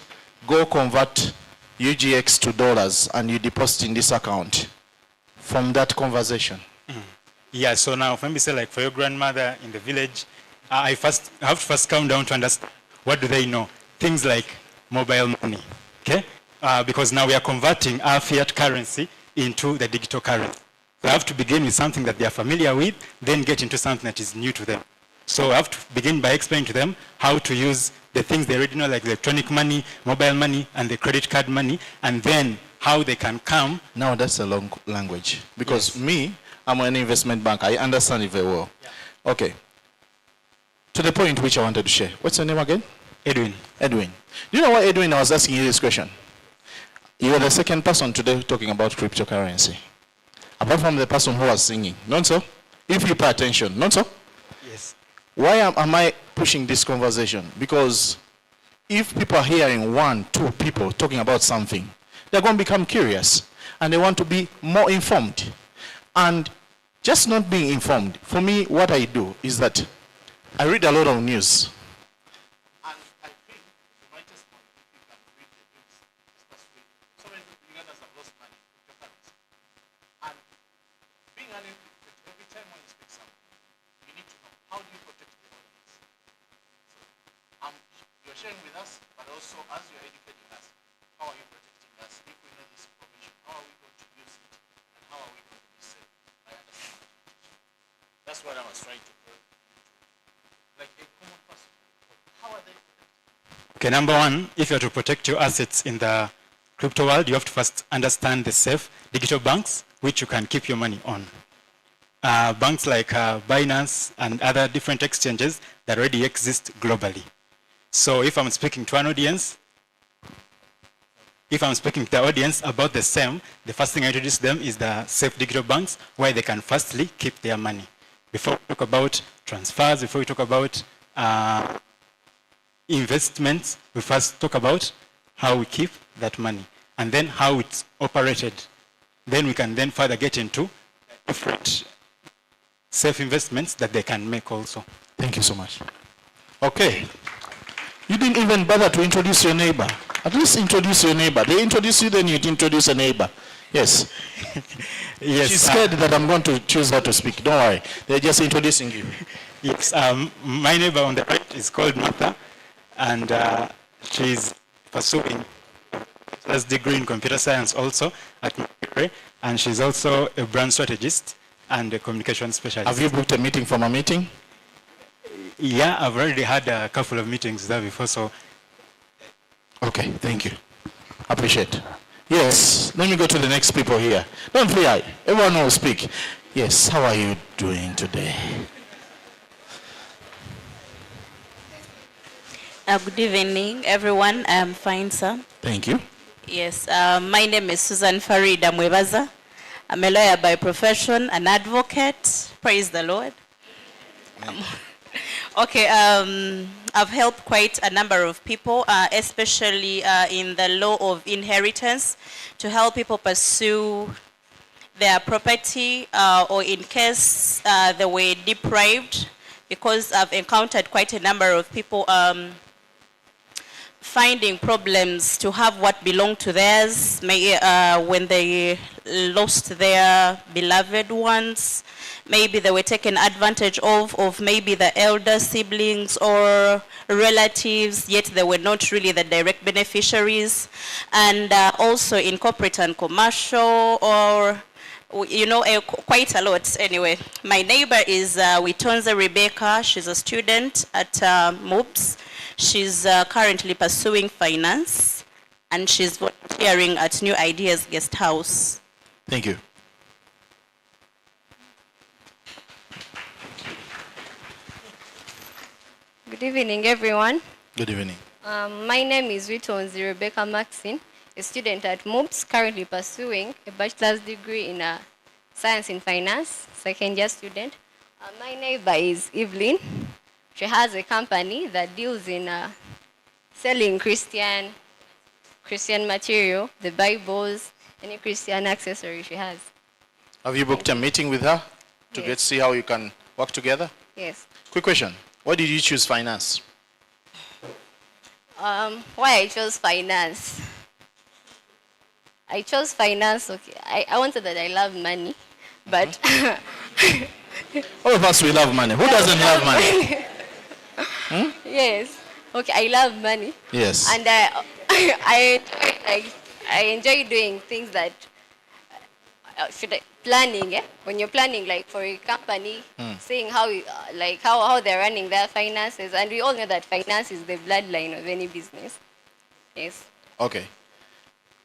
go convert UGX to dollars and you deposit in this account. From that conversation. Yeah, so now let me say like for your grandmother in the village, I have to first calm down to understand what do they know. Things like mobile money, okay? Because now we are converting our fiat currency into the digital currency. So I have to begin with something that they are familiar with, then get into something that is new to them. So I have to begin by explaining to them how to use the things they already know, like electronic money, mobile money, and the credit card money, and then how they can come. Now that's a long language. Because me, I'm an investment bank. I understand it very well. Yeah. Okay. To the point which I wanted to share. What's your name again? Edwin. Edwin. Do you know why, Edwin, I was asking you this question? You are the second person today talking about cryptocurrency. Apart from the person who was singing. Not so? If you pay attention. Not so? Yes. Why am I pushing this conversation? Because if people are hearing 1, 2 people talking about something, they're going to become curious and they want to be more informed. And just not being informed, for me, what I do is that I read a lot of news. And I think the rightest point, if you can read the news, especially so many Ugandans have lost money with the currency. And being an educator, every time when you speak something, you need to know how do you protect the audience. So you're sharing with us, but also as you're educating us, how are you protecting us? If we know this information, how are we going to use it? And how are we going to be safe? I understand. That's what I was trying to do. Like a common person. How are they protected? Okay, number one, if you are to protect your assets in the crypto world, you have to first understand the safe digital banks which you can keep your money on. banks like Binance and other different exchanges that already exist globally. So if I'm speaking to an audience, if I'm speaking to the audience about the same, the first thing I introduce them is the safe digital banks where they can firstly keep their money. Before we talk about transfers, before we talk about investments, we first talk about how we keep that money and then how it's operated. Then we can then further get into different safe investments that they can make also. Thank you so much. Okay. You didn't even bother to introduce your neighbor. At least introduce your neighbor. They introduce you, then you introduce a neighbor. Yes. Yes. She's scared that I'm going to choose her to speak. Don't worry. They're just introducing you. Yes. My neighbor on the right is called Martha, and she's pursuing a degree in computer science also at Mary, and she's also a brand strategist and a communication specialist. Have you booked a meeting from a meeting? Yeah, I've already had a couple of meetings there before, so. Okay, thank you. Appreciate. Yes, let me go to the next people here. Don't fear, everyone will speak. Yes, how are you doing today? Good evening, everyone. I'm fine, sir. Thank you. Yes, my name is Susan Farida Mwebaza. I'm a lawyer by profession, an advocate. Praise the Lord. Okay, I've helped quite a number of people, especially in the law of inheritance, to help people pursue their property or in case they were deprived, because I've encountered quite a number of people finding problems to have what belonged to theirs when they lost their beloved ones. Maybe they were taken advantage of maybe the elder siblings or relatives, yet they were not really the direct beneficiaries. And also in corporate and commercial, or quite a lot anyway. My neighbor is Witonze Rebecca. She's a student at MOOPS. She's currently pursuing finance, and she's volunteering at New Ideas Guest House. Thank you. Good evening, everyone. Good evening. My name is Witonze Rebecca Maxine, a student at MOOPS, currently pursuing a bachelor's degree in science in finance, second year student. My neighbor is Evelyn. She has a company that deals in selling Christian material, the Bibles, any Christian accessory she has. Have you booked a meeting with her to Yes. get see how you can work together? Yes. Quick question. Why did you choose finance? Why I chose finance? I chose finance, okay. I wanted that I love money, but... All of us, we love money. Who doesn't love money? Yes. Okay, I love money. Yes. And I enjoy doing things that planning. When you're planning, like for a company, seeing how how they're running their finances, and we all know that finance is the bloodline of any business. Yes. Okay.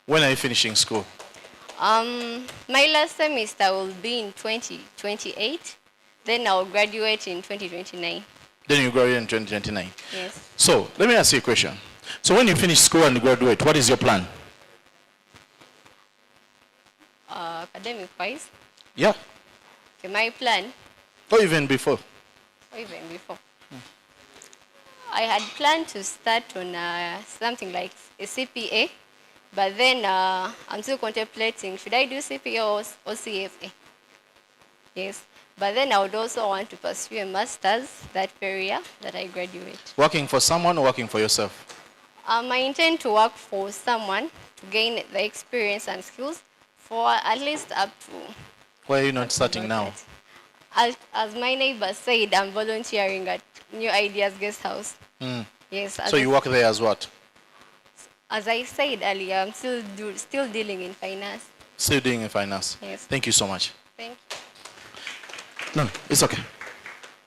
When are you finishing school? My last semester will be in 2028. Then I'll graduate in 2029. Then you graduate in 2029. Yes. So, let me ask you a question. So when you finish school and you graduate, what is your plan? Academic-wise, Yeah. okay, my plan, Or even before. I had planned to start on something like a CPA, but then I'm still contemplating, should I do CPA or CFA? Yes, but then I would also want to pursue a master's that area that I graduate. Working for someone or working for yourself? I intend to work for someone to gain the experience and skills for at least up to... Why are you not starting now? As my neighbor said, I'm volunteering at New Ideas Guest House. Yes. So you work there as what? As I said earlier, I'm still dealing in finance. Still doing in finance? Yes. Thank you so much. Thank No, it's okay.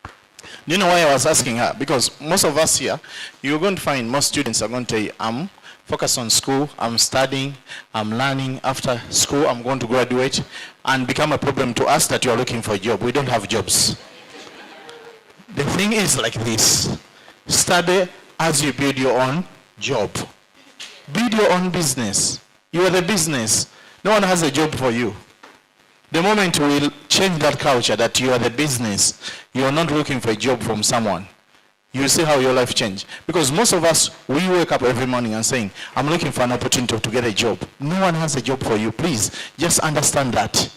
Do you know why I was asking her? Because most of us here, you're going to find most students are going to tell you, I'm focus on school. I'm studying, I'm learning. After school, I'm going to graduate and become a problem to us that you are looking for a job. We don't have jobs. The thing is like this. Study as you build your own job. Build your own business. You are the business. No one has a job for you. The moment we will change that culture that you are the business, you are not looking for a job from someone, you will see how your life change. Because most of us, we wake up every morning and saying, I'm looking for an opportunity to get a job. No one has a job for you. Please, just understand that.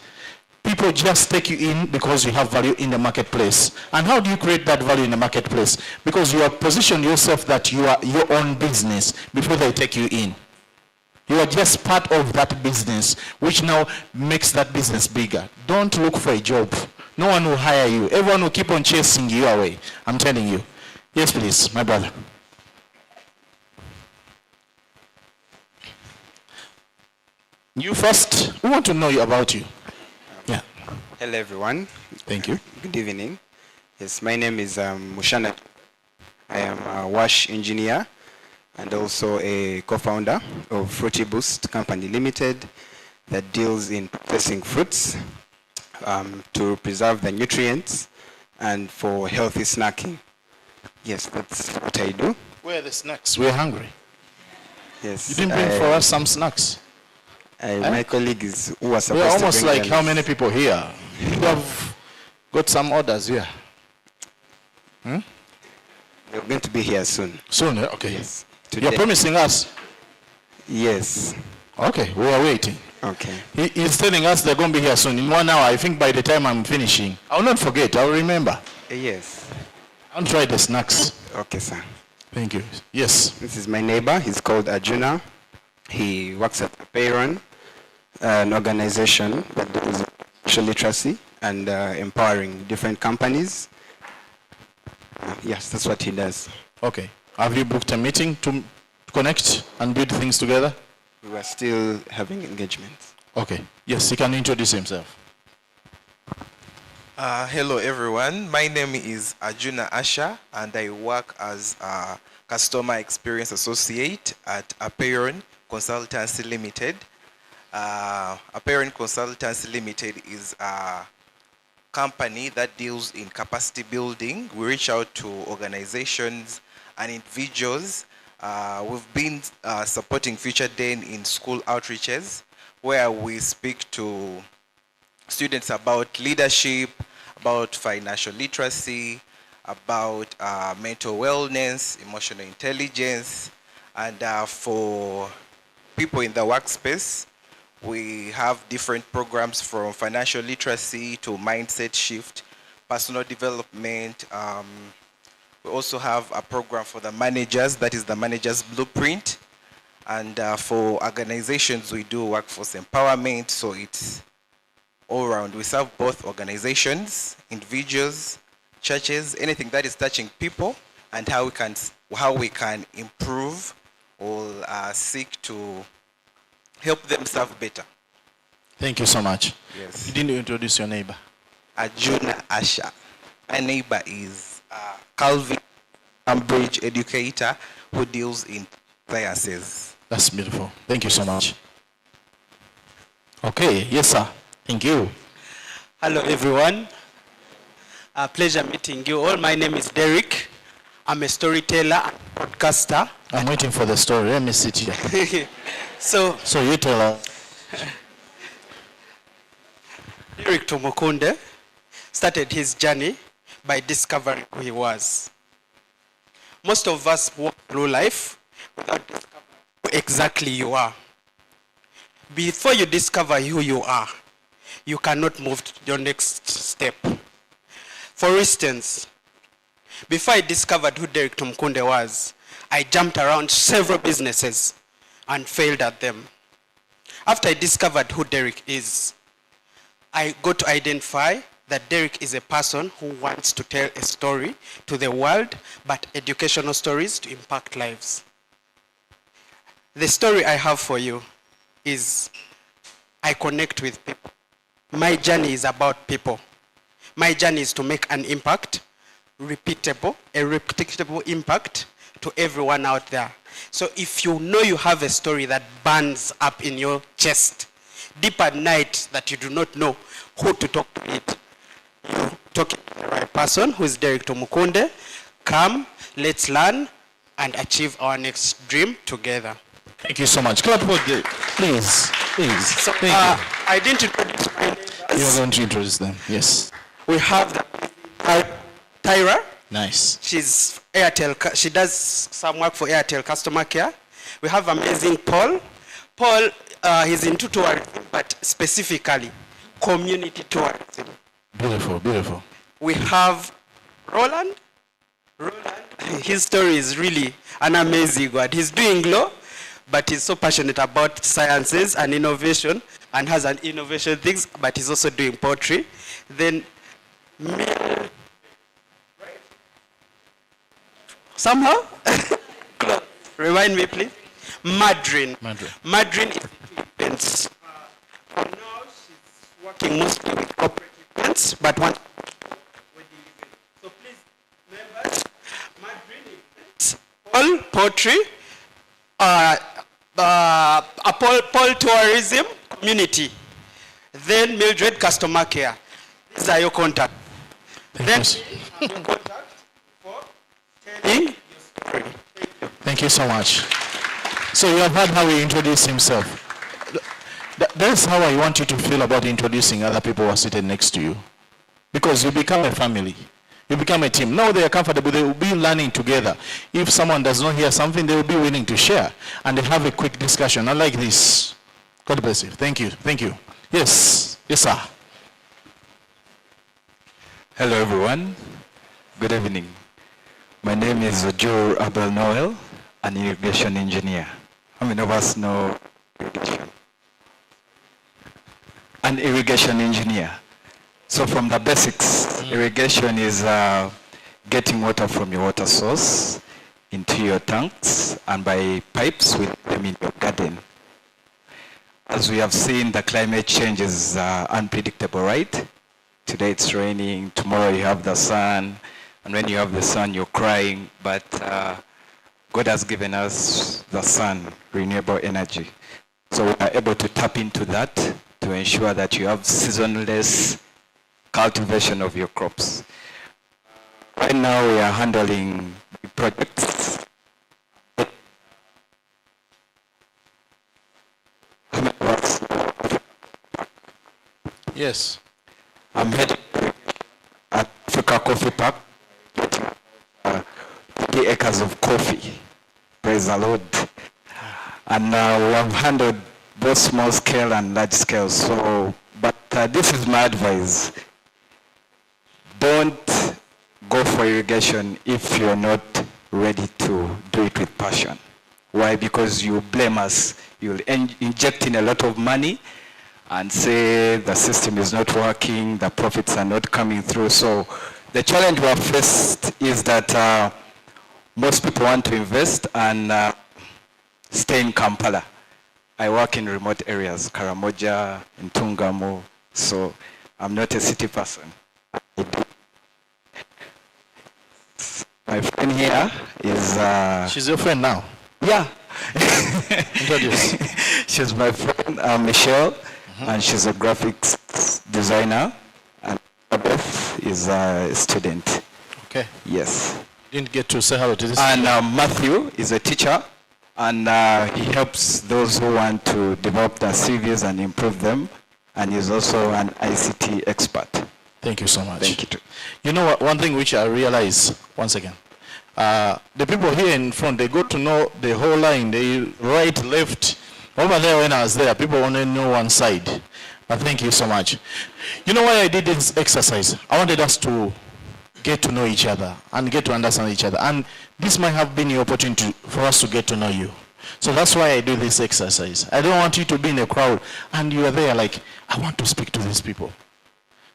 People just take you in because you have value in the marketplace. And how do you create that value in the marketplace? Because you have positioned yourself that you are your own business before they take you in. You are just part of that business, which now makes that business bigger. Don't look for a job. No one will hire you. Everyone will keep on chasing you away. I'm telling you. Yes, please, my brother. You first. We want to know about you. Yeah. Hello, everyone. Thank you. Good evening. Yes, my name is Mushana. I am a wash engineer and also a co-founder of Fruity Boost Company Limited that deals in processing fruits to preserve the nutrients and for healthy snacking. Yes, that's what I do. Where are the snacks? We're hungry. Yes. You didn't bring for us some snacks? My colleague is who was We're supposed to almost bring like them. how many people here? You have got some orders here. Hmm? They're going to be here soon. Soon, okay. Yes. You're promising us? Yes. Okay, we are waiting. Okay. He's telling us they're going to be here soon. In 1 hour, I think by the time I'm finishing. I'll not forget, I'll remember. Yes. I'll try the snacks. Okay, sir. Thank you. Yes. This is my neighbor. He's called Arjuna. He works at Payron, an organization that does financial literacy and empowering different companies. Yes, that's what he does. Okay. Have you booked a meeting to connect and build things together? We are still having engagements. Okay. Yes, he can introduce himself. Hello everyone, my name is Arjuna Asha and I work as a Customer Experience Associate at Apeiron Consultancy Limited. Apeiron Consultancy Limited is a company that deals in capacity building. We reach out to organizations and individuals. We've been supporting Future Den in school outreaches where we speak to students about leadership, about financial literacy, about mental wellness, emotional intelligence, and for people in the workspace, we have different programs from financial literacy to mindset shift, personal development. We also have a program for the managers, that is the Manager's Blueprint. And for organizations, we do workforce empowerment, so it's all around. We serve both organizations, individuals, churches, anything that is touching people, and how we can improve or seek to help them serve better. Thank you so much. Yes. You didn't introduce your neighbor. Arjuna Asha. My neighbor is Calvin, Cambridge educator who deals in sciences. That's beautiful. Thank you so much. Okay, yes sir. Thank you. Hello everyone. A pleasure meeting you all. My name is Derek. I'm a storyteller and podcaster. I'm waiting for the story. Let me sit here. So you tell us. Derek Tomokonde started his journey by discovering who he was. Most of us walk through life without discovering who exactly you are. Before you discover who you are, you cannot move to your next step. For instance, before I discovered who Derek Tomokonde was, I jumped around several businesses and failed at them. After I discovered who Derek is, I got to identify that Derek is a person who wants to tell a story to the world, but educational stories to impact lives. The story I have for you is I connect with people. My journey is about people. My journey is to make an impact, a repeatable impact to everyone out there. So if you know you have a story that burns up in your chest, deep at night, that you do not know who to talk to it, you talk to the right person, who is Derek Tumukunde. Come, let's learn and achieve our next dream together. Thank you so much. Clap for the, please. So, Thank you. I didn't introduce my neighbors. You're going to introduce them. Yes. We have Tyra. Nice. She's Airtel. She does some work for Airtel customer care. We have amazing Paul. Paul, he's into tourism, but specifically community tourism. Beautiful, beautiful. We have Roland. His story is really an amazing one. He's doing law, but he's so passionate about sciences and innovation, and has an innovation things, but he's also doing poetry. Then somehow, remind me please. Madrin. Madrin is events. For now, she's working mostly with corporate events, but one. So please, members, Madrin events, Paul poetry, Paul tourism community, then Mildred customer care. These are your contacts. Thank you so much. So you have heard how he introduced himself. That's how I want you to feel about introducing other people who are seated next to you. Because you become a family. You become a team. Now they are comfortable. They will be learning together. If someone does not hear something, they will be willing to share. And they have a quick discussion. I like this. God bless you. Thank you. Thank you. Yes. Yes, sir. Hello, everyone. Good evening. My name is Joe Abel Noel, an irrigation engineer. How many of us know irrigation? An irrigation engineer. So from the basics, irrigation is getting water from your water source into your tanks and by pipes with them in your garden. As we have seen, the climate change is unpredictable, right? Today it's raining, tomorrow you have the sun, and when you have the sun, you're crying, but God has given us the sun, renewable energy. So we are able to tap into that to ensure that you have seasonless cultivation of your crops. Right now we are handling projects. Yes. I'm heading at Africa Coffee Park, 50 acres of coffee. Praise the Lord. And we have handled both small scale and large scale. So, but this is my advice. Don't go for irrigation if you're not ready to do it with passion. Why? Because you blame us. You'll inject in a lot of money and say the system is not working, the profits are not coming through. So the challenge we have faced is that most people want to invest and stay in Kampala. I work in remote areas, Karamoja, Ntungamo, so I'm not a city person. My friend here is... She's your friend now? Yeah. Introduce. She's my friend, Michelle, and she's a graphics designer, and Beth is a student. Okay. Yes. Didn't get to say hello to this. And Matthew is a teacher, and he helps those who want to develop their CVs and improve them, and he's also an ICT expert. Thank you so much. Thank you. You know what, one thing which I realize, once again, the people here in front, they got to know the whole line, they right, left. Over there when I was there, people only know one side. But thank you so much. You know why I did this exercise? I wanted us to get to know each other and get to understand each other. And this might have been the opportunity for us to get to know you. So that's why I do this exercise. I don't want you to be in a crowd and you are there like, I want to speak to these people.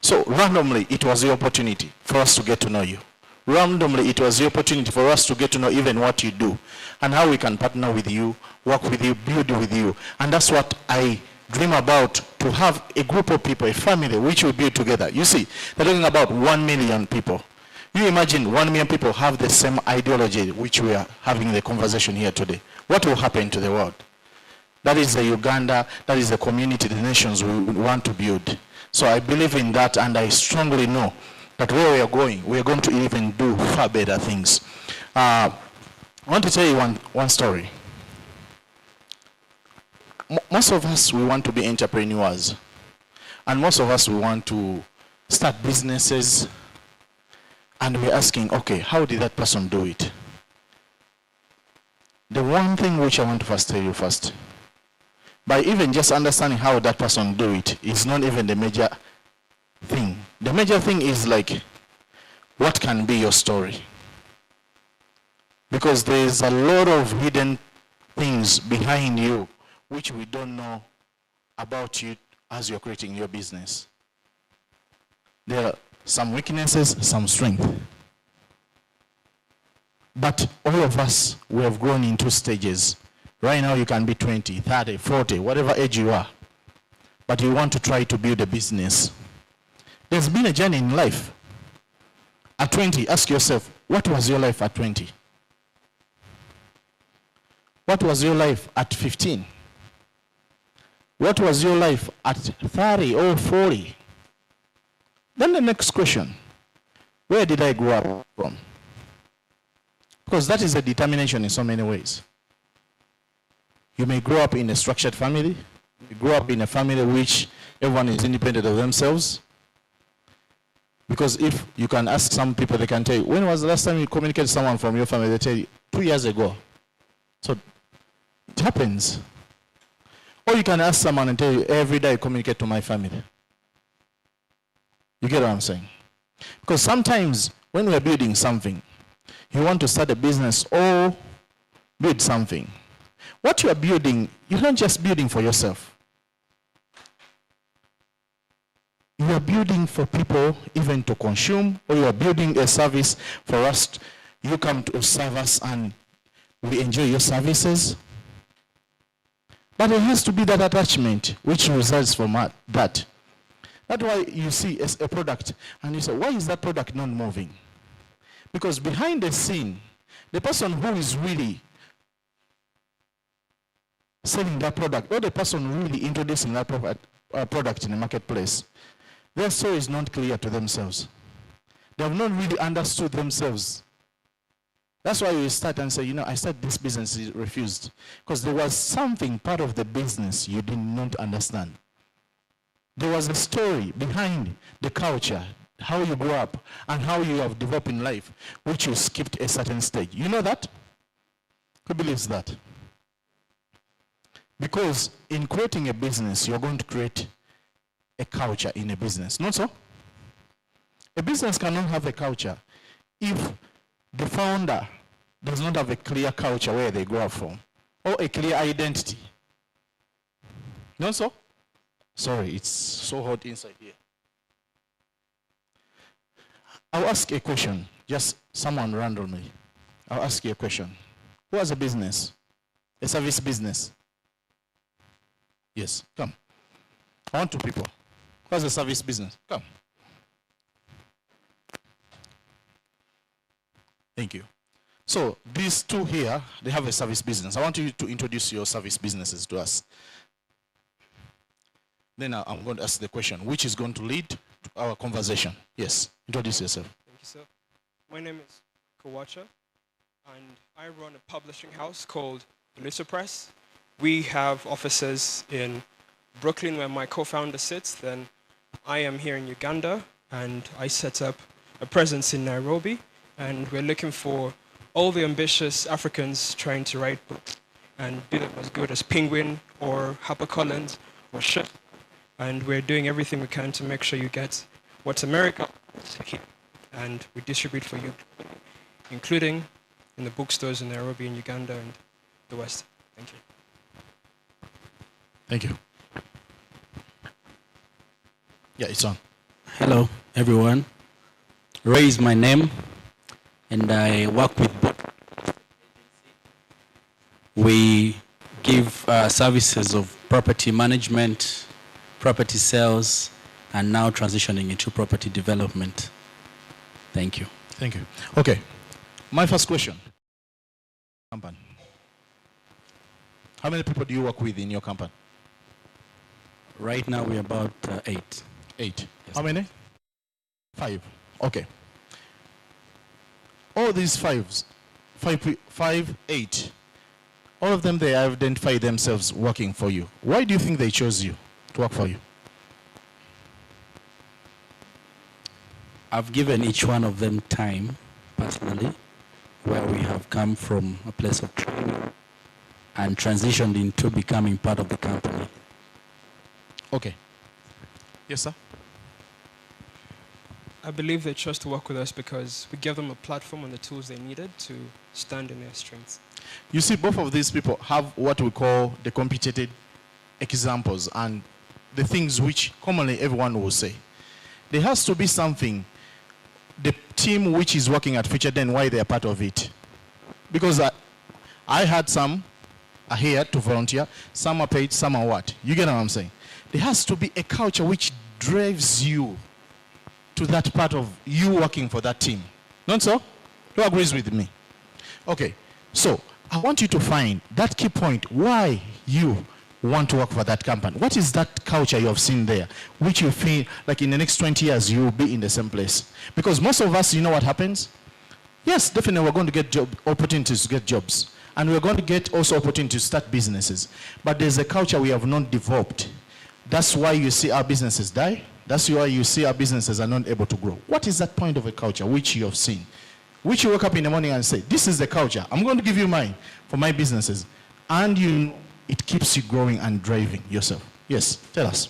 So randomly, it was the opportunity for us to get to know you. Randomly, it was the opportunity for us to get to know even what you do and how we can partner with you, work with you, build with you. And that's what I dream about, to have a group of people, a family, which will build together. You see, they're talking about 1 million people. You imagine 1 million people have the same ideology which we are having the conversation here today. What will happen to the world? That is the Uganda, that is the community, the nations we want to build. So I believe in that, and I strongly know that where we are going to even do far better things. I want to tell you one story. Most of us, we want to be entrepreneurs. And most of us, we want to start businesses. And we're asking, okay, how did that person do it? The one thing which I want to first tell you first, by even just understanding how that person do it is not even the major thing. The major thing is like, what can be your story? Because there's a lot of hidden things behind you which we don't know about you as you're creating your business. There are some weaknesses, some strength. But all of us, we have grown in 2 stages. Right now you can be 20, 30, 40, whatever age you are. But you want to try to build a business. There's been a journey in life. At 20, ask yourself, what was your life at 20? What was your life at 15? What was your life at 30 or 40? Then the next question, where did I grow up from? Because that is a determination in so many ways. You may grow up in a structured family. You grow up in a family which everyone is independent of themselves. Because if you can ask some people, they can tell you, when was the last time you communicated with someone from your family? They tell you, 2 years ago. So it happens. Or you can ask someone and tell you, every day I communicate to my family. You get what I'm saying? Because sometimes when we're building something, you want to start a business or build something. What you are building, you're not just building for yourself. You are building for people even to consume, or you are building a service for us. You come to serve us and we enjoy your services. But there has to be that attachment which results from that. That's why you see a product and you say, why is that product not moving? Because behind the scene, the person who is really selling that product, or the person really introducing that product in the marketplace, their story is not clear to themselves. They have not really understood themselves. That's why we start and say, I started this business, it refused. Because there was something part of the business you did not understand. There was a story behind the culture, how you grew up, and how you have developed in life, which you skipped a certain stage. You know that? Who believes that? Because in creating a business, you're going to create a culture in a business. Not so? A business cannot have a culture if the founder does not have a clear culture where they grow up from, or a clear identity. Not so? Sorry, it's so hot inside here. I'll ask a question, just someone randomly. I'll ask you a question. Who has a business? A service business? Yes, come. I want 2 people. Who has a service business? Come. Thank you. So these 2 here, they have a service business. I want you to introduce your service businesses to us. Then I'm going to ask the question, which is going to lead to our conversation. Yes, introduce yourself. Thank you, sir. My name is Kawacha, and I run a publishing house called Elisa Press. We have offices in Brooklyn, where my co-founder sits. Then I am here in Uganda, and I set up a presence in Nairobi. And we're looking for all the ambitious Africans trying to write books and do them as good as Penguin or HarperCollins or Shift. And we're doing everything we can to make sure you get what's America here. And we distribute for you, including in the bookstores in Nairobi and Uganda and the West. Thank you. Thank you. Yeah, it's on. Hello, everyone. Ray is my name, and I work with We give services of property management, property sales, and now transitioning into property development. Thank you. Thank you. Okay. My first question. Company. How many people do you work with in your company? Right now we're about 8. 8. Yes. How many? 5. Okay. All these 5, 8, all of them, they identify themselves working for you. Why do you think they chose you to work for you? I've given each one of them time, personally, where we have come from a place of training and transitioned into becoming part of the company. Okay. Yes, sir? I believe they chose to work with us because we gave them a platform and the tools they needed to stand in their strengths. You see, both of these people have what we call the competent examples and the things which commonly everyone will say. There has to be something, the team which is working at Future, then why they are part of it. Because I had some are here to volunteer, some are paid, some are what. You get what I'm saying? There has to be a culture which drives you to that part of you working for that team. Not so? Who agrees with me? Okay, so I want you to find that key point why you want to work for that company. What is that culture you have seen there, which you feel like in the next 20 years you will be in the same place? Because most of us, you know what happens? Yes, definitely we're going to get opportunities to get jobs. And we're going to get also opportunities to start businesses. But there's a culture we have not developed. That's why you see our businesses die. That's why you see our businesses are not able to grow. What is that point of a culture which you have seen? Which you wake up in the morning and say, this is the culture. I'm going to give you mine for my businesses. And it keeps you growing and driving yourself. Yes, tell us.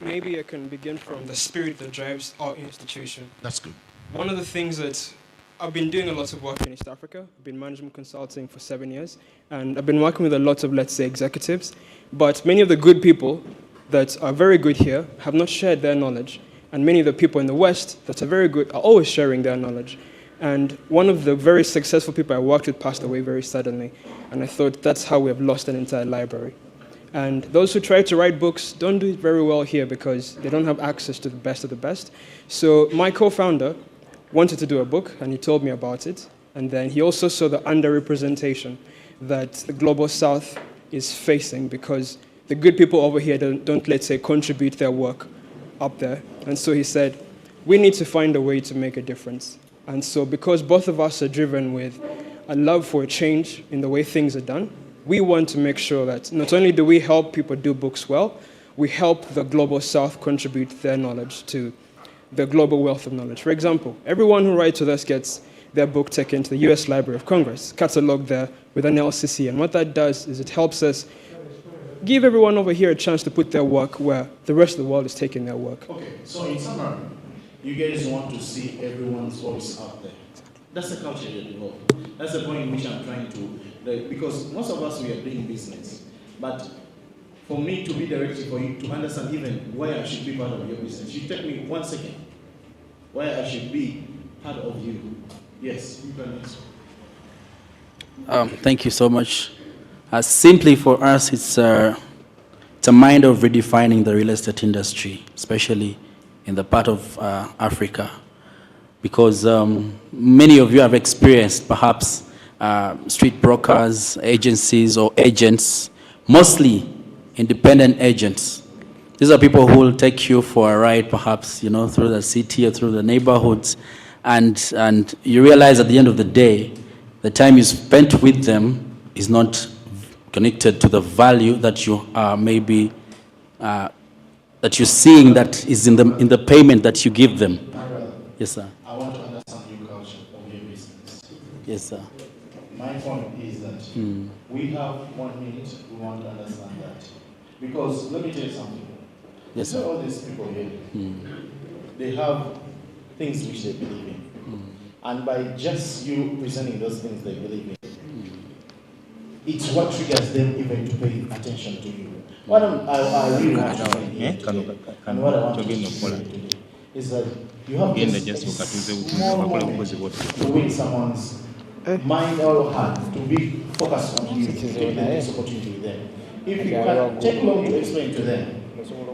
Maybe I can begin from the spirit that drives our institution. That's good. One of the things that I've been doing a lot of work in East Africa. I've been management consulting for 7 years. And I've been working with a lot of, let's say, executives. But many of the good people that are very good here have not shared their knowledge. And many of the people in the West that are very good are always sharing their knowledge. And one of the very successful people I worked with passed away very suddenly. And I thought that's how we have lost an entire library. And those who try to write books don't do it very well here because they don't have access to the best of the best. So my co-founder wanted to do a book, and he told me about it. And then he also saw the underrepresentation that the Global South is facing because the good people over here don't, let's say, contribute their work up there. And so he said, we need to find a way to make a difference. And so because both of us are driven with a love for a change in the way things are done, we want to make sure that not only do we help people do books well, we help the Global South contribute their knowledge to the global wealth of knowledge. For example, everyone who writes with us gets their book taken to the US Library of Congress, cataloged there with an LCC. And what that does is it helps us give everyone over here a chance to put their work where the rest of the world is taking their work. Okay, so in summary, you guys want to see everyone's voice out there. That's the culture you develop. That's the point in which I'm trying to, because most of us, we are doing business. But for me to be directed for you to understand even why I should be part of your business, you take me 1 second. Why I should be part of you. Yes, you can answer. Thank you so much. Simply for us, it's a mind of redefining the real estate industry, especially in the part of Africa, because many of you have experienced perhaps street brokers, agencies, or agents, mostly independent agents. These are people who will take you for a ride, perhaps, through the city or through the neighborhoods, and you realize at the end of the day, the time you spent with them is not connected to the value that you maybe that you're seeing that is in the payment that you give them. Yes, sir. I want to understand your culture of your business. Yes, sir. My point is that we have 1 minute, we want to understand that. Because let me tell you something. Yes, sir. sir. All these people here, they have things which they believe in. And by just you presenting those things they believe in, it's what triggers them even to pay attention to you. What I really want to say here today, and what I want to say today, is that you have this small moment to win someone's mind or heart, to be focused on you, to take the next opportunity with them. If you can take long to explain to them,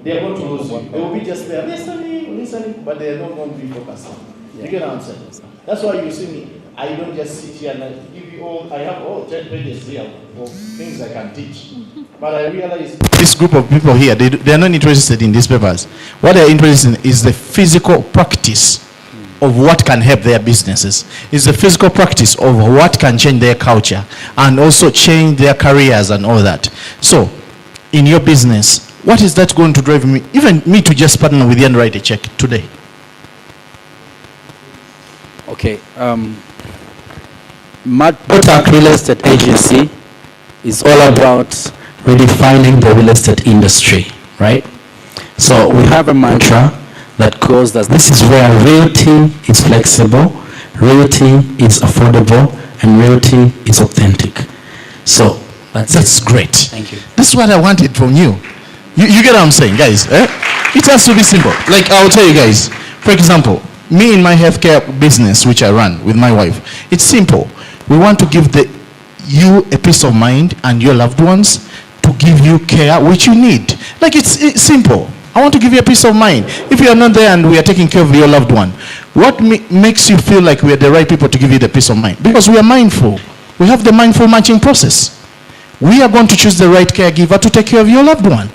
they are going to lose you. They will be just there listening, but they are not going to be focused. You get what I'm saying? That's why you see me. I don't just sit here and I give you all, I have all 10 pages here of things I can teach. But I realize this group of people here, they are not interested in these papers. What they are interested in is the physical practice of what can help their businesses. It's the physical practice of what can change their culture and also change their careers and all that. So, in your business, what is that going to drive me, even me, to just partner with you and write a check today? Okay. Botak Real Estate Agency is all about redefining the real estate industry, right? So we have a mantra that goes that this is where realty is flexible, realty is affordable, and realty is authentic. So that's great. Thank you. This is what I wanted from you. You get what I'm saying, guys? Eh? It has to be simple. Like, I'll tell you guys, for example, me in my healthcare business, which I run with my wife, it's simple. We want to give you a peace of mind and your loved ones to give you care which you need. Like, it's simple. I want to give you a peace of mind. If you are not there and we are taking care of your loved one, what makes you feel like we are the right people to give you the peace of mind? Because we are mindful. We have the mindful matching process. We are going to choose the right caregiver to take care of your loved one.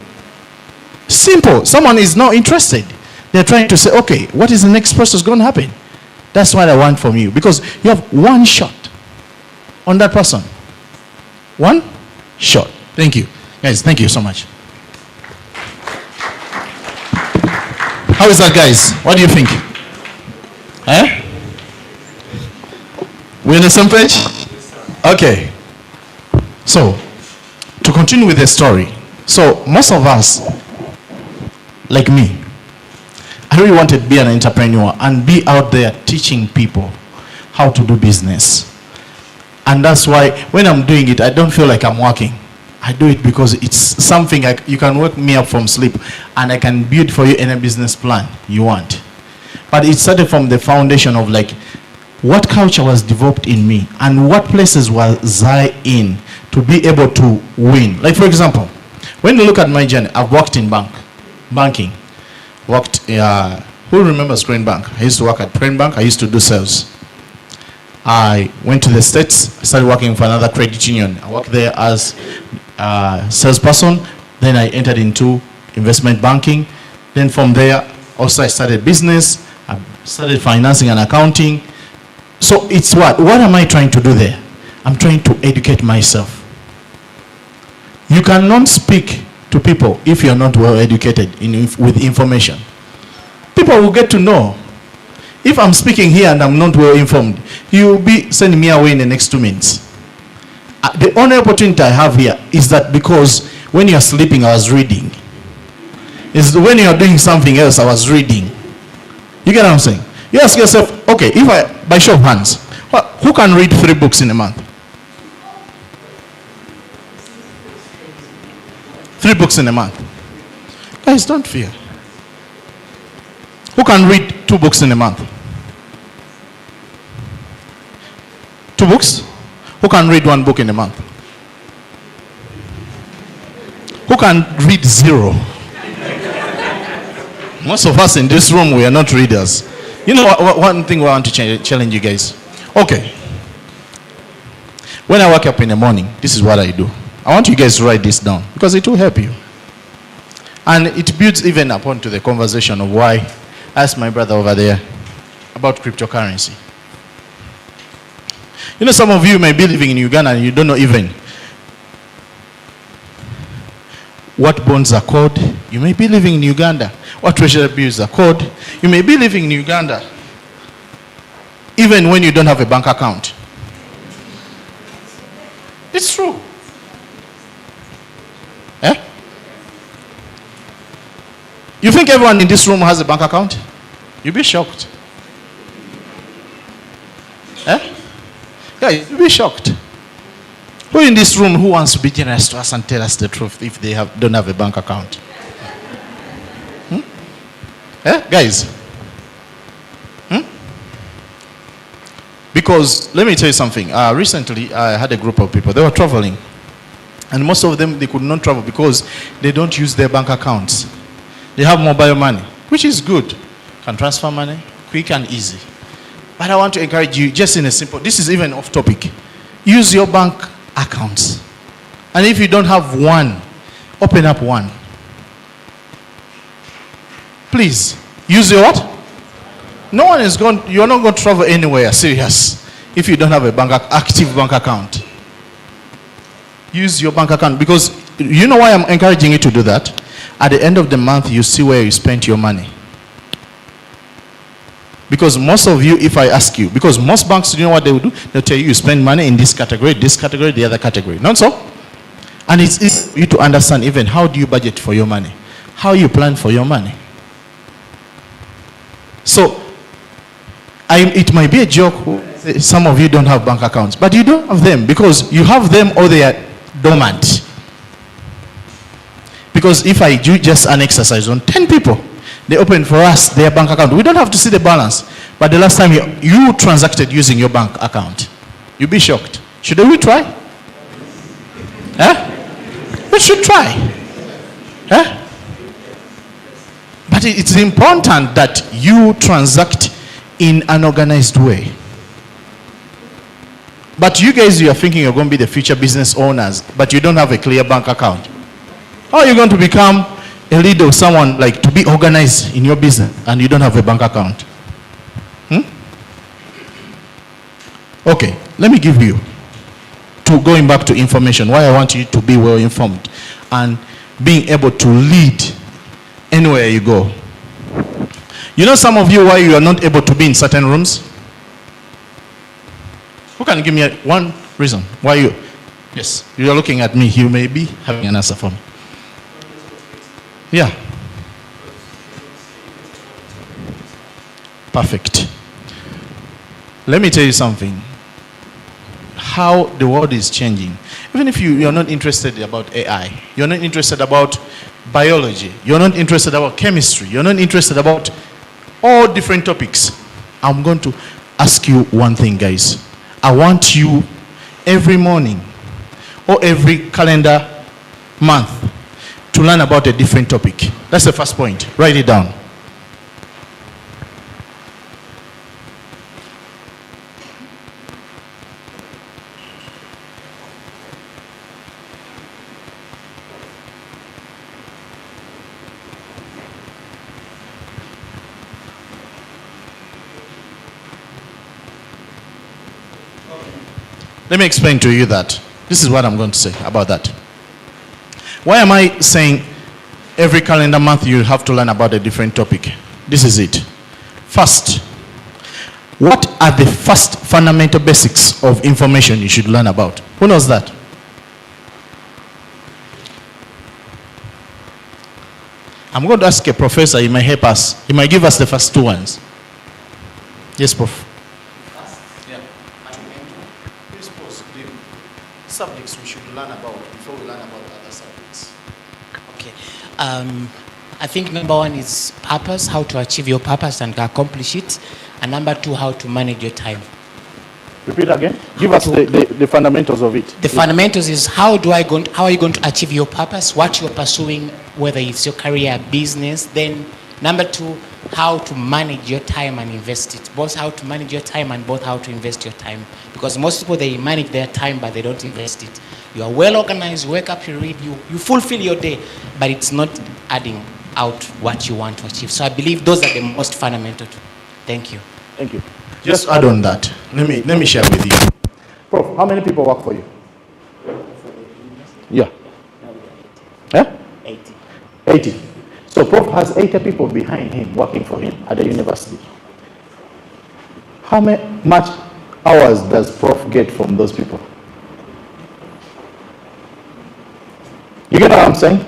Simple. Someone is not interested. They're trying to say, okay, what is the next process going to happen? That's what I want from you. Because you have one shot on that person. One shot. Thank you. Guys, thank you so much. How is that, guys? What do you think? Eh? We on the same page? Okay. So, to continue with the story. So, most of us, like me, I really wanted to be an entrepreneur and be out there teaching people how to do business. And that's why when I'm doing it, I don't feel like I'm working. I do it because it's something you can wake me up from sleep and I can build for you any business plan you want. But it started from the foundation of like what culture was developed in me and what places was I in to be able to win. Like, for example, when you look at my journey, I've worked in banking. Worked, who remembers Crane Bank? I used to work at Crane Bank. I used to do sales. I went to the States. I started working for another credit union. I worked there as a salesperson. Then I entered into investment banking. Then from there, also I started business. I started financing and accounting. So it's what? What am I trying to do there? I'm trying to educate myself. You cannot speak to people if you're not well educated with information. People will get to know. If I'm speaking here and I'm not well informed, you'll be sending me away in the next 2 minutes. The only opportunity I have here is that because when you're sleeping, I was reading. Is when you're doing something else, I was reading. You get what I'm saying? You ask yourself, okay, if I, by show of hands, who can read 3 books in a month? 3 books in a month. Guys, don't fear. Who can read 2 books in a month? 2 books? Who can read 1 book in a month? Who can read 0? Most of us in this room, we are not readers. You know one thing I want to challenge you guys. Okay. When I wake up in the morning, this is what I do. I want you guys to write this down because it will help you. And it builds even upon to the conversation of why I asked my brother over there about cryptocurrency. You know, some of you may be living in Uganda and you don't know even what bonds are called. You may be living in Uganda. What treasury bills are called. You may be living in Uganda even when you don't have a bank account. It's true. Eh? You think everyone in this room has a bank account? You'll be shocked. Eh? Yeah, you'll be shocked. Who in this room who wants to be generous to us and tell us the truth if they don't have a bank account? Eh, guys? Because let me tell you something. Recently, I had a group of people. They were traveling. And most of them, they could not travel because they don't use their bank accounts. They have mobile money, which is good. Can transfer money quick and easy. But I want to encourage you, just in a simple, this is even off topic. Use your bank accounts. And if you don't have one, open up one. Please, use your what? No one is going, you're not going to travel anywhere serious if you don't have a active bank account. Use your bank account, because you know why I'm encouraging you to do that? At the end of the month, you see where you spent your money. Because most of you, if I ask you, because most banks, you know what they will do? They'll tell you, you spend money in this category, the other category. Not so? And it's easy for you to understand even how do you budget for your money? How you plan for your money? So, it might be a joke, some of you don't have bank accounts, but you don't have them because you have them or they are dormant. Because if I do just an exercise on 10 people, they open for us their bank account. We don't have to see the balance. But the last time you transacted using your bank account, you'll be shocked. Should we try? Huh? We should try. Huh? But it's important that you transact in an organized way. But you guys, you are thinking you're going to be the future business owners, but you don't have a clear bank account. How are you going to become a leader or someone like to be organized in your business and you don't have a bank account? Okay, let me give you, going back to information, why I want you to be well informed and being able to lead anywhere you go. You know some of you why you are not able to be in certain rooms? Who can give me one reason why you? Yes, you are looking at me. You may be having an answer for me. Yeah. Perfect. Let me tell you something. How the world is changing. Even if you're not interested about AI, you're not interested about biology, you're not interested about chemistry, you're not interested about all different topics, I'm going to ask you one thing, guys. I want you every morning or every calendar month to learn about a different topic. That's the first point. Write it down. Let me explain to you that. This is what I'm going to say about that. Why am I saying every calendar month you have to learn about a different topic? This is it. First, what are the first fundamental basics of information you should learn about? Who knows that? I'm going to ask a professor, he might help us. He might give us the first two ones. Yes, Prof. Subjects we should learn about before we learn about other subjects. Okay. I think number one is purpose, how to achieve your purpose and accomplish it. And number two, how to manage your time. Repeat again. Give us the fundamentals of it. The fundamentals is how are you going to achieve your purpose, what you're pursuing, whether it's your career, business. Then number two, how to manage your time and invest it. Both how to manage your time and both how to invest your time. Because most people, they manage their time, but they don't invest it. You are well organized, you wake up, you read, you fulfill your day, but it's not adding out what you want to achieve. So I believe those are the most fundamental. Thank you. Thank you. Just add on that. Let me share with you. Prof, how many people work for you? Yeah. Yeah? 80. So Prof has 80 people behind him working for him at the university. How much hours does Prof get from those people? You get what I'm saying?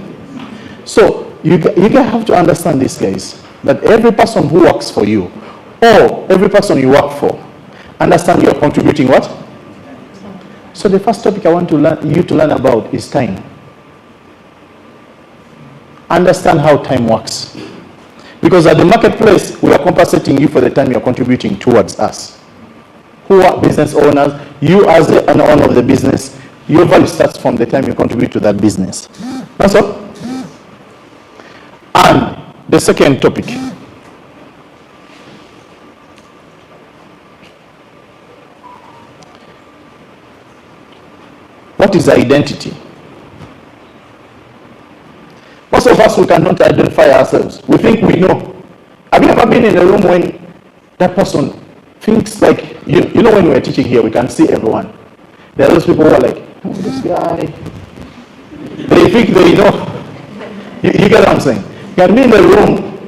So you have to understand this, guys, that every person who works for you or every person you work for, understand you're contributing what? So the first topic I want you to learn about is time. Understand how time works. Because at the marketplace, we are compensating you for the time you're contributing towards us. Who are business owners? You as an owner of the business, your value starts from the time you contribute to that business. That's all. And the second topic. What is identity? Most of us, we cannot identify ourselves. We think we know. Have you ever been in a room when that person thinks like, you know when we're teaching here, we can see everyone. There are those people who are like, oh, this guy. They think they know. You get what I'm saying? You can be in the room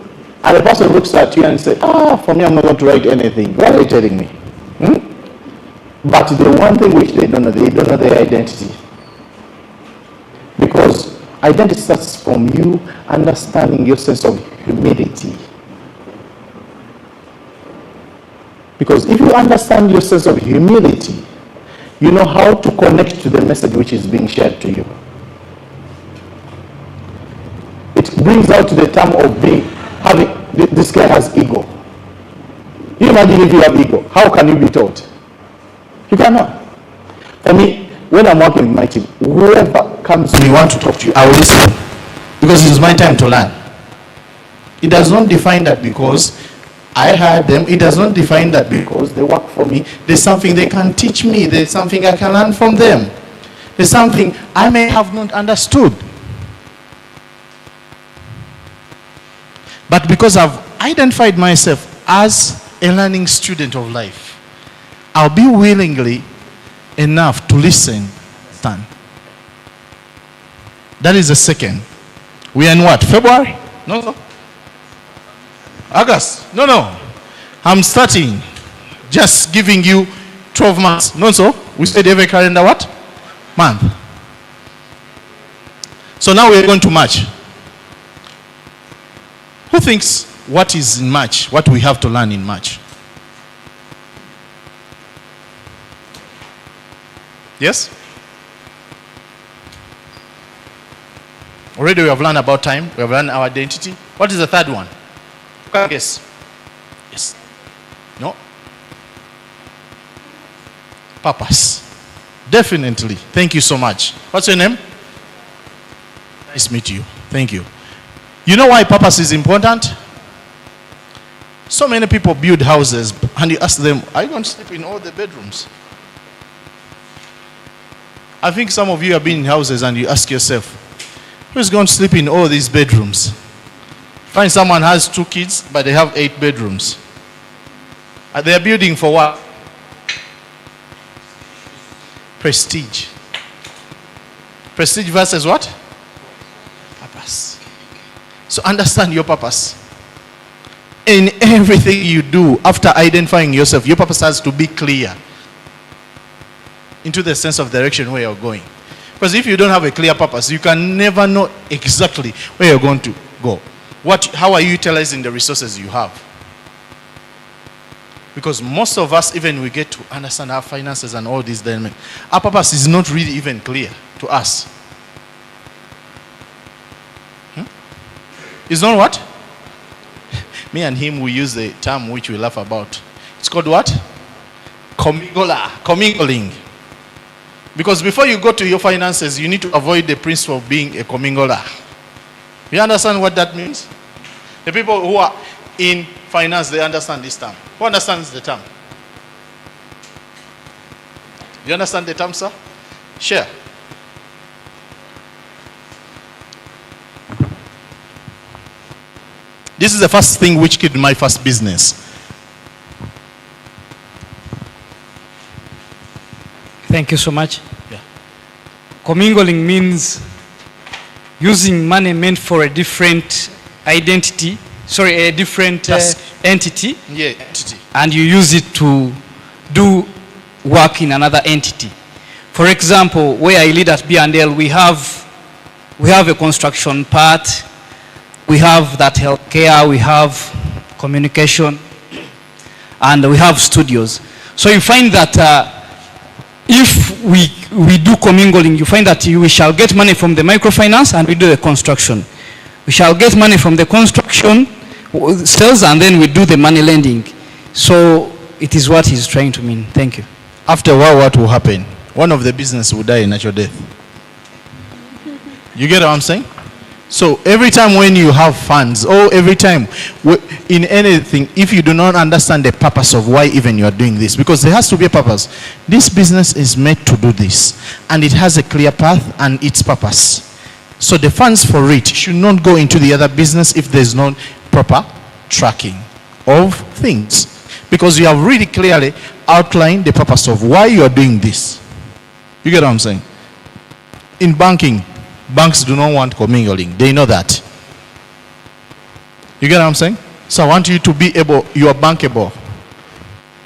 and the person looks at you and says, for me, I'm not going to write anything. What are you telling me? But the one thing which they don't know their identity. Because identity starts from you understanding your sense of humility. Because if you understand your sense of humility, you know how to connect to the message which is being shared to you. It brings out the term of this guy has ego. You imagine if you have ego, how can you be taught? You cannot. For me, when I'm working with my team, whoever comes to me want to talk to you, I will listen. Because it's my time to learn. It does not define that because I hired them. It does not define that because they work for me. There's something they can teach me. There's something I can learn from them. There's something I may have not understood. But because I've identified myself as a learning student of life, I'll be willingly enough to listen. Stand. That is the second. We are in what? February? No. August? No. I'm starting. Just giving you 12 months. No, so we said every calendar what? Month. So now we're going to March. Who thinks what is in March, what we have to learn in March? Yes? Already we have learned about time. We have learned our identity. What is the third one? Who can guess? Yes. No? Purpose. Definitely. Thank you so much. What's your name? Nice to meet you. Thank you. You know why purpose is important? So many people build houses and you ask them, are you going to sleep in all the bedrooms? I think some of you have been in houses and you ask yourself, who's going to sleep in all these bedrooms? Find someone has 2 kids, but they have 8 bedrooms. Are they building for what? Prestige. Prestige versus what? Purpose. So understand your purpose. In everything you do, after identifying yourself, your purpose has to be clear into the sense of direction where you're going. Because if you don't have a clear purpose, you can never know exactly where you're going to go. How are you utilizing the resources you have? Because most of us, even we get to understand our finances and all these dynamics, our purpose is not really even clear to us. It's not what? Me and him, we use the term which we laugh about. It's called what? Commingling. Because before you go to your finances, you need to avoid the principle of being a commingler. You understand what that means? The people who are in finance, they understand this term. Who understands the term? You understand the term, sir? Share. This is the first thing which killed my first business. Thank you so much. Yeah. Commingling means using money meant for a different identity, a different entity. Yeah, entity. And you use it to do work in another entity. For example, where I lead at B&L, we have a construction part, we have that healthcare, we have communication, and we have studios. So you find that if we do commingling, you find that we shall get money from the microfinance and we do the construction. We shall get money from the construction sales and then we do the money lending. So it is what he's trying to mean. Thank you. After a while, what will happen? One of the business will die a natural death. You get what I'm saying? So every time when you have funds, or every time in anything, if you do not understand the purpose of why even you are doing this, because there has to be a purpose. This business is made to do this, and it has a clear path and its purpose. So the funds for it should not go into the other business if there's no proper tracking of things, because you have really clearly outlined the purpose of why you are doing this. You get what I'm saying? In banking, banks do not want commingling. They know that. You get what I'm saying? So I want you to be able, you are bankable.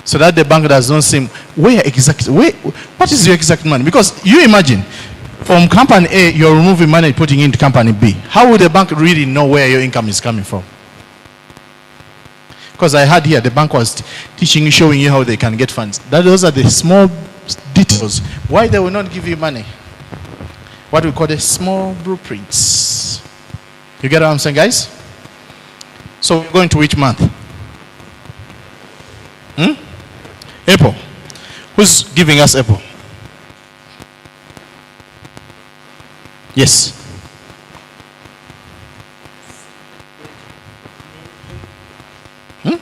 So that the bank does not seem, what is your exact money? Because you imagine, from company A, you're removing money, putting into company B. How would the bank really know where your income is coming from? Because I heard here, the bank was teaching you, showing you how they can get funds. Those are the small details. Why they will not give you money? What we call the small blueprints. You get what I'm saying, guys? So we're going to which month? April. Who's giving us April? Yes. No.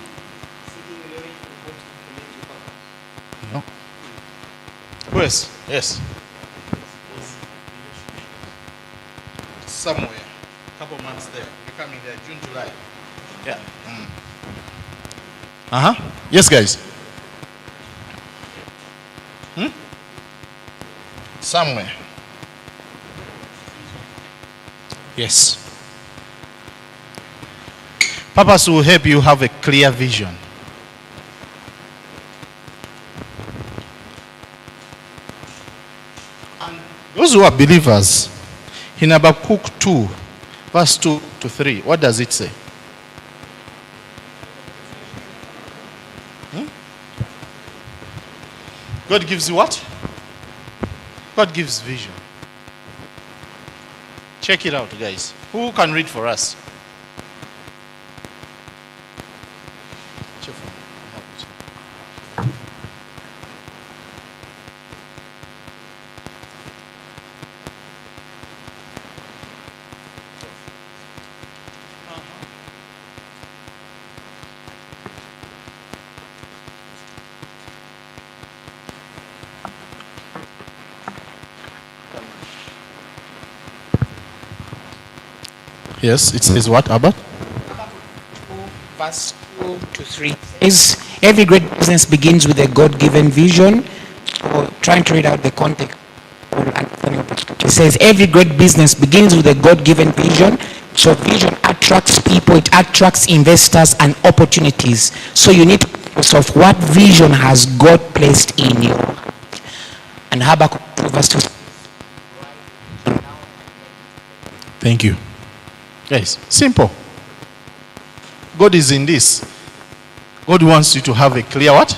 Who else? Yes. Somewhere. Couple months there. You're coming there, June, July. Yeah. Yes, guys. Somewhere. Yes. Purpose will help you have a clear vision. And those who are believers, in Habakkuk 2, verse 2 to 3, what does it say? God gives you what? God gives vision. Check it out, guys. Who can read for us? Yes, it says what, Albert? Verse 2 to 3 is every great business begins with a God-given vision. Or trying to read out the context. It says every great business begins with a God-given vision. So vision attracts people, it attracts investors and opportunities. So you need to focus of what vision has God placed in you. And Habakkuk 2 verse 2. Thank you. Yes, simple. God is in this. God wants you to have a clear what?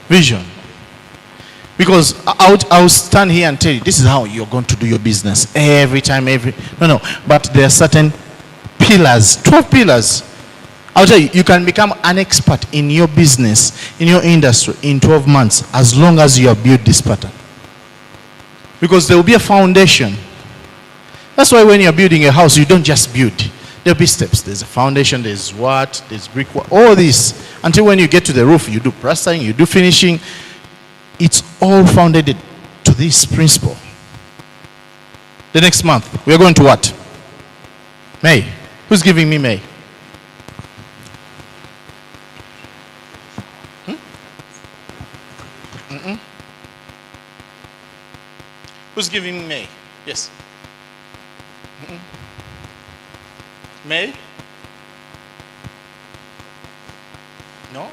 Vision. Because I'll stand here and tell you, this is how you're going to do your business. Every time, no. But there are certain pillars, 12 pillars. I'll tell you, you can become an expert in your business, in your industry, in 12 months, as long as you have built this pattern. Because there will be a foundation. That's why when you're building a house, you don't just build. There'll be steps. There's a foundation, there's brickwork, all this. Until when you get to the roof, you do plastering, you do finishing. It's all founded to this principle. The next month, we're going to what? May. Who's giving me May? Who's giving me May? Yes. May? No?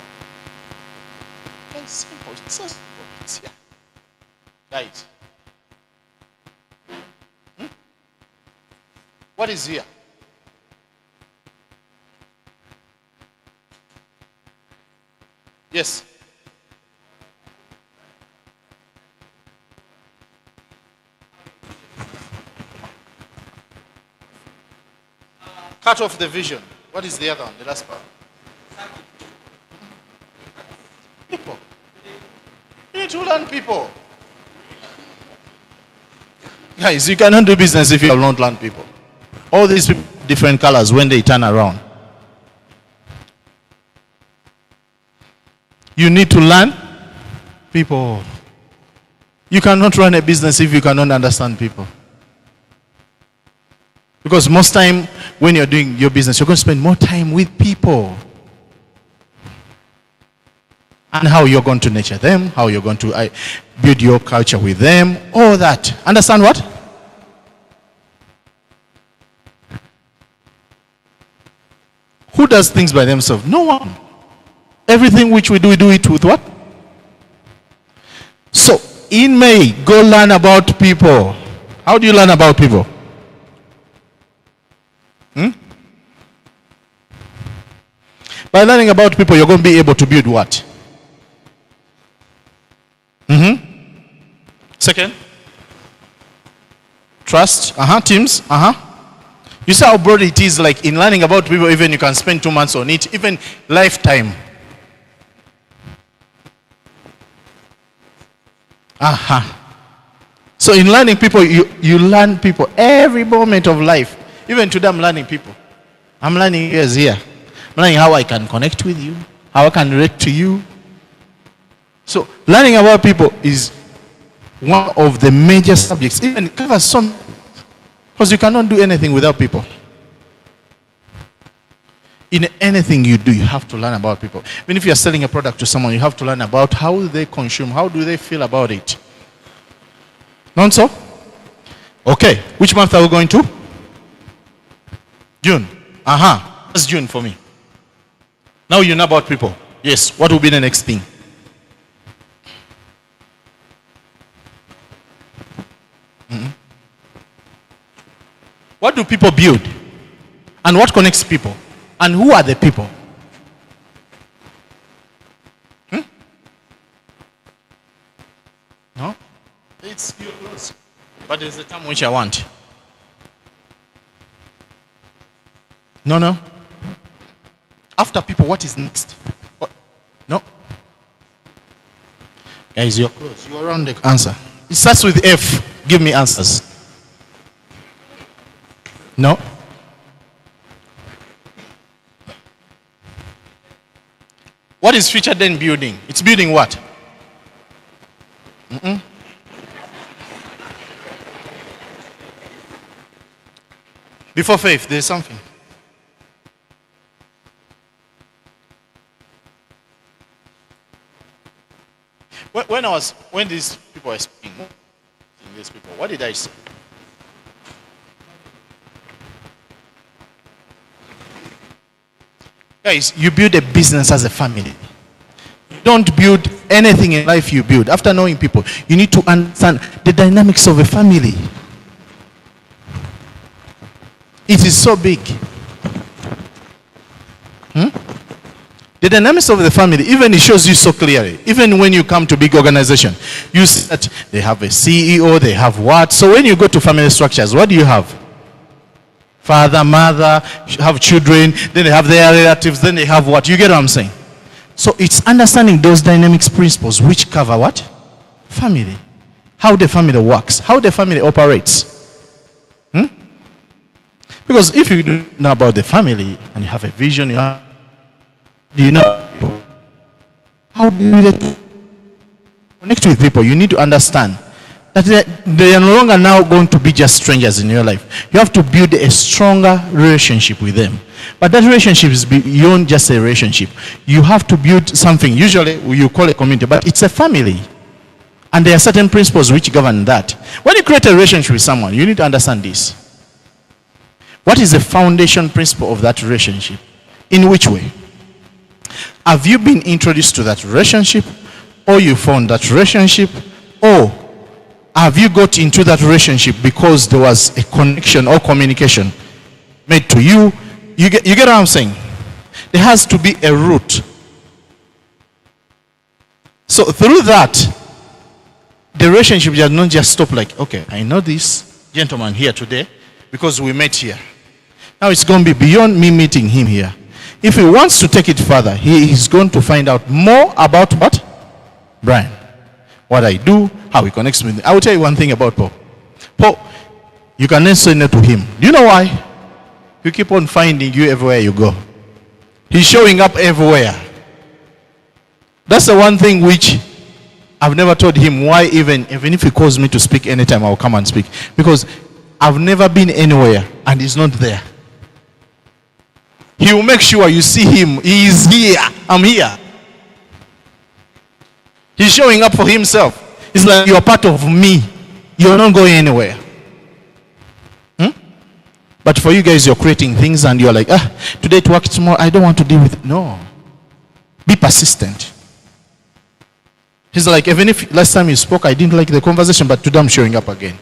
It's simple. It's so simple. It's here. Right. What is here? Yes. Cut off the vision. What is the other one? The last part. People. You need to learn people. Guys, you cannot do business if you have not learned people. All these people, different colors when they turn around. You need to learn people. You cannot run a business if you cannot understand people. Because most time when you're doing your business, you're going to spend more time with people. And how you're going to nurture them, how you're going to build your culture with them, all that. Understand what? Who does things by themselves? No one. Everything which we do it with what? So, in May, go learn about people. How do you learn about people? By learning about people, you're going to be able to build what? Second? Trust. Teams. You see how broad it is, like in learning about people, even you can spend 2 months on it, even lifetime. So in learning people, you learn people every moment of life. Even today I'm learning people. I'm learning years here. I'm learning how I can connect with you, how I can relate to you. So learning about people is one of the major subjects. Even it covers some, because you cannot do anything without people. In anything you do, you have to learn about people. Even if you are selling a product to someone, you have to learn about how they consume, how do they feel about it. Not so? Okay. Which month are we going to? June. That's June for me. Now you know about people. Yes. What will be the next thing? What do people build? And what connects people? And who are the people? No? It's close. But it's the term which I want. No. After people, what is next? What? No. Guys, you're close. You're around the answer. It starts with F. Give me answers. No. What is future then building? It's building what? Before faith, there's something. When these people were speaking, what did I say? Guys, you build a business as a family. You don't build anything in life you build. After knowing people, you need to understand the dynamics of a family. It is so big. The dynamics of the family, even it shows you so clearly. Even when you come to big organization, you see that they have a CEO, they have what. So when you go to family structures, what do you have? Father, mother, have children, then they have their relatives, then they have what? You get what I'm saying? So it's understanding those dynamics principles which cover what? Family. How the family works, how the family operates. Because if you don't know about the family and you have a vision, do you know how do you connect with people? You need to understand that they are no longer now going to be just strangers in your life. You have to build a stronger relationship with them. But that relationship is beyond just a relationship. You have to build something, usually you call a community, but it's a family. And there are certain principles which govern that. When you create a relationship with someone, you need to understand this. What is the foundation principle of that relationship? In which way? Have you been introduced to that relationship? Or you found that relationship? Or have you got into that relationship because there was a connection or communication made to you? You get what I'm saying? There has to be a root. So through that, the relationship does not just stop like, okay, I know this gentleman here today because we met here. Now it's going to be beyond me meeting him here. If he wants to take it further, he is going to find out more about what? Brian. What I do, how he connects with me. I will tell you one thing about Paul. Paul, you can then say no to him. Do you know why? He keep on finding you everywhere you go. He's showing up everywhere. That's the one thing which I've never told him why even if he calls me to speak anytime, I'll come and speak. Because I've never been anywhere and he's not there. He will make sure you see him. He is here. I'm here. He's showing up for himself. It's like you're part of me. You're not going anywhere. But for you guys, you're creating things and you're like, today to work, tomorrow, I don't want to deal with it. No. Be persistent. He's like, even if last time you spoke, I didn't like the conversation, but today I'm showing up again.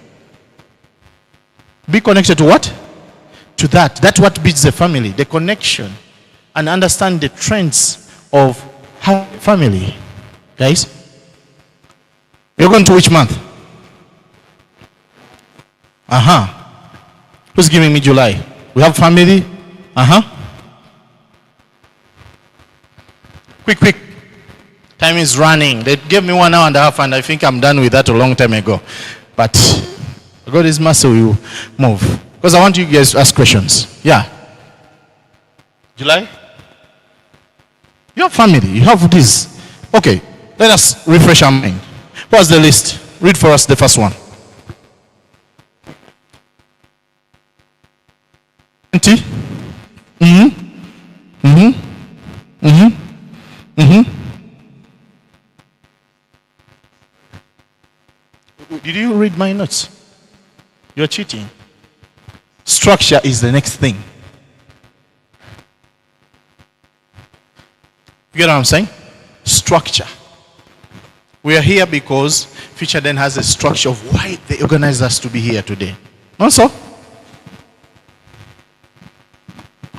Be connected to what? To that. That's what builds the family, the connection. And understand the trends of family. Guys, you're going to which month? Who's giving me July? We have family? Quick. Time is running. They gave me 1 hour and a half and I think I'm done with that a long time ago. But God is merciful, you move. Because I want you guys to ask questions. Yeah. July? You have family. You have this. Okay. Let us refresh our mind. What's the list? Read for us the first one. 20? Did you read my notes? You're cheating. Structure is the next thing. You get what I'm saying? Structure. We are here because Future then has a structure of why they organized us to be here today. Not so?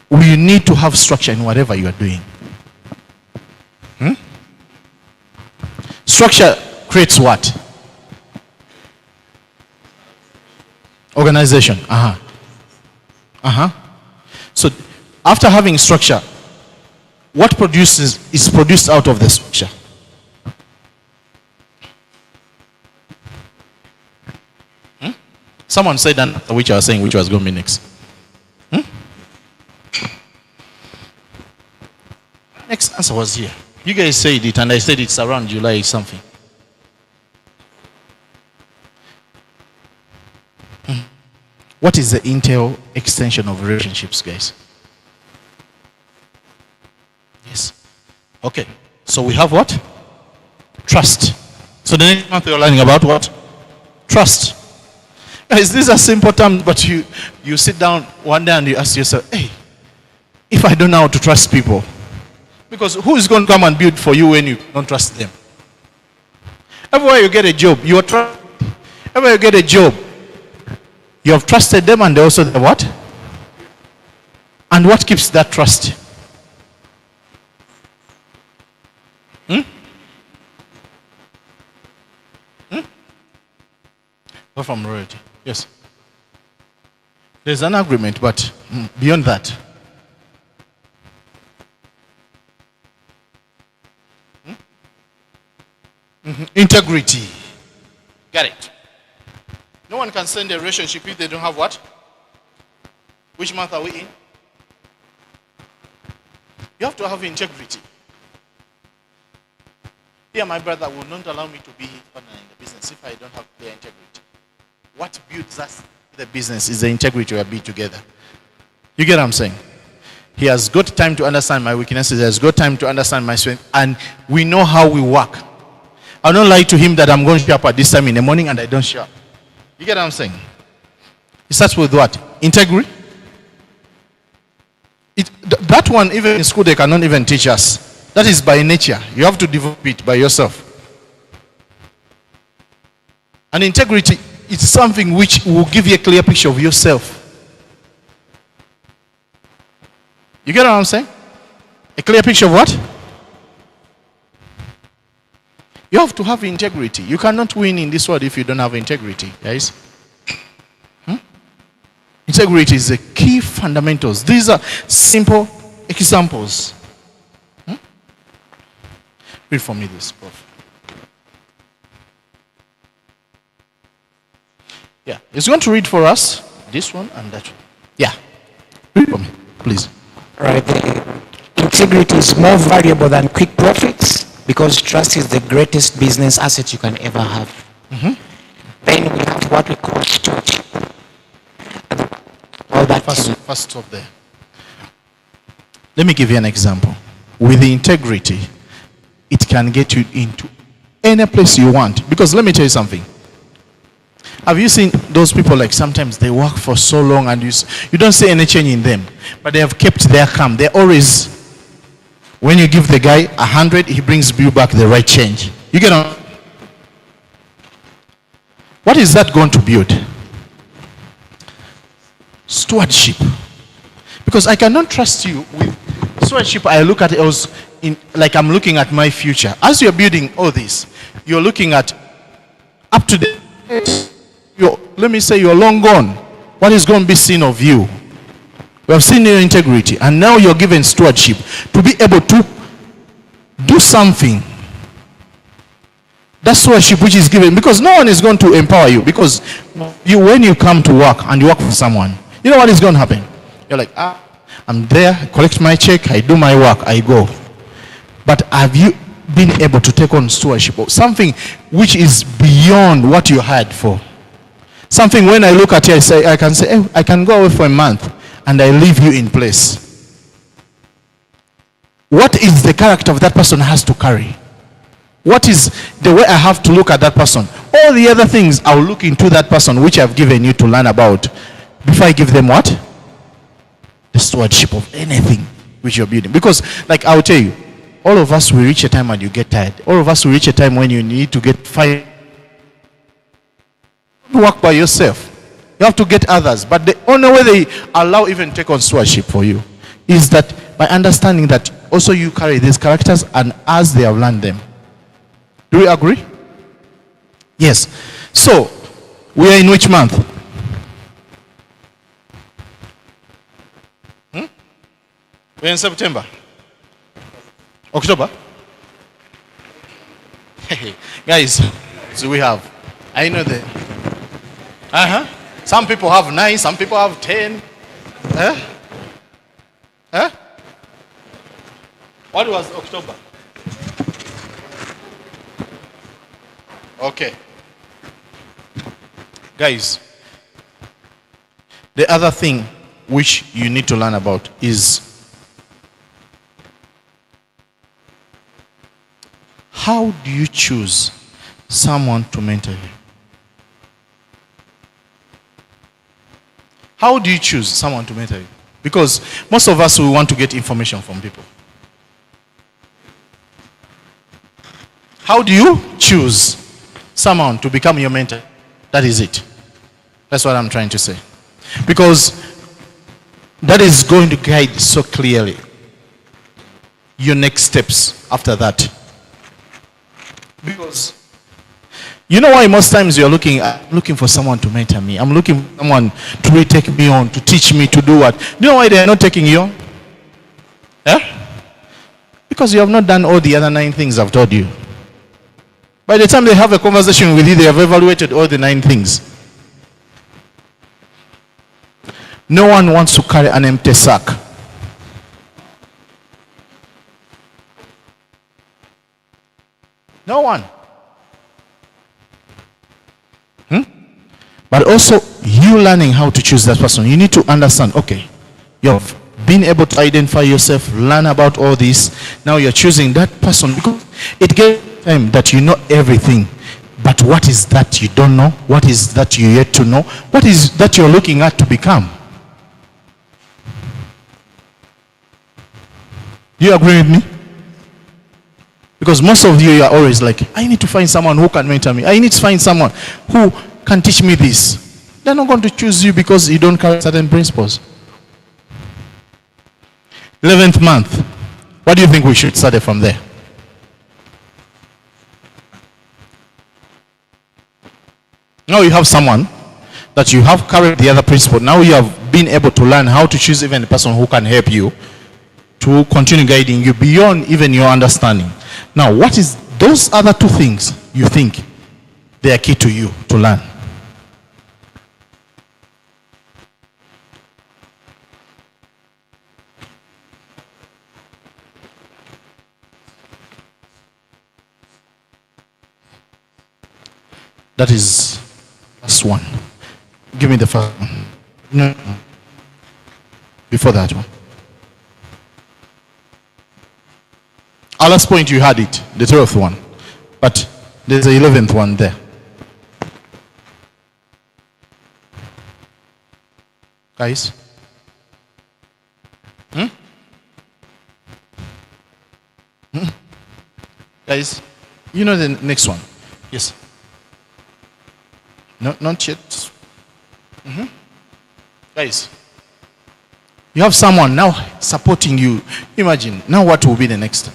We need to have structure in whatever you are doing. Structure creates what? Organization. So after having structure, what is produced out of the structure? Someone said that, which I was saying, which was going to be next. Next answer was here. You guys said it, and I said it's around July something. What is the Intel extension of relationships, guys? Yes. Okay. So we have what? Trust. So the next month we're learning about what? Trust. Guys, these are simple terms, but you sit down one day and you ask yourself, hey, if I don't know how to trust people, because who is going to come and build for you when you don't trust them? Everywhere you get a job, you are trusted. Everywhere you get a job, you have trusted them and they also the what? And what keeps that trust? Go from royalty. Yes. There's an agreement, but beyond that. Integrity. Got it. No one can send a relationship if they don't have what? Which month are we in? You have to have integrity. Here, my brother will not allow me to be partner in the business if I don't have clear integrity. What builds us in the business is the integrity we are built together. You get what I'm saying? He has got time to understand my weaknesses. He has got time to understand my strength. And we know how we work. I don't lie to him that I'm going to show up at this time in the morning and I don't show up. You get what I'm saying? It starts with what? Integrity. That one, even in school, they cannot even teach us. That is by nature. You have to develop it by yourself. And integrity is something which will give you a clear picture of yourself. You get what I'm saying? A clear picture of what? You have to have integrity. You cannot win in this world if you don't have integrity, guys. Integrity is the key fundamentals. These are simple examples. Read for me this, Prof. Yeah, he's going to read for us this one and that one. Yeah, read for me. Please. Right. The integrity is more valuable than quick profits because trust is the greatest business asset you can ever have. Then we have what we call stewardship. All that First stop there. Let me give you an example. With the integrity, it can get you into any place you want. Because let me tell you something. Have you seen those people, like sometimes they work for so long and you don't see any change in them, but they have kept their calm. They're always, when you give the guy 100, he brings you back the right change. You get on? What is that going to build? Stewardship. Because I cannot trust you with stewardship. I look at it as like I'm looking at my future. As you're building all this, you're looking at up to the, let me say you're long gone. What is going to be seen of you? We have seen your integrity, and now you're given stewardship to be able to do something. That's stewardship which is given, because no one is going to empower you. Because when you come to work and you work for someone, you know what is going to happen? You're like, I'm there, I collect my check, I do my work, I go. But have you been able to take on stewardship or something which is beyond what you hired for? Something when I look at you, I can say, hey, I can go away for a month and I leave you in place. What is the character of that person has to carry? What is the way I have to look at that person? All the other things I'll look into that person which I've given you to learn about before I give them what? The stewardship of anything which you're building. Because like I'll tell you, all of us will reach a time when you get tired. All of us will reach a time when you need to get fired. Work by yourself. You have to get others. But the only way they allow even take on stewardship for you is that by understanding that also you carry these characters and as they have learned them. Do we agree? Yes. So, we are in which month? We're in September. October? Guys, so we have. I know that. Some people have 9, some people have 10. What was October? Okay. Guys, the other thing which you need to learn about is how do you choose someone to mentor you? How do you choose someone to mentor you? Because most of us, we want to get information from people. How do you choose someone to become your mentor? That is it. That's what I'm trying to say. Because that is going to guide so clearly your next steps after that. Because you know why most times you're looking for someone to mentor me. I'm looking for someone to really take me on, to teach me to do what. Do you know why they're not taking you on? Because you have not done all the other 9 things I've told you. By the time they have a conversation with you, they have evaluated all the 9 things. No one wants to carry an empty sack. No one. But also, you learning how to choose that person. You need to understand, okay, you've been able to identify yourself, learn about all this. Now you're choosing that person because it gave time that you know everything. But what is that you don't know? What is that you yet to know? What is that you're looking at to become? Do you agree with me? Because most of you are always like, I need to find someone who can mentor me. I need to find someone who can teach me this. They're not going to choose you because you don't carry certain principles. 11th month. What do you think we should start from there? Now you have someone that you have carried the other principle. Now you have been able to learn how to choose even the person who can help you to continue guiding you beyond even your understanding. Now, what is those other 2 things you think they are key to you to learn? That is last one. Give me the first one. No. Before that one. Our last point, you had it, the 12th one. But there's the 11th one there. Guys? Guys, you know the next one? Yes. No, not yet. Guys, you have someone now supporting you. Imagine, now what will be the next?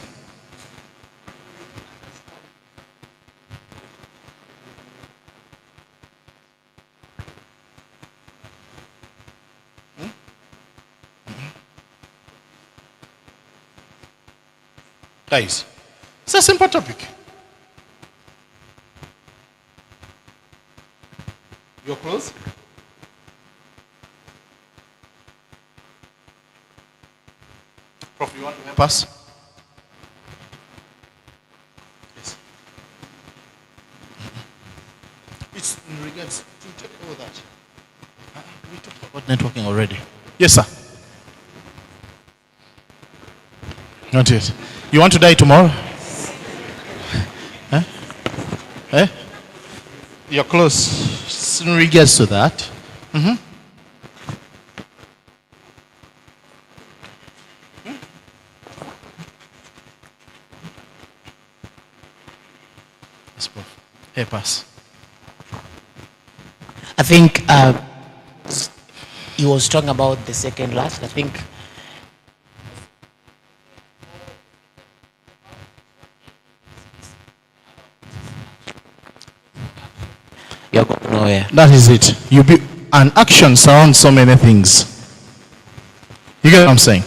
Guys, it's a simple topic. You're close? Prof, you want to help us? Yes. It's in regards to take all that. We talked about networking already. Yes, sir. Not yet. You want to die tomorrow? Huh? Eh? You're close in regards to that. Yes, Prof. Help us. I think he was talking about the second last. I think you're going nowhere. That is it. An action surrounds so many things. You get what I'm saying?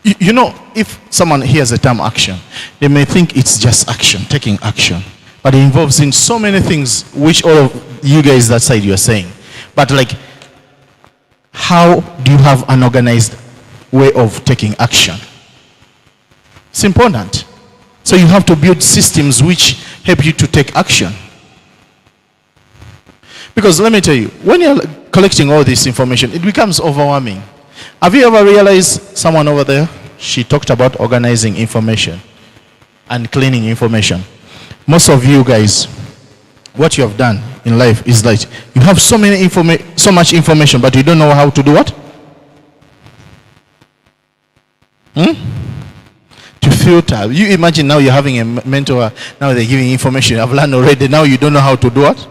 You know, if someone hears the term action, they may think it's just action, taking action. But it involves in so many things which all of you guys that side you are saying. But like, how do you have an organized way of taking action? It's important. So you have to build systems which help you to take action. Because let me tell you, when you're collecting all this information, it becomes overwhelming. Have you ever realized someone over there, she talked about organizing information and cleaning information. Most of you guys, what you have done in life is like, you have so much information, but you don't know how to do what? To filter. You imagine now you're having a mentor, now they're giving information, I've learned already, now you don't know how to do what?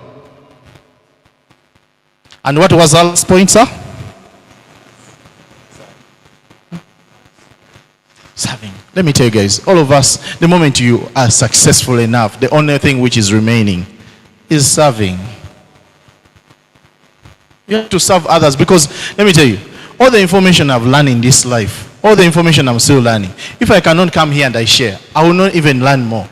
And what was our last point, sir? Serving. Let me tell you guys, all of us, the moment you are successful enough, the only thing which is remaining is serving. You have to serve others because, let me tell you, all the information I've learned in this life, all the information I'm still learning, if I cannot come here and I share, I will not even learn more.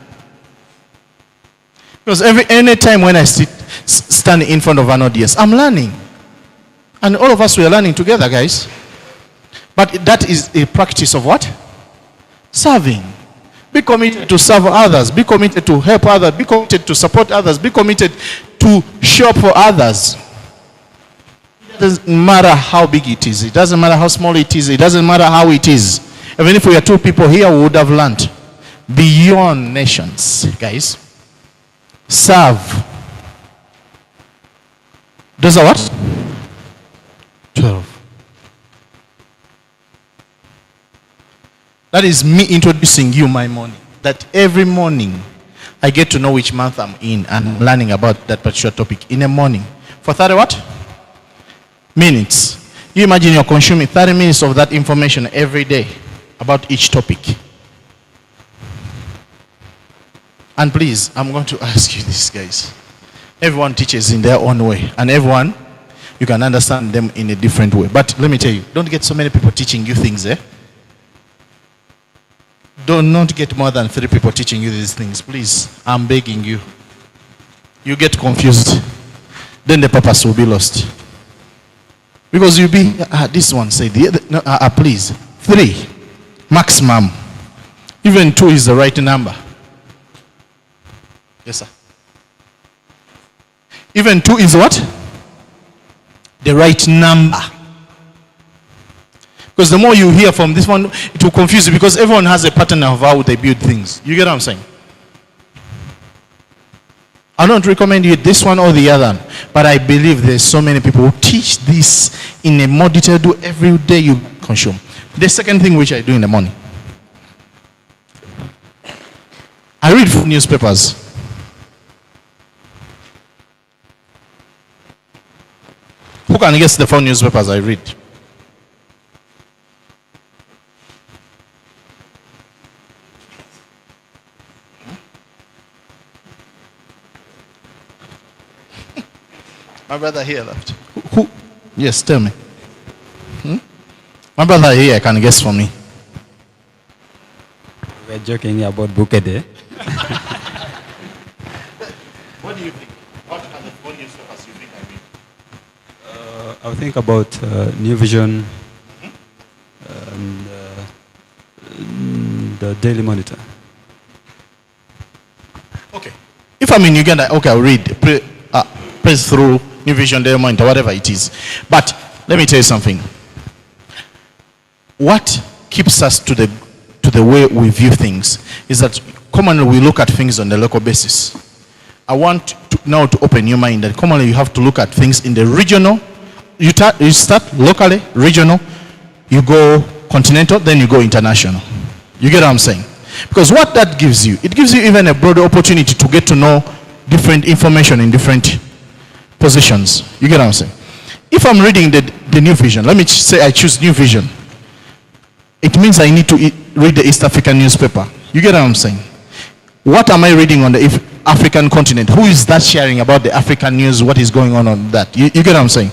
Because any time when I stand in front of an audience, I'm learning. And all of us, we are learning together, guys. But that is a practice of what? Serving. Be committed to serve others. Be committed to help others. Be committed to support others. Be committed to show up for others. It doesn't matter how big it is. It doesn't matter how small it is. It doesn't matter how it is. Even if we are two people here, we would have learned. Beyond nations, guys. Serve. Those are what? 12. That is me introducing you my morning. That every morning I get to know which month I'm in and learning about that particular topic in a morning. For 30 what? Minutes. You imagine you're consuming 30 minutes of that information every day about each topic. And please, I'm going to ask you this, guys. Everyone teaches in their own way. And everyone, you can understand them in a different way. But let me tell you, don't get so many people teaching you things, eh? Do not get more than 3 people teaching you these things, please. I'm begging you. You get confused. Then the purpose will be lost. Because you'll be, this one said, the other, no, please. 3, maximum. Even 2 is the right number. Yes, sir. Even 2 is what? The right number. Because the more you hear from this one, it will confuse you because everyone has a pattern of how they build things. You get what I'm saying? I don't recommend you this one or the other one, but I believe there's so many people who teach this in a more detailed way every day you consume. The second thing which I do in the morning, I read from newspapers. Who can guess the 4 newspapers I read? My brother here left. Who? Yes, tell me. My brother here can guess for me. We're joking about Bukede. What do you think? What are the 4 newspapers you think I read? I think about New Vision and the Daily Monitor. Okay. If I'm in Uganda, okay, I'll read. Press through New Vision, Daily Monitor, whatever it is. But let me tell you something. What keeps us to the way we view things is that commonly we look at things on the local basis. I want now to open your mind that commonly you have to look at things in the regional. You start locally, regional, you go continental, then you go international. You get what I'm saying? Because what that gives you, it gives you even a broader opportunity to get to know different information in different positions. You get what I'm saying? If I'm reading the New Vision, let me say I choose New Vision. It means I need to read the East African newspaper. You get what I'm saying? What am I reading on the African continent? Who is that sharing about the African news? What is going on that? You get what I'm saying?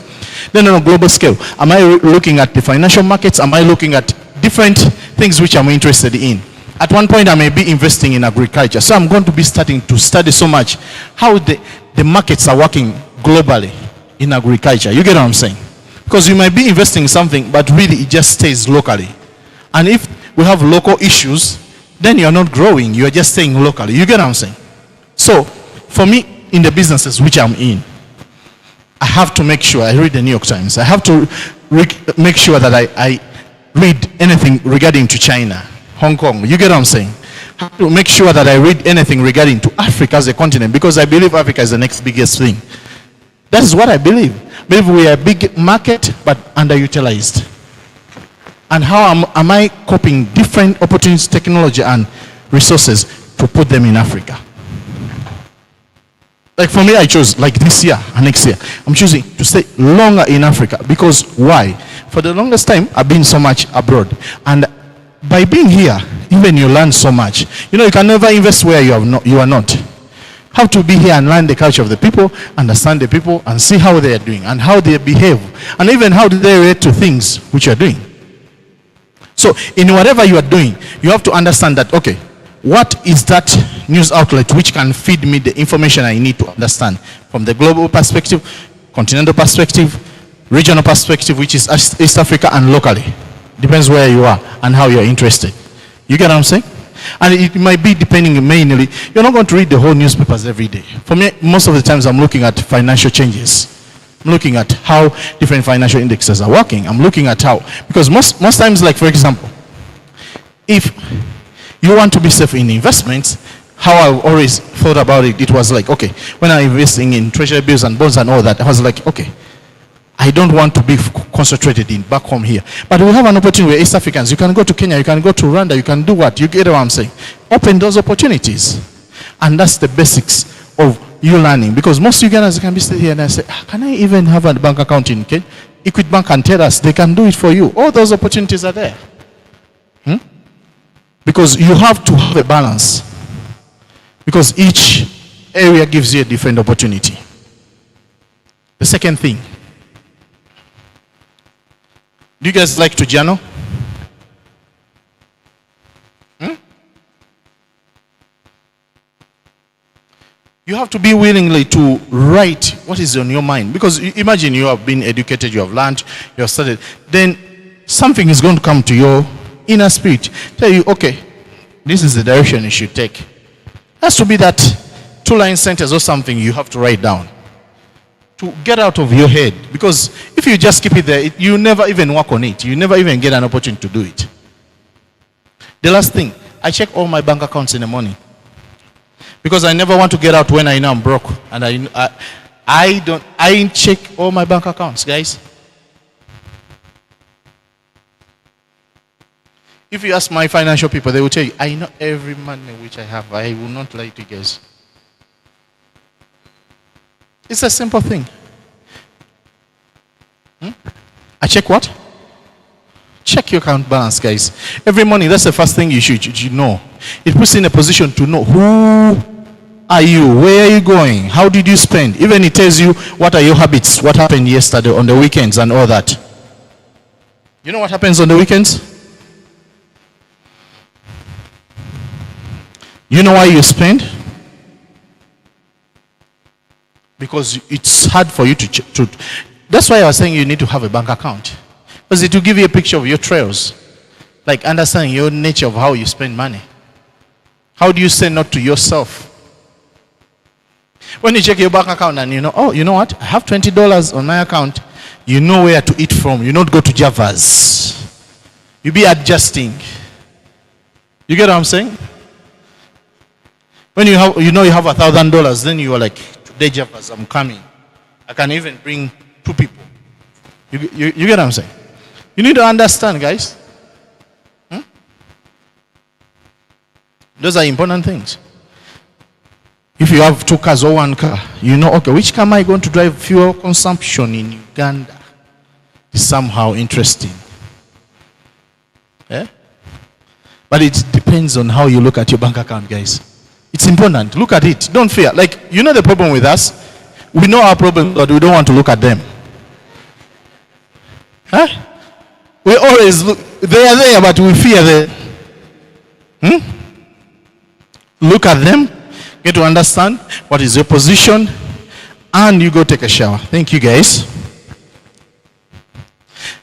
Then on a global scale, am I looking at the financial markets? Am I looking at different things which I'm interested in? At one point, I may be investing in agriculture. So I'm going to be starting to study so much how the markets are working globally in agriculture. You get what I'm saying? Because you might be investing in something, but really it just stays locally. And if we have local issues, then you're not growing. You're just staying locally. You get what I'm saying? So for me, in the businesses which I'm in, I have to make sure I read the New York Times. I have to make sure that I read anything regarding to China, Hong Kong. You get what I'm saying? I have to make sure that I read anything regarding to Africa as a continent, because I believe Africa is the next biggest thing. That is what I believe. I believe we are a big market, but underutilized. And how am I copying different opportunities, technology, and resources to put them in Africa? Like for me, I chose like this year and next year. I'm choosing to stay longer in Africa because why? For the longest time, I've been so much abroad. And by being here, even you learn so much. You know, you can never invest where you are not. Have to be here and learn the culture of the people, understand the people, and see how they are doing and how they behave, and even how do they relate to things which you are doing. So in whatever you are doing, you have to understand that, okay, what is that news outlet which can feed me the information I need to understand from the global perspective, continental perspective, regional perspective, which is East Africa, and locally. Depends where you are and how you're interested. You get what I'm saying? And it might be depending mainly, you're not going to read the whole newspapers every day. For me, most of the times I'm looking at financial changes. I'm looking at how different financial indexes are working. I'm looking at how, because most times, like for example, if you want to be safe in investments, how I've always thought about it, it was like, okay, when I'm investing in treasury bills and bonds and all that, I was like, okay, I don't want to be concentrated in back home here. But we have an opportunity where East Africans, you can go to Kenya, you can go to Rwanda, you can do what? You get what I'm saying? Open those opportunities. And that's the basics of you learning. Because most Ugandans can be sitting here and I say, can I even have a bank account in Kenya? Equity Bank can tell us, they can do it for you. All those opportunities are there. Because you have to have a balance. Because each area gives you a different opportunity. The second thing, do you guys like to journal? You have to be willingly to write what is on your mind. Because imagine you have been educated, you have learned, you have studied. Then something is going to come to your inner spirit. Tell you, okay, this is the direction you should take. It has to be that 2-line sentence or something you have to write down. to get out of your head. Because if you just keep it there, you never even work on it. You never even get an opportunity to do it. The last thing, I check all my bank accounts in the morning. Because I never want to get out when I know I'm broke. And I check all my bank accounts, guys. If you ask my financial people, they will tell you, I know every money which I have. I will not lie to you guys. It's a simple thing. I check what? Check your account balance, guys. Every morning, that's the first thing you should know. It puts you in a position to know who are you, where are you going, how did you spend. Even it tells you what are your habits, what happened yesterday on the weekends and all that. You know what happens on the weekends? You know why you spend? Because it's hard for you to that's why I was saying you need to have a bank account. Because it will give you a picture of your trails. Like understanding your nature of how you spend money. How do you say not to yourself? When you check your bank account and you know, oh, you know what? I have $20 on my account. You know where to eat from. You not go to Java's. You be adjusting. You get what I'm saying? When you have, you know you have $1,000, then you are like, today Java's, I'm coming. I can even bring 2 people. You get what I'm saying? You need to understand, guys. Those are important things. If you have 2 cars or 1 car, you know, okay, which car am I going to drive? Fuel consumption in Uganda is somehow interesting. Yeah? But it depends on how you look at your bank account, guys. It's important. Look at it. Don't fear. Like, you know the problem with us? We know our problem, but we don't want to look at them. Huh? We always look, they are there, but we fear them. Look at them, get to understand what is your position, and you go take a shower. Thank you, guys.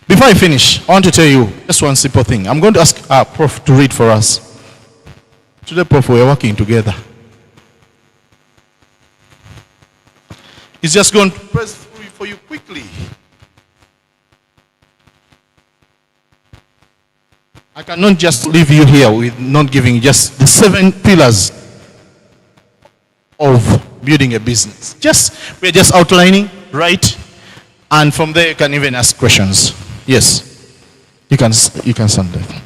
Before I finish, I want to tell you just one simple thing. I'm going to ask our Prof to read for us. Today, Prof, we are working together. He's just going to press through for you quickly. I cannot just leave you here with not giving just the 7 pillars of building a business. We're just outlining, right? And from there you can even ask questions. Yes. You can stand there.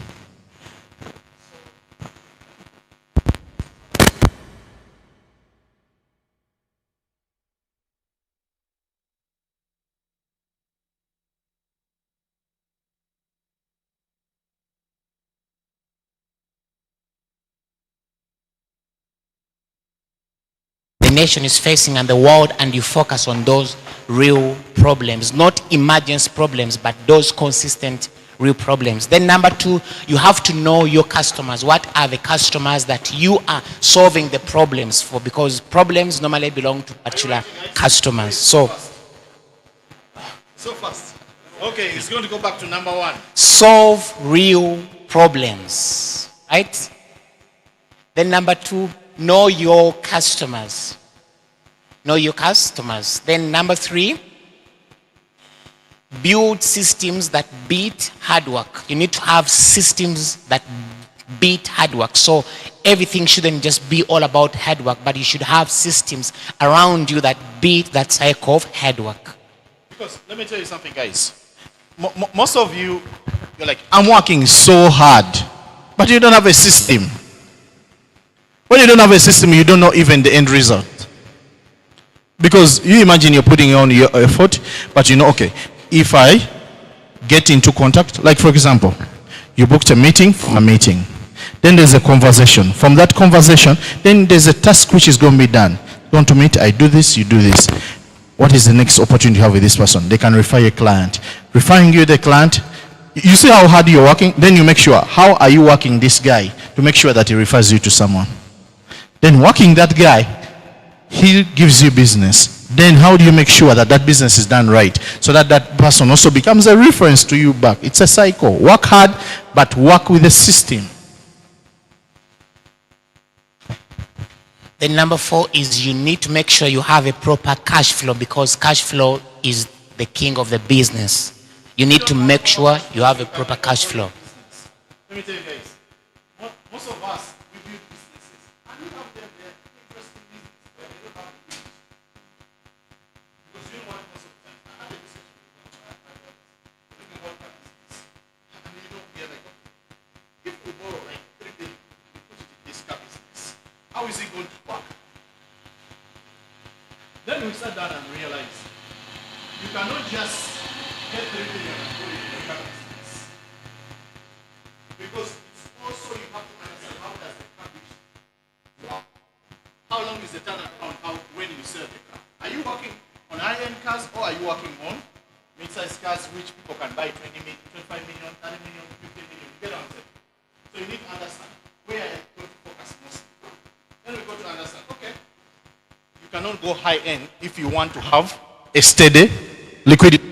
The nation is facing and the world, and you focus on those real problems, not emergence problems, but those consistent real problems. Then number 2, you have to know your customers. What are the customers that you are solving the problems for? Because problems normally belong to particular customers. So fast. Okay, it's going to go back to number 1. Solve real problems, right? Then number 2, know your customers. Know your customers. Then number 3, build systems that beat hard work. You need to have systems that beat hard work. So everything shouldn't just be all about hard work, but you should have systems around you that beat that cycle of hard work. Because let me tell you something, guys. Most of you, you're like, I'm working so hard, but you don't have a system. When you don't have a system, you don't know even the end result. Because you imagine you're putting on your effort, but you know, okay, if I get into contact, like for example, you booked a meeting from a meeting. Then there's a conversation. From that conversation, then there's a task which is going to be done. You want to meet, I do this, you do this. What is the next opportunity you have with this person? They can refer a client. Referring you the client, you see how hard you're working? Then you make sure, how are you working this guy to make sure that he refers you to someone? Then working that guy, he gives you business. Then how do you make sure that that business is done right? So that that person also becomes a reference to you back. It's a cycle. Work hard, but work with a system. Then number 4 is you need to make sure you have a proper cash flow, because cash flow is the king of the business. You need to make sure you have a proper cash flow. Let me tell you guys, most of us, we build businesses. And you have them there, interesting business, but they don't have a business. Because you know what, most of the time, I have a business, looking at that business. And you know, we are like, okay, if we borrow like 3 billion, we put it in this car business, how is it going to work? Then we sat down and realized, you cannot just get 3 billion and put it in the car business. Because it's also you have to understand how does the car business work. How long is the turnaround when you sell the car? Are you working on high-end cars or are you working on mid-sized cars which people can buy 20 million, 25 million, 30 million, 50 million? You get what I'm saying? So you need to understand where are you going to focus mostly. Then we go to understand, okay, you cannot go high-end if you want to have a steady liquidity.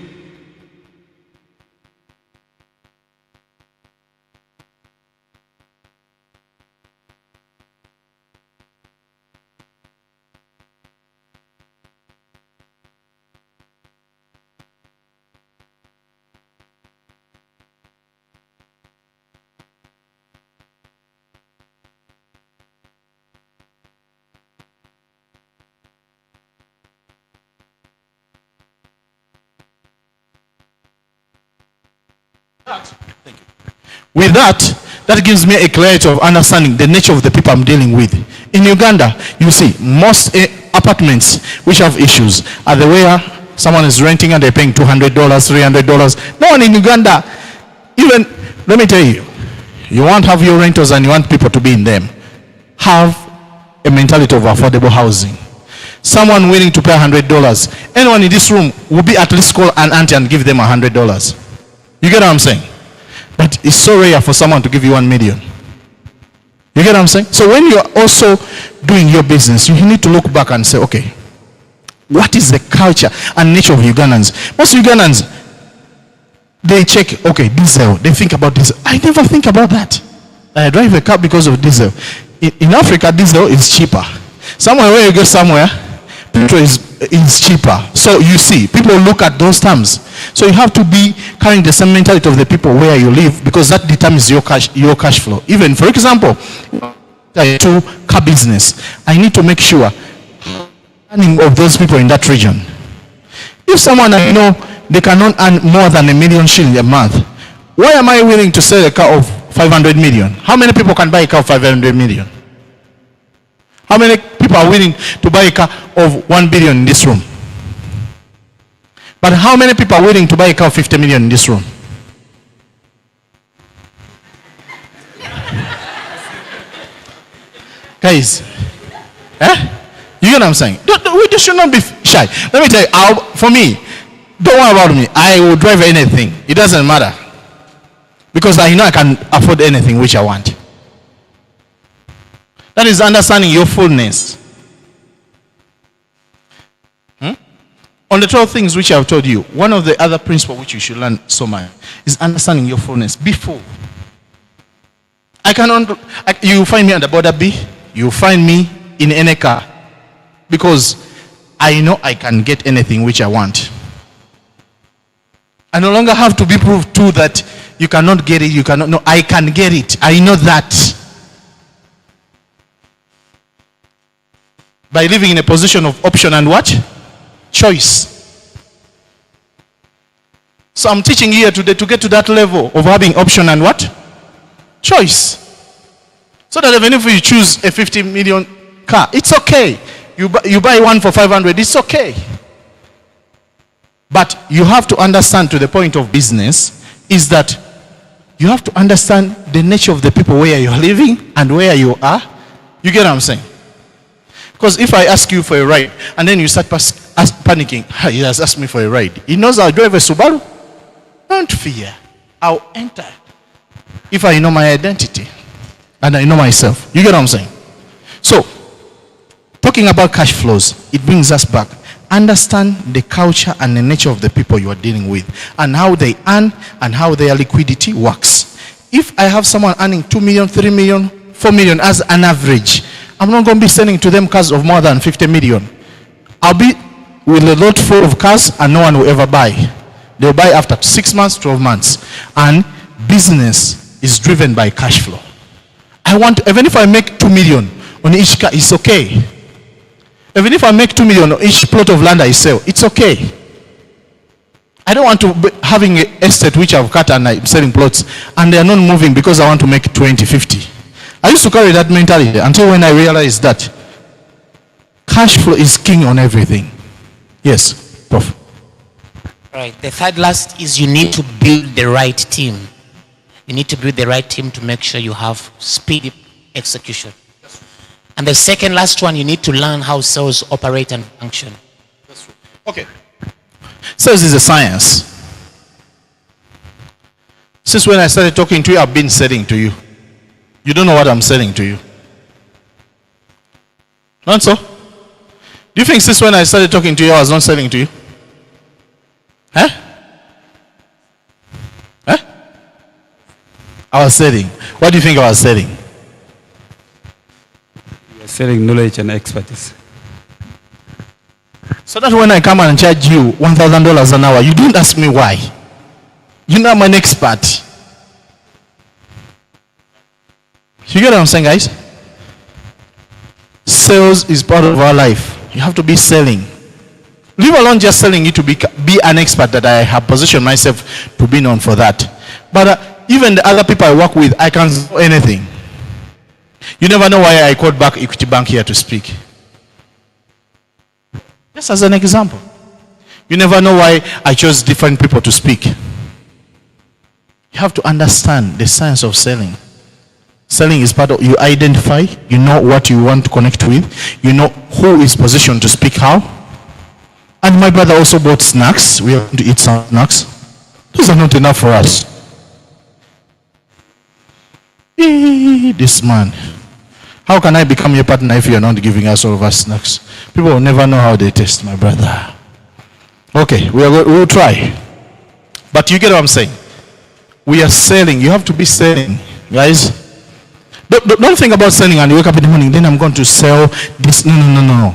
Thank you. With that gives me a clarity of understanding the nature of the people I'm dealing with. In Uganda, you see, most apartments which have issues are the where someone is renting and they're paying $200, $300. No one in Uganda, even, let me tell you, you won't have your renters and you want people to be in them. Have a mentality of affordable housing. Someone willing to pay $100. Anyone in this room will be at least call an auntie and give them $100. You get what I'm saying? But it's so rare for someone to give you 1 million. You get what I'm saying? So when you're also doing your business, you need to look back and say, okay, what is the culture and nature of Ugandans? Most Ugandans, they check, okay, diesel. They think about diesel. I never think about that. I drive a car because of diesel. In Africa, diesel is cheaper. Somewhere where you go somewhere, petrol is cheaper. So you see, people look at those terms. So you have to be carrying the same mentality of the people where you live, because that determines your cash flow. Even, for example, to car business, I need to make sure of those people in that region. If someone I know they cannot earn more than $1 million shillings a month, why am I willing to sell a car of 500 million? How many people can buy a car of 500 million? How many people are willing to buy a car of 1 billion in this room? But how many people are willing to buy a car of 50 million in this room? Guys, you know what I'm saying? We just should not be shy. Let me tell you, for me, don't worry about me. I will drive anything. It doesn't matter. Because I know I can afford anything which I want. That is understanding your fullness. On the 12 things which I have told you, one of the other principles which you should learn so much is understanding your fullness. Before, you find me on the border B, you find me in any car, because I know I can get anything which I want. I no longer have to be proved to that you cannot get it, you cannot. No, I can get it. I know that. By living in a position of option and what? Choice. So I'm teaching here today to get to that level of having option and what? Choice. So that even if you choose a 50 million car, it's okay. You buy one for 500, it's okay. But you have to understand, to the point of business, is that you have to understand the nature of the people where you're living and where you are. You get what I'm saying? Because if I ask you for a ride and then you start panicking, he has asked me for a ride. He knows I'll drive a Subaru. Don't fear. I'll enter. If I know my identity and I know myself. You get what I'm saying? So, talking about cash flows, it brings us back. Understand the culture and the nature of the people you are dealing with, and how they earn and how their liquidity works. If I have someone earning 2 million, 3 million, 4 million as an average, I'm not going to be selling to them cars of more than 50 million. I'll be with a lot full of cars and no one will ever buy. They'll buy after 6 months, 12 months. And business is driven by cash flow. I want, even if I make 2 million on each car, it's okay. Even if I make 2 million on each plot of land I sell, it's okay. I don't want to be having an estate which I've cut and I'm selling plots and they're not moving because I want to make 20, 50. I used to carry that mentality until when I realized that cash flow is king on everything. Yes, Prof. Right. The third last is you need to build the right team. You need to build the right team to make sure you have speedy execution. And the second last one, you need to learn how sales operate and function. Okay. Sales is a science. Since when I started talking to you, I've been selling to you. You don't know what I'm selling to you. Not so? Do you think since when I started talking to you, I was not selling to you? Huh? Huh? I was selling. What do you think I was selling? You are selling knowledge and expertise. So that when I come and charge you $1,000 an hour, you don't ask me why. You know I'm an expert. You get what I'm saying, guys? Sales is part of our life. You have to be selling. Leave alone just selling you to be an expert that I have positioned myself to be known for that. But even the other people I work with, I can't do anything. You never know why I called back Equity Bank here to speak. Just as an example. You never know why I chose different people to speak. You have to understand the science of selling. Selling is part of, you identify, you know what you want to connect with, you know who is positioned to speak how. And my brother also bought snacks. We are going to eat some snacks. Those are not enough for us. This man. How can I become your partner if you are not giving us all of our snacks? People will never know how they taste, my brother. Okay, we'll try. But you get what I'm saying? We are selling. You have to be selling, guys. Don't think about selling and you wake up in the morning, then I'm going to sell this. No.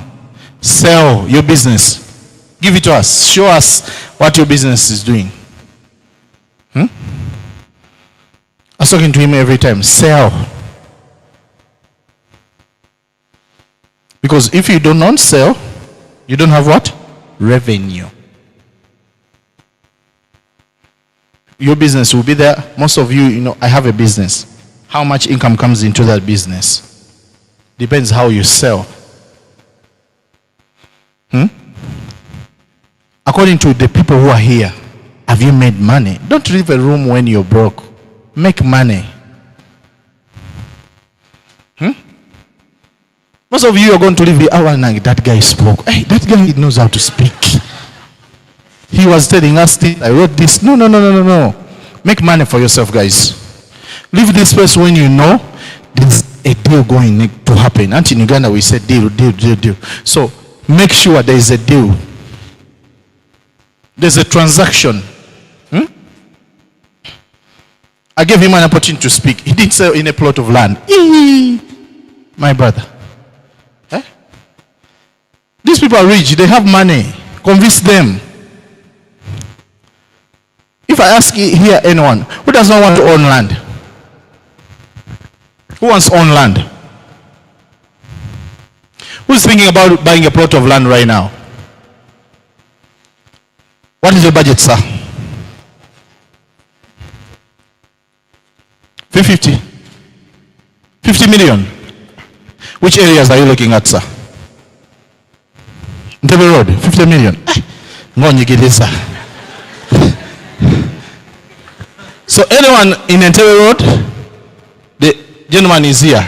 Sell your business. Give it to us. Show us what your business is doing. I was talking to him every time. Sell. Because if you do not sell, you don't have what? Revenue. Your business will be there. Most of you, I have a business. How much income comes into that business? Depends how you sell. According to the people who are here, have you made money? Don't leave a room when you're broke. Make money. Most of you are going to leave the hour and that guy spoke. Hey, that guy knows how to speak. He was telling us, I wrote this. No. Make money for yourself, guys. Leave this place when you know there's a deal going to happen. And in Uganda we said deal. So make sure there is a deal. There's a transaction. I gave him an opportunity to speak. He didn't sell in a plot of land. My brother. These people are rich. They have money. Convince them. If I ask here anyone, who does not want to own land? Who wants to own land? Who's thinking about buying a plot of land right now? What is your budget, sir? 50 million. Which areas are you looking at, sir? Entebbe Road, 50 million. Ngonyigilisa. So anyone in Entebbe Road, the gentleman is here.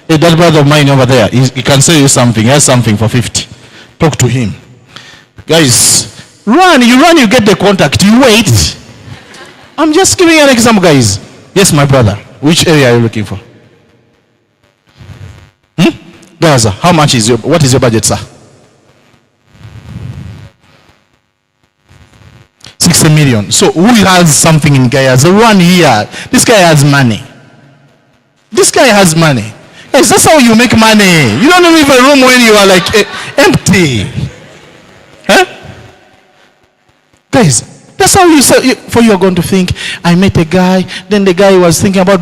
Hey, that brother of mine over there, he can sell you something. He has something for 50. Talk to him. Guys, run, you get the contact, you wait. I'm just giving an example, guys. Yes, my brother. Which area are you looking for? Gaza, what is your budget, sir? 60 million. So who has something in Gaza? One here. This guy has money. Guys, that's how you make money. You don't leave a room when you are like empty. Huh? Guys, that's how you say, for you are going to think, I met a guy, then the guy was thinking about,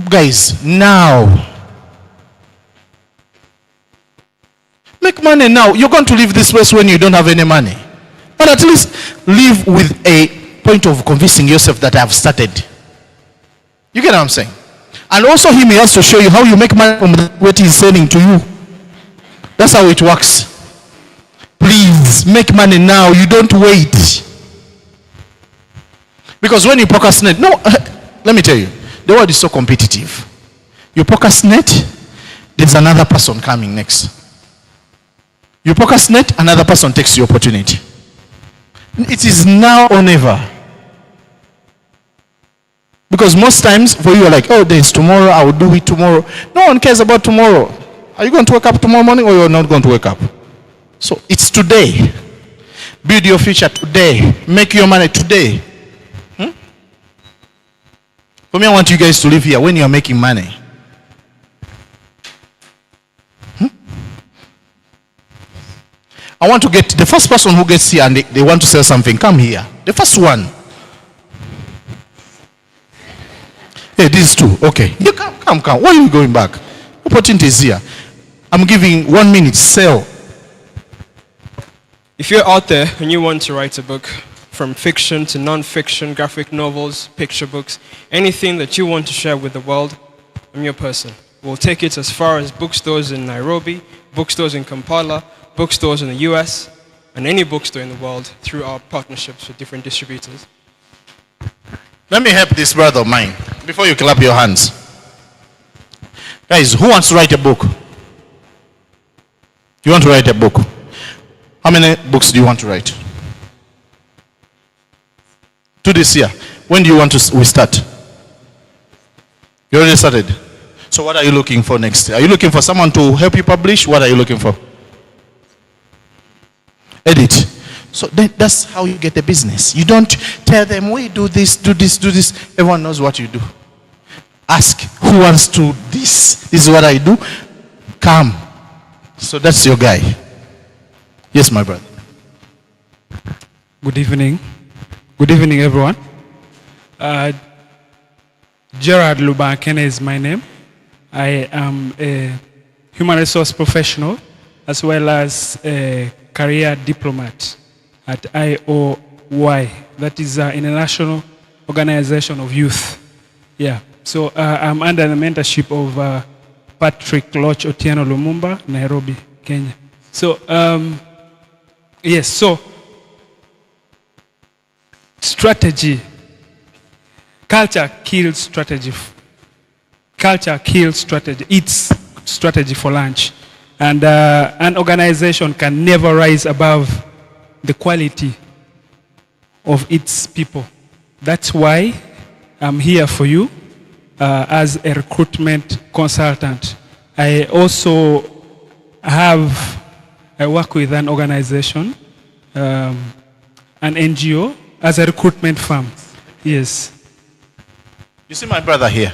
guys, now. Make money now. You're going to leave this place when you don't have any money. But at least live with a point of convincing yourself that I have started. You get what I'm saying? And also him, he has to show you how you make money from what he's selling to you. That's how it works. Please, make money now. You don't wait. Because when you procrastinate, let me tell you, the world is so competitive. You procrastinate, there's another person coming next. You procrastinate, another person takes the opportunity. It is now or never. Because most times for you, you're like, oh, there's tomorrow, I will do it tomorrow. No one cares about tomorrow. Are you going to wake up tomorrow morning or you're not going to wake up? So it's today. Build your future today. Make your money today. For me, I want you guys to live here when you're making money. I want to get the first person who gets here and they want to sell something. Come here. The first one. Hey, these two. Okay. You come. Why are you going back? Opportunity is here. I'm giving 1 minute. Sell. If you're out there and you want to write a book, from fiction to non-fiction, graphic novels, picture books, anything that you want to share with the world, I'm your person. We'll take it as far as bookstores in Nairobi, bookstores in Kampala, bookstores in the US, and any bookstore in the world through our partnerships with different distributors. Let me help this brother of mine before you clap your hands. Guys, who wants to write a book? You want to write a book? How many books do you want to write? 2 this year. When do you want we start? You already started. So what are you looking for next? Are you looking for someone to help you publish? What are you looking for? Edit. So that's how you get the business. You don't tell them, we do this, do this, do this. Everyone knows what you do. Ask, who wants to this? This is what I do. Come. So that's your guy. Yes, my brother. Good evening. Good evening, everyone. Gerard Lubakene is my name. I am a human resource professional as well as a career diplomat at IOY. That is an international organization of youth. Yeah. So I'm under the mentorship of Patrick Loch Otieno Lumumba, Nairobi, Kenya. So, yes, so strategy. Culture kills strategy. Culture kills strategy. Eats strategy for lunch. And an organization can never rise above the quality of its people. That's why I'm here for you as a recruitment consultant. I also I work with an organization, an NGO, as a recruitment firm. Yes. You see my brother here?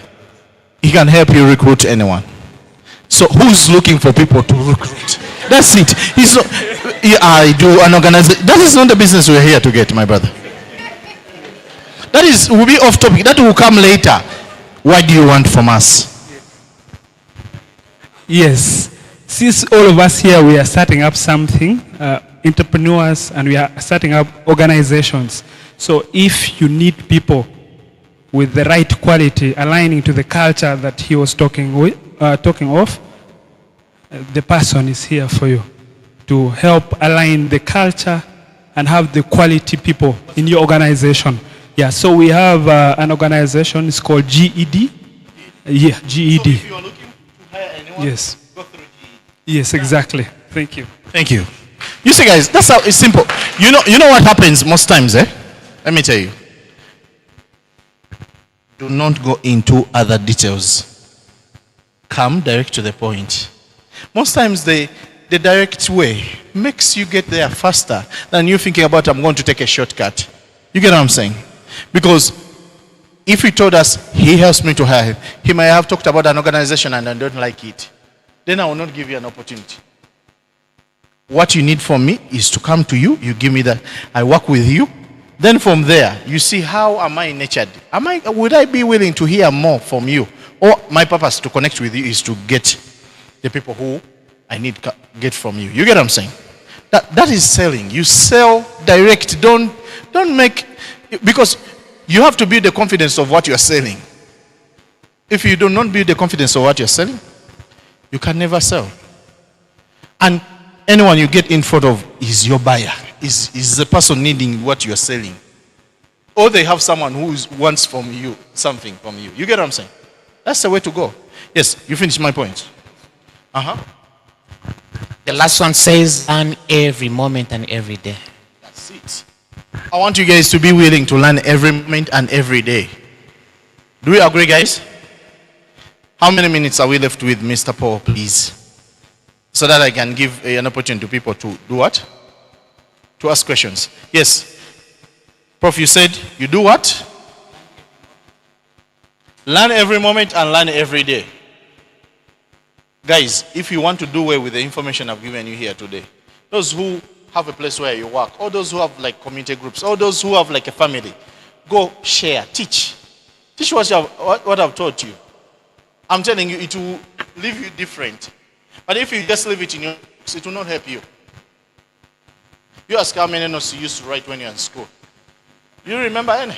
He can help you recruit anyone. So who's looking for people to recruit? That's it. He's not, I do an organization. That is not the business we're here to get, my brother. That will be off topic. That will come later. What do you want from us? Yes. Since all of us here, we are starting up something, entrepreneurs, and we are starting up organizations. So if you need people with the right quality, aligning to the culture that he was talking of, the person is here for you to help align the culture and have the quality people in your organization. Yeah, so we have an organization, it's called GED. Yeah, GED. So if you are looking to hire anyone, yes. Go through GED. Yes, exactly. Thank you. Thank you. You see, guys, that's how it's simple. You know what happens most times, eh? Let me tell you. Do not go into other details. Come direct to the point. Most times the direct way makes you get there faster than you thinking about, I'm going to take a shortcut. You get what I'm saying? Because if he told us he helps me to hire him, he may have talked about an organization and I don't like it. Then I will not give you an opportunity. What you need from me is to come to you, you give me that, I work with you. Then from there, you see how am I natured? Would I be willing to hear more from you? Or my purpose to connect with you is to get the people who I need get from you. You get what I'm saying? That is selling. You sell direct. Don't make, because you have to build the confidence of what you are selling. If you do not build the confidence of what you're selling, you can never sell. And anyone you get in front of is your buyer, is the person needing what you're selling. Or they have someone who wants from you something from you. You get what I'm saying? That's the way to go. Yes, you finished my point. The last one says, learn every moment and every day. That's it. I want you guys to be willing to learn every moment and every day. Do we agree, guys? How many minutes are we left with Mr. Paul, please? So that I can give an opportunity to people to do what? To ask questions. Yes. Prof, you said you do what? Learn every moment and learn every day. Guys, if you want to do well with the information I've given you here today, those who have a place where you work, or those who have like community groups, or those who have like a family, go share, teach. Teach what I've taught you. I'm telling you, it will leave you different. But if you just leave it in your books, it will not help you. You ask how many notes you used to write when you're in school. You remember any?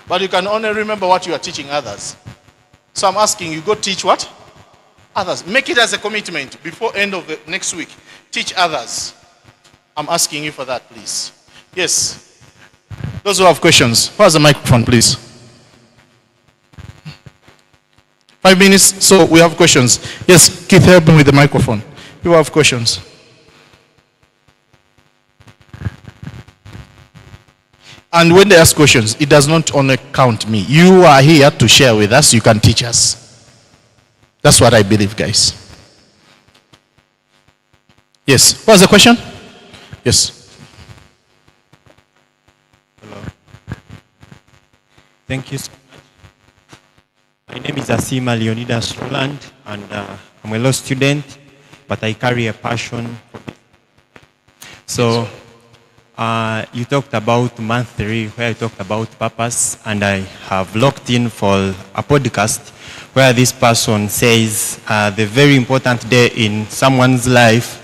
But you can only remember what you are teaching others. So I'm asking you, go teach what? Others. Make it as a commitment before end of the next week. Teach others. I'm asking you for that, please. Yes. Those who have questions, pass the microphone, please. 5 minutes, so we have questions. Yes, Keith, help me with the microphone. You have questions. And when they ask questions, it does not only count me. You are here to share with us. You can teach us. That's what I believe, guys. Yes. What's the question? Yes. Hello. Thank you so much. My name is Asima Leonidas Roland, and I'm a law student, but I carry a passion. So, you talked about month 3, where I talked about purpose, and I have locked in for a podcast where this person says the very important day in someone's life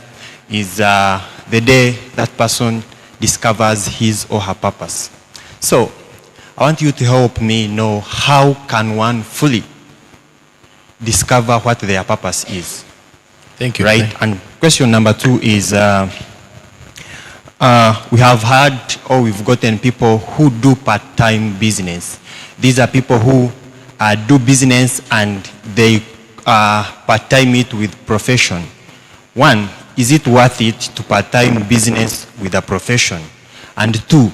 is the day that person discovers his or her purpose. So, I want you to help me know how can one fully discover what their purpose is. Thank you. Right? And question number 2 is, we have had or we've gotten people who do part-time business. These are people who do business and they part-time it with profession. 1, is it worth it to part-time business with a profession? And 2,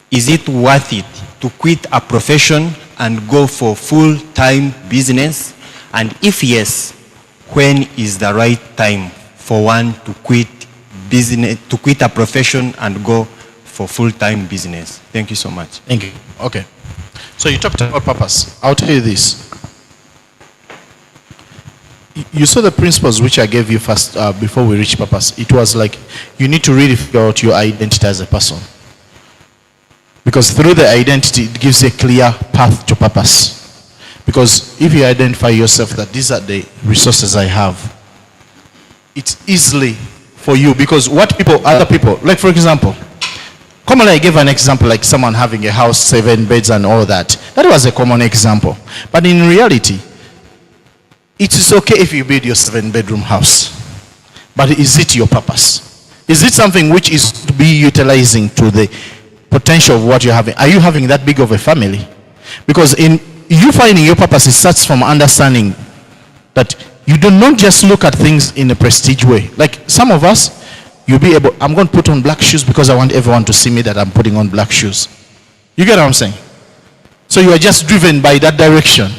is it worth it to quit a profession and go for full-time business? And if yes, when is the right time for one to quit business, to quit a profession and go for full-time business? Thank you so much. Thank you. Okay. So you talked about purpose. I'll tell you this. You saw the principles which I gave you first before we reach purpose. It was like you need to really figure out your identity as a person. Because through the identity, it gives a clear path to purpose. Because if you identify yourself that these are the resources I have, it's easily for you. Because what other people, like for example, commonly I gave an example like someone having a house, 7 beds and all that. That was a common example. But in reality, it is okay if you build your 7-bedroom house. But is it your purpose? Is it something which is to be utilizing to the potential of what you're having? Are you having that big of a family? Because in you finding your purpose, it starts from understanding that you do not just look at things in a prestige way. Like some of us, you'll be able, I'm going to put on black shoes because I want everyone to see me that I'm putting on black shoes. You get what I'm saying? So you are just driven by that direction.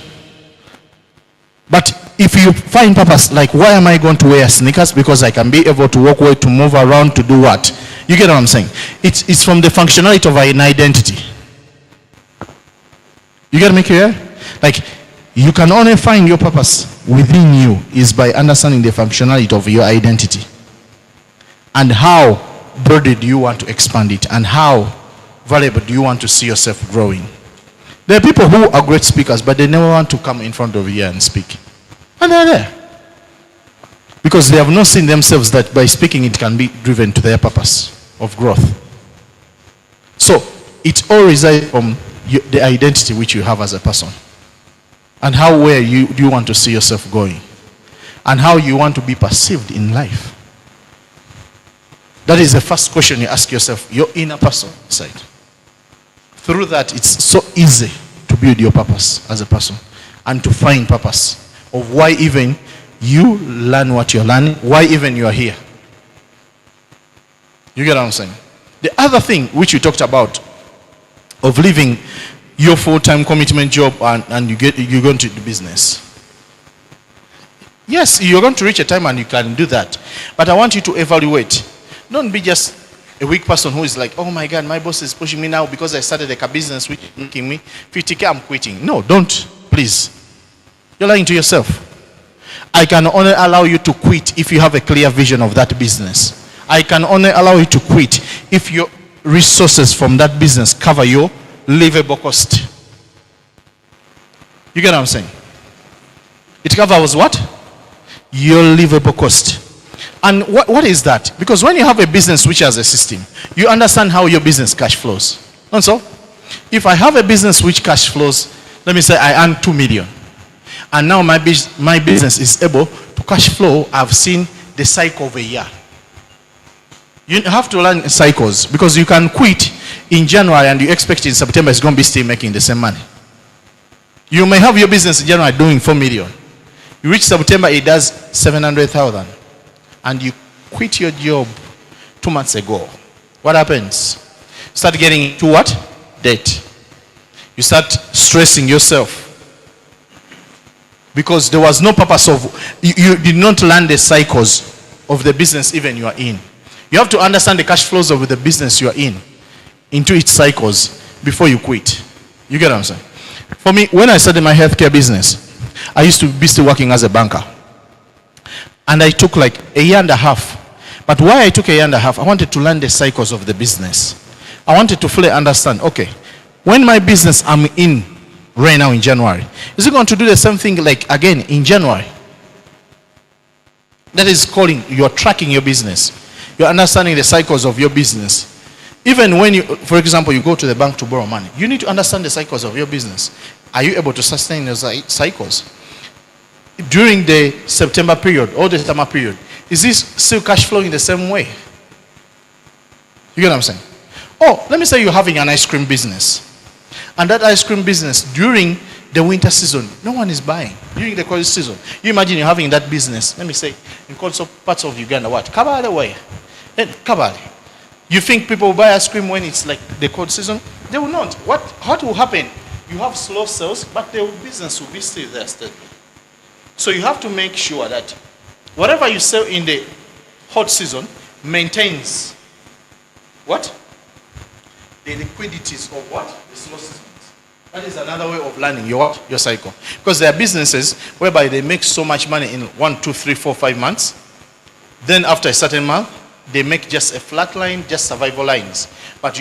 But if you find purpose, like why am I going to wear sneakers? Because I can be able to walk away, to move around, to do what? You get what I'm saying? It's from the functionality of an identity. You get me clear? Like, you can only find your purpose within you is by understanding the functionality of your identity. And how broadly do you want to expand it? And how valuable do you want to see yourself growing? There are people who are great speakers, but they never want to come in front of you and speak. And they're there. Because they have not seen themselves that by speaking it can be driven to their purpose of growth. So, it all resides from the identity which you have as a person. And how do you want to see yourself going. And how you want to be perceived in life. That is the first question you ask yourself, your inner person side. Through that, it's so easy to build your purpose as a person. And to find purpose of why even you learn what you're learning, why even you are here. You get what I'm saying? The other thing which we talked about of leaving your full-time commitment job and you're going to do business. Yes, you're going to reach a time and you can do that. But I want you to evaluate. Don't be just a weak person who is like, oh my God, my boss is pushing me now because I started a business which is making me 50K, I'm quitting. No, don't, please. You're lying to yourself. I can only allow you to quit if you have a clear vision of that business. I can only allow you to quit if your resources from that business cover your livable cost. You get what I'm saying? It covers what? Your livable cost. And what is that? Because when you have a business which has a system, you understand how your business cash flows. And so, if I have a business which cash flows, let me say I earn 2 million. And now my business is able to cash flow. I've seen the cycle of a year. You have to learn cycles because you can quit in January and you expect in September it's going to be still making the same money. You may have your business in January doing 4 million. You reach September, it does 700,000. And you quit your job 2 months ago. What happens? Start getting into what? Debt. You start stressing yourself. Because there was no purpose of, you did not learn the cycles of the business even you are in. You have to understand the cash flows of the business you are in, into its cycles, before you quit. You get what I'm saying? For me, when I started my healthcare business, I used to be still working as a banker. And I took like a year and a half. But why I took a year and a half, I wanted to learn the cycles of the business. I wanted to fully understand, okay, when my business I'm in right now in January, is it going to do the same thing like again in January? That is calling, you're tracking your business. You're understanding the cycles of your business. Even when you, for example, you go to the bank to borrow money, you need to understand the cycles of your business. Are you able to sustain those cycles? During the September period or the summer period, is this still cash flowing the same way? You get what I'm saying? Oh, let me say you're having an ice cream business. And that ice cream business, during the winter season, no one is buying. During the cold season, you imagine you're having that business, let me say, in cold parts of Uganda, what? Kabale way. Kabale. You think people will buy ice cream when it's like the cold season? They will not. What will happen? You have slow sales, but the business will be still there steadily. So you have to make sure that whatever you sell in the hot season maintains what? The liquidities of what? The slow seasons. That is another way of learning your cycle. Because there are businesses whereby they make so much money in 1, 2, 3, 4, 5 months. Then after a certain month, they make just a flat line, just survival lines. But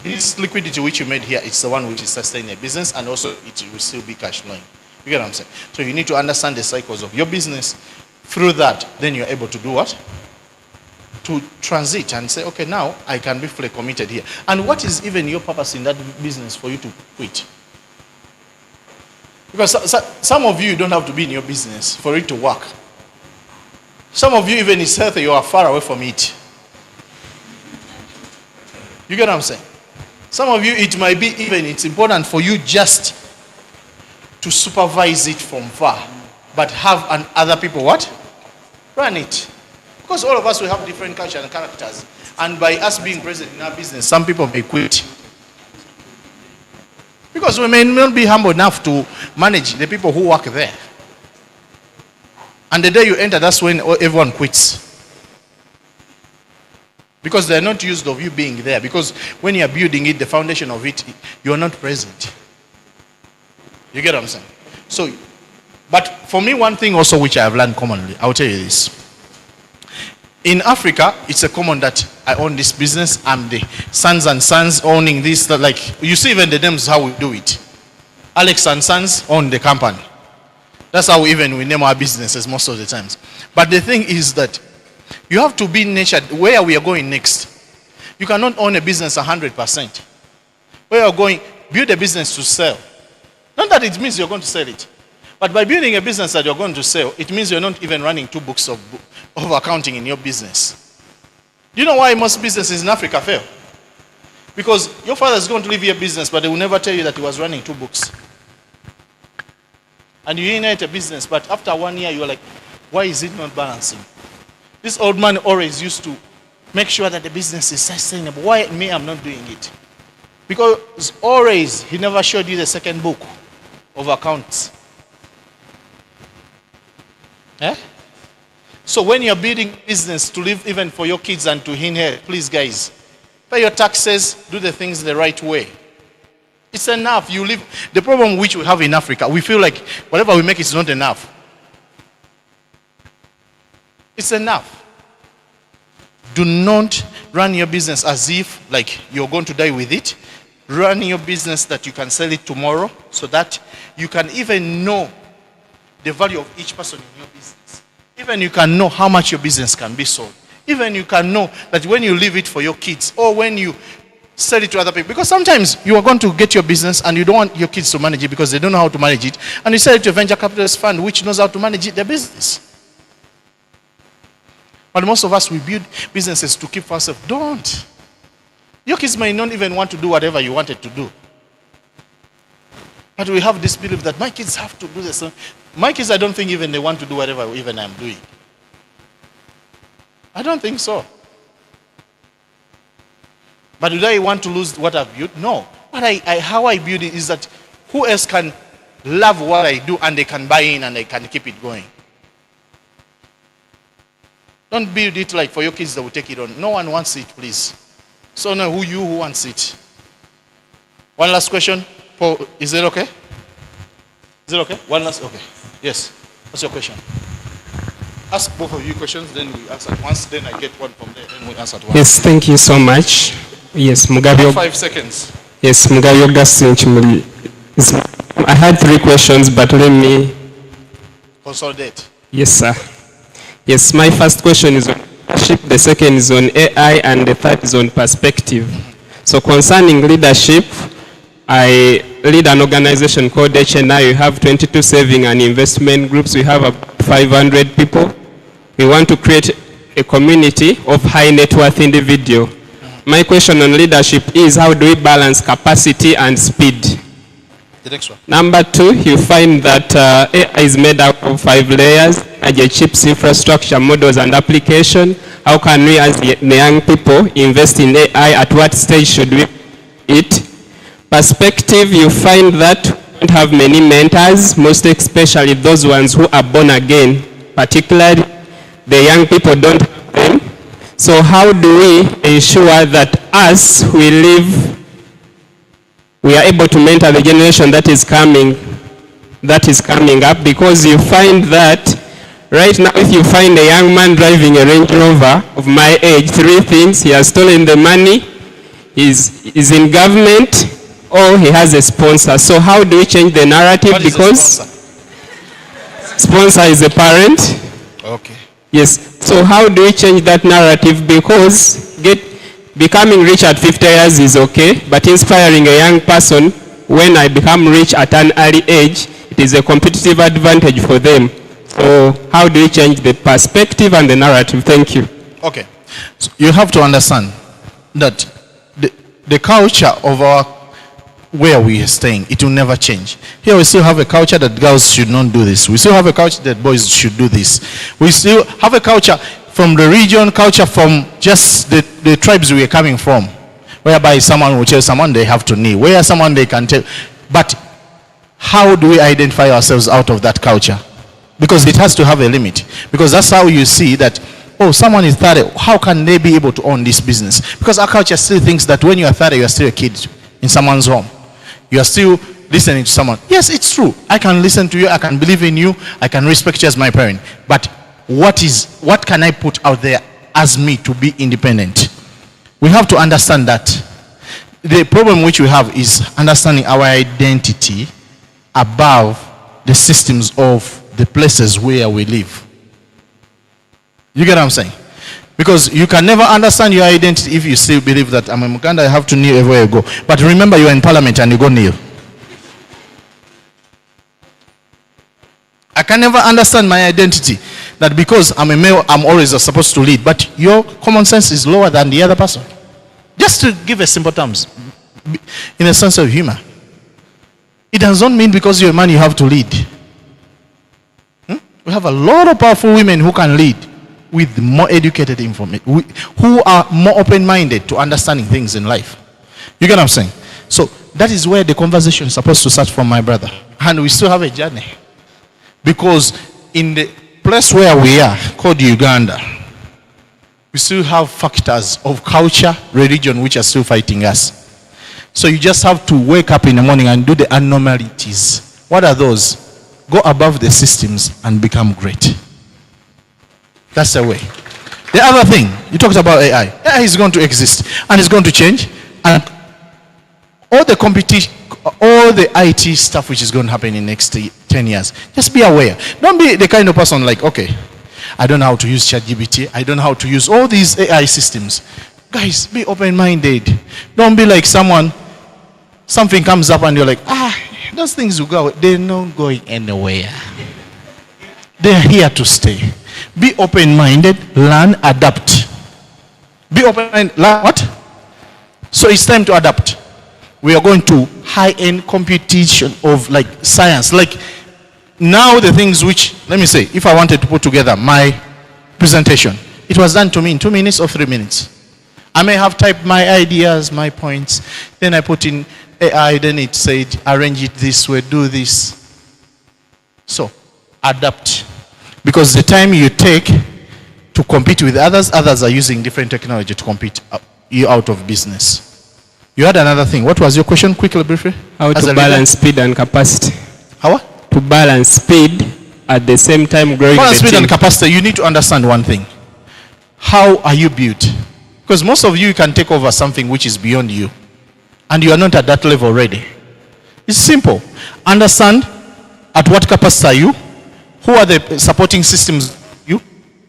this liquidity which you made here, it's the one which is sustaining a business, and also it will still be cash flowing. You get what I'm saying? So you need to understand the cycles of your business. Through that, then you're able to do what? To transit and say, okay, now I can be fully committed here. And what is even your purpose in that business for you to quit? Because some of you don't have to be in your business for it to work. Some of you, even it's healthy, you are far away from it. You get what I'm saying? Some of you, it might be even, it's important for you just to supervise it from far, but have other people what? Run it. Because all of us will have different culture and characters. And by us being present in our business, some people may quit. Because we may not be humble enough to manage the people who work there. And the day you enter, that's when everyone quits. Because they're not used of you being there. Because when you're building it, the foundation of it, you're not present. You get what I'm saying? So, but for me, one thing also which I have learned commonly, I'll tell you this. In Africa, it's a common that I own this business. I'm the sons and sons owning this. Like, you see even the names how we do it. Alex and Sons own the company. That's how even we name our businesses most of the times. But the thing is that you have to be nurtured where we are going next. You cannot own a business 100%. Where you're going, build a business to sell. Not that it means you're going to sell it. But by building a business that you're going to sell, it means you're not even running 2 books of accounting in your business. Do you know why most businesses in Africa fail? Because your father is going to leave your business, but they will never tell you that he was running 2 books. And you inherit a business, but after 1 year, you're like, why is it not balancing? This old man always used to make sure that the business is sustainable. Why me, I'm not doing it? Because always, he never showed you the second book of accounts. Eh? So when you're building business to live even for your kids and to inherit, please guys, pay your taxes, do the things the right way. It's enough. You live. The problem which we have in Africa, we feel like whatever we make is not enough. It's enough. Do not run your business as if like you're going to die with it. Run your business that you can sell it tomorrow so that you can even know the value of each person in your business. Even you can know how much your business can be sold. Even you can know that when you leave it for your kids or when you sell it to other people. Because sometimes you are going to get your business and you don't want your kids to manage it because they don't know how to manage it. And you sell it to a venture capitalist fund which knows how to manage it, their business. But most of us, we build businesses to keep ourselves. Don't. Your kids may not even want to do whatever you wanted to do. But we have this belief that my kids have to do this. My kids, I don't think even they want to do whatever even I'm doing. I don't think so. But do I want to lose what I've built? No. But how I build it is that who else can love what I do and they can buy in and they can keep it going? Don't build it like for your kids that will take it on. No one wants it, please. So now who wants it? One last question. Paul, is it okay? Is it okay? One last, okay. Yes. What's your question? Ask both of you questions, then we answer at once, then I get one from there, then we answer at once. Yes, thank you so much. Yes, Mugabe. 5 seconds. Yes, Mugabe Augustine Chimuli. I had 3 questions, but let me consolidate. Yes, sir. Yes, my first question is on leadership, the second is on AI, and the third is on perspective. So concerning leadership, I lead an organization called HNI. We have 22 saving and investment groups. We have about 500 people. We want to create a community of high net worth individuals. My question on leadership is how do we balance capacity and speed? The next one. Number 2, you find that AI is made up of 5 layers, chips, infrastructure, models, and application. How can we as the young people invest in AI? At what stage should we it? Perspective, you find that we don't have many mentors, most especially those ones who are born again, particularly the young people don't have them. So how do we ensure that us, we are able to mentor the generation that is coming up? Because you find that right now, if you find a young man driving a Range Rover of my age, 3 things: he has stolen the money, he's in government, or he has a sponsor. So how do we change the narrative? What is because a sponsor is a parent. Okay. Yes. So how do we change that narrative? Because becoming rich at 50 years is okay, but inspiring a young person when I become rich at an early age, it is a competitive advantage for them. So how do we change the perspective and the narrative? Thank you. Okay. So you have to understand that the culture of where we are staying, it will never change. Here we still have a culture that girls should not do this. We still have a culture that boys should do this. We still have a culture from the region, culture from just the tribes we are coming from, whereby someone will tell someone they have to kneel, where someone they can tell. But how do we identify ourselves out of that culture? Because it has to have a limit. Because that's how you see that oh, someone is 30, how can they be able to own this business? Because our culture still thinks that when you are 30, you are still a kid in someone's home. You are still listening to someone. Yes, it's true. I can listen to you. I can believe in you. I can respect you as my parent. But what can I put out there as me to be independent? We have to understand that the problem which we have is understanding our identity above the systems of the places where we live. You get what I'm saying? Because you can never understand your identity if you still believe that I'm a Muganda, I have to kneel everywhere you go. But remember, you are in parliament and you go kneel. I can never understand my identity that because I'm a male, I'm always supposed to lead. But your common sense is lower than the other person. Just to give a simple terms, in a sense of humor. It does not mean because you're a man you have to lead. We have a lot of powerful women who can lead with more educated information, who are more open-minded to understanding things in life. You get what I'm saying? So that is where the conversation is supposed to start from, my brother. And we still have a journey. Because in the place where we are, called Uganda, we still have factors of culture, religion, which are still fighting us. So you just have to wake up in the morning and do the anomalies. What are those? Go above the systems and become great. That's the way. The other thing, you talked about AI. AI is going to exist and it's going to change. And all the competition, all the IT stuff which is going to happen in the next 10 years, just be aware. Don't be the kind of person like, okay, I don't know how to use ChatGPT. I don't know how to use all these AI systems. Guys, be open-minded. Don't be like something comes up and you're like, those things will go. They're not going anywhere. They're here to stay. Be open-minded, learn, adapt. Be open-minded, learn what? So it's time to adapt. We are going to high-end competition of like science. Like now the things which, let me say, if I wanted to put together my presentation, it was done to me in 2 minutes or 3 minutes. I may have typed my ideas, my points, then I put in AI, then it said, arrange it this way, do this. So, adapt. Because the time you take to compete with others, others are using different technology to compete you out of business. You had another thing. What was your question? Quickly, briefly. How to balance speed and capacity. How? To balance speed at the same time growing balance the speed team. and capacity, you need to understand one thing. How are you built? Because most of you can take over something which is beyond you. And you are not at that level already. It's simple. Understand at what capacity are you, who are the supporting systems you,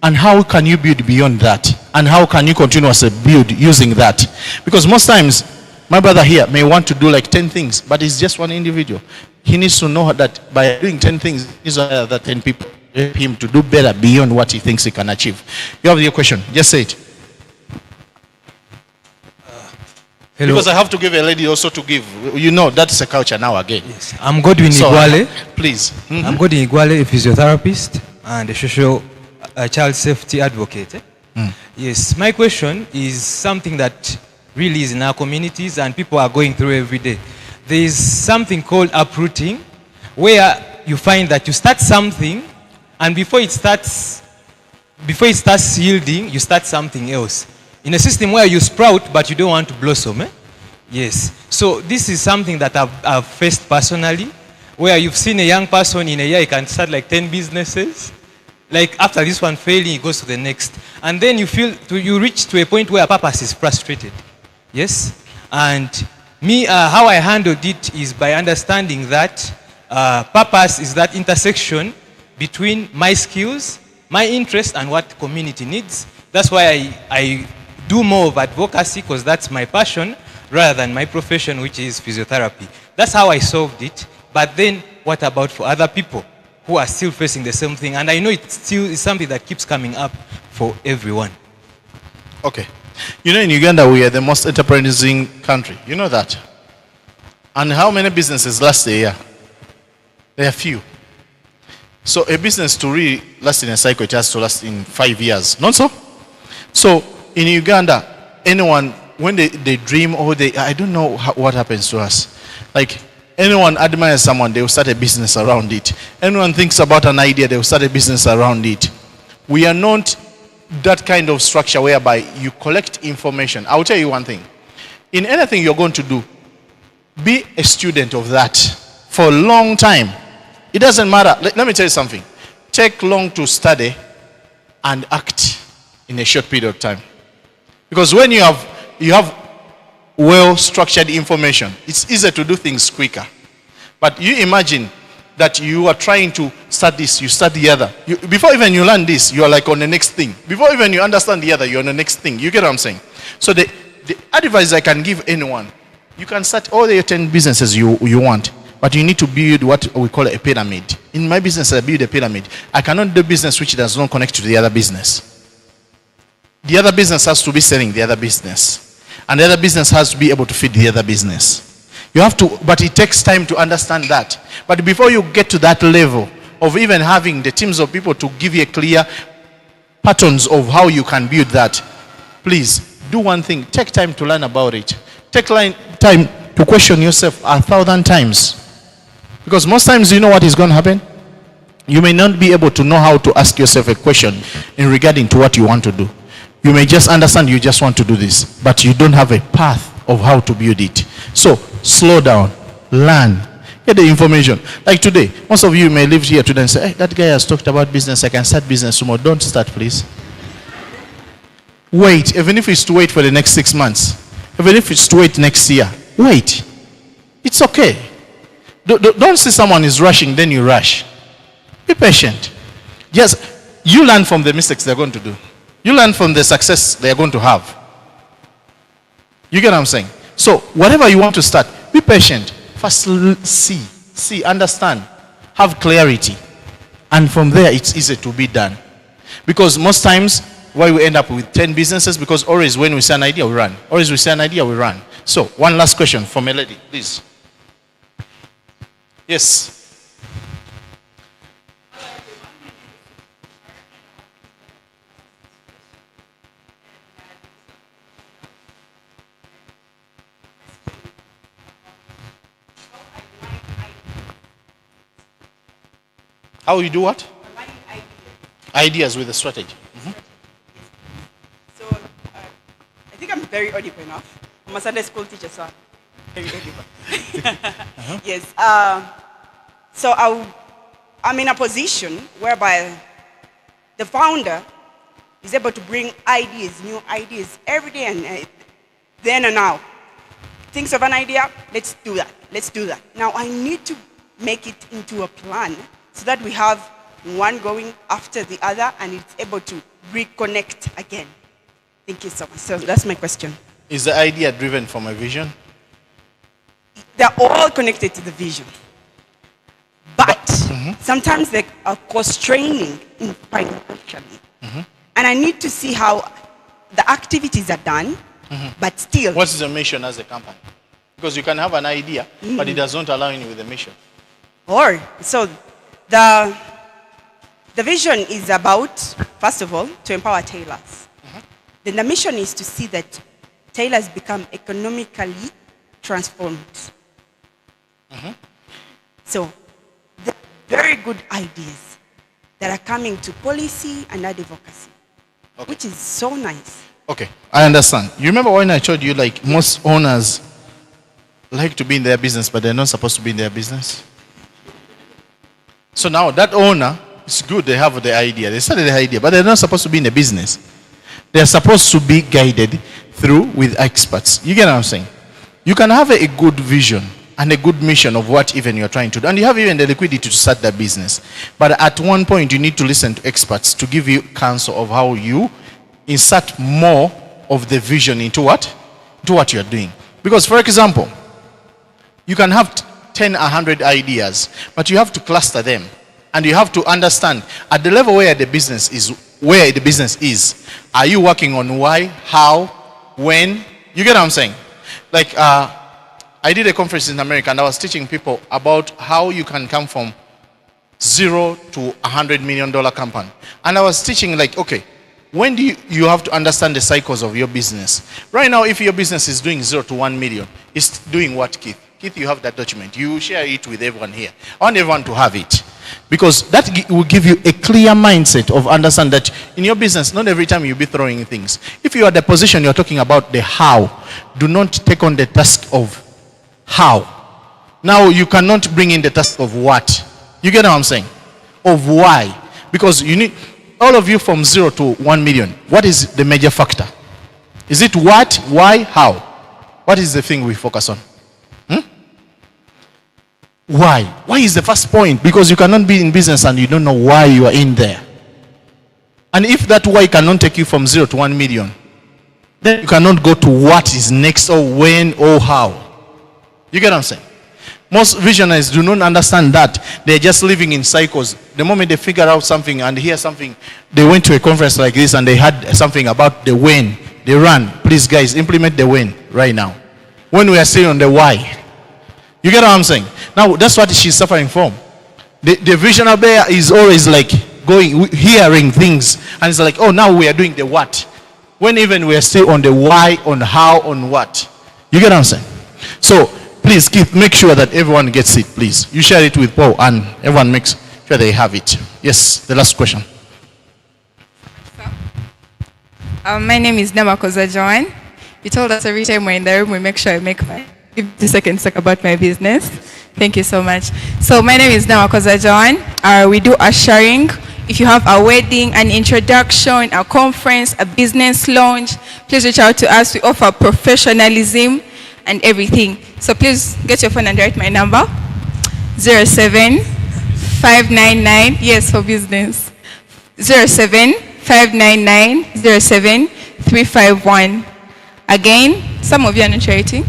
and how can you build beyond that, and how can you continuously build using that. Because most times, my brother here may want to do like 10 things, but he's just one individual. He needs to know that by doing 10 things, these are other 10 people help him to do better beyond what he thinks he can achieve. You have your question. Just say it. Hello. Because I have to give a lady also to give. You know, that's a culture now again. Yes. I'm Godwin Igwale. Please. Mm-hmm. I'm Godwin Igwale, a physiotherapist and a social child safety advocate. Yes, my question is something that really is in our communities and people are going through every day. There is something called uprooting, where you find that you start something and before it starts yielding, you start something else. In a system where you sprout, but you don't want to blossom. Yes. So this is something that I've faced personally, where you've seen a young person in a year, he can start like 10 businesses. Like after this one failing, he goes to the next. And then you reach to a point where purpose is frustrated. Yes. And me, how I handled it is by understanding that purpose is that intersection between my skills, my interest, and what community needs. That's why I do more of advocacy, because that's my passion rather than my profession, which is physiotherapy. That's how I solved it. But then what about for other people who are still facing the same thing? And I know it still is something that keeps coming up for everyone. Okay. You know, in Uganda, we are the most enterprising country. You know that? And how many businesses last a year? There are few. So a business to really last in a cycle, it has to last in 5 years. Not so? So in Uganda, anyone, when they dream or I don't know what happens to us. Like, anyone admires someone, they will start a business around it. Anyone thinks about an idea, they will start a business around it. We are not that kind of structure whereby you collect information. I'll tell you one thing. In anything you're going to do, be a student of that for a long time. It doesn't matter. Let me tell you something. Take long to study and act in a short period of time. Because when you have well-structured information, it's easier to do things quicker. But you imagine that you are trying to start this, you start the other. Before even you learn this, you are like on the next thing. Before even you understand the other, you're on the next thing. You get what I'm saying? So the advice I can give anyone, you can start all the 10 businesses you want, but you need to build what we call a pyramid. In my business, I build a pyramid. I cannot do business which does not connect to the other business. The other business has to be selling the other business. And the other business has to be able to feed the other business. You have to, but it takes time to understand that. But before you get to that level of even having the teams of people to give you a clear patterns of how you can build that, please do one thing. Take time to learn about it. Take time to question yourself 1,000 times. Because most times, you know what is going to happen? You may not be able to know how to ask yourself a question in regarding to what you want to do. You may just understand you just want to do this, but you don't have a path of how to build it. So slow down, learn, get the information. Like today, most of you may live here today and say, hey, that guy has talked about business, I can start business tomorrow. Don't start, please. Wait, even if it's to wait for the next 6 months, even if it's to wait next year, wait. It's okay. Don't see someone is rushing, then you rush. Be patient. Yes, you learn from the mistakes they're going to do. You learn from the success they're going to have. You get what I'm saying? So, whatever you want to start, be patient. First, see, understand, have clarity. And from there, it's easy to be done. Because most times, why we end up with 10 businesses, because always when we say an idea, we run. Always we say an idea, we run. So, one last question from a lady, please. Yes. How you do what? Ideas with a strategy. So, I think I'm very audible enough. I'm a Sunday school teacher, so I'm very audible. Yes. So I'm in a position whereby the founder is able to bring ideas, new ideas every day and then and now. Thinks of an idea, let's do that. Let's do that. Now I need to make it into a plan so that we have one going after the other and it's able to reconnect again. Thank you so much. So that's my question. Is the idea driven from a vision? They're all connected to the vision. But sometimes they are constraining in financially. And I need to see how the activities are done, but still. What is the mission as a company? Because you can have an idea, but it does not align with the mission. Or, so the vision is about, first of all, to empower tailors. Then the mission is to see that tailors become economically transformed. So, the very good ideas that are coming to policy and advocacy, which is so nice. Okay, I understand. You remember when I told you like most owners like to be in their business, but they're not supposed to be in their business? So now that owner, it's good they have the idea. They started the idea, but they're not supposed to be in the business. They're supposed to be guided through with experts. You get what I'm saying? You can have a good vision and a good mission of what even you're trying to do. And you have even the liquidity to start that business. But at one point, you need to listen to experts to give you counsel of how you insert more of the vision into what? Into what you're doing. Because, for example, you can have 10, 100 ideas, but you have to cluster them. And you have to understand at the level where the business is, are you working on why, how, when? You get what I'm saying? Like, I did a conference in America and I was teaching people about how you can come from 0 to $100 million company. And I was teaching like, okay, when do you have to understand the cycles of your business? Right now, if your business is doing 0 to 1 million, it's doing what, Keith? Keith, you have that document. You share it with everyone here. I want everyone to have it. Because that will give you a clear mindset of understand that in your business, not every time you'll be throwing things. If you are the position you're talking about the how, do not take on the task of how. Now you cannot bring in the task of what. You get what I'm saying? Of why. Because you need, all of you from 0 to 1 million, what is the major factor? Is it what, why, how? What is the thing we focus on? Why? Why is the first point? Because you cannot be in business and you don't know why you are in there. And if that why cannot take you from 0 to 1 million, then you cannot go to what is next or when or how. You get what I'm saying? Most visionaries do not understand that. They're just living in cycles. The moment they figure out something and hear something, they went to a conference like this and they had something about the when. They run. Please guys, implement the when right now. When we are still on the why. You get what I'm saying? Now, that's what she's suffering from. The visionary bear is always like going, hearing things, and it's like, oh, now we are doing the what. When even we are still on the why, on how, on what. You get what I'm saying? So, please make sure that everyone gets it, please. You share it with Paul, and everyone makes sure they have it. Yes, the last question. My name is Namakoza Joan. You told us every time we're in the room, we make sure I make my 50 seconds talk about my business. Thank you so much. So my name is Namakoza Joan. We do ushering. If you have a wedding, an introduction, a conference, a business launch, please reach out to us. We offer professionalism and everything. So please get your phone and write my number. 07599, yes, for business. 0759907 Again, some of you are not writing.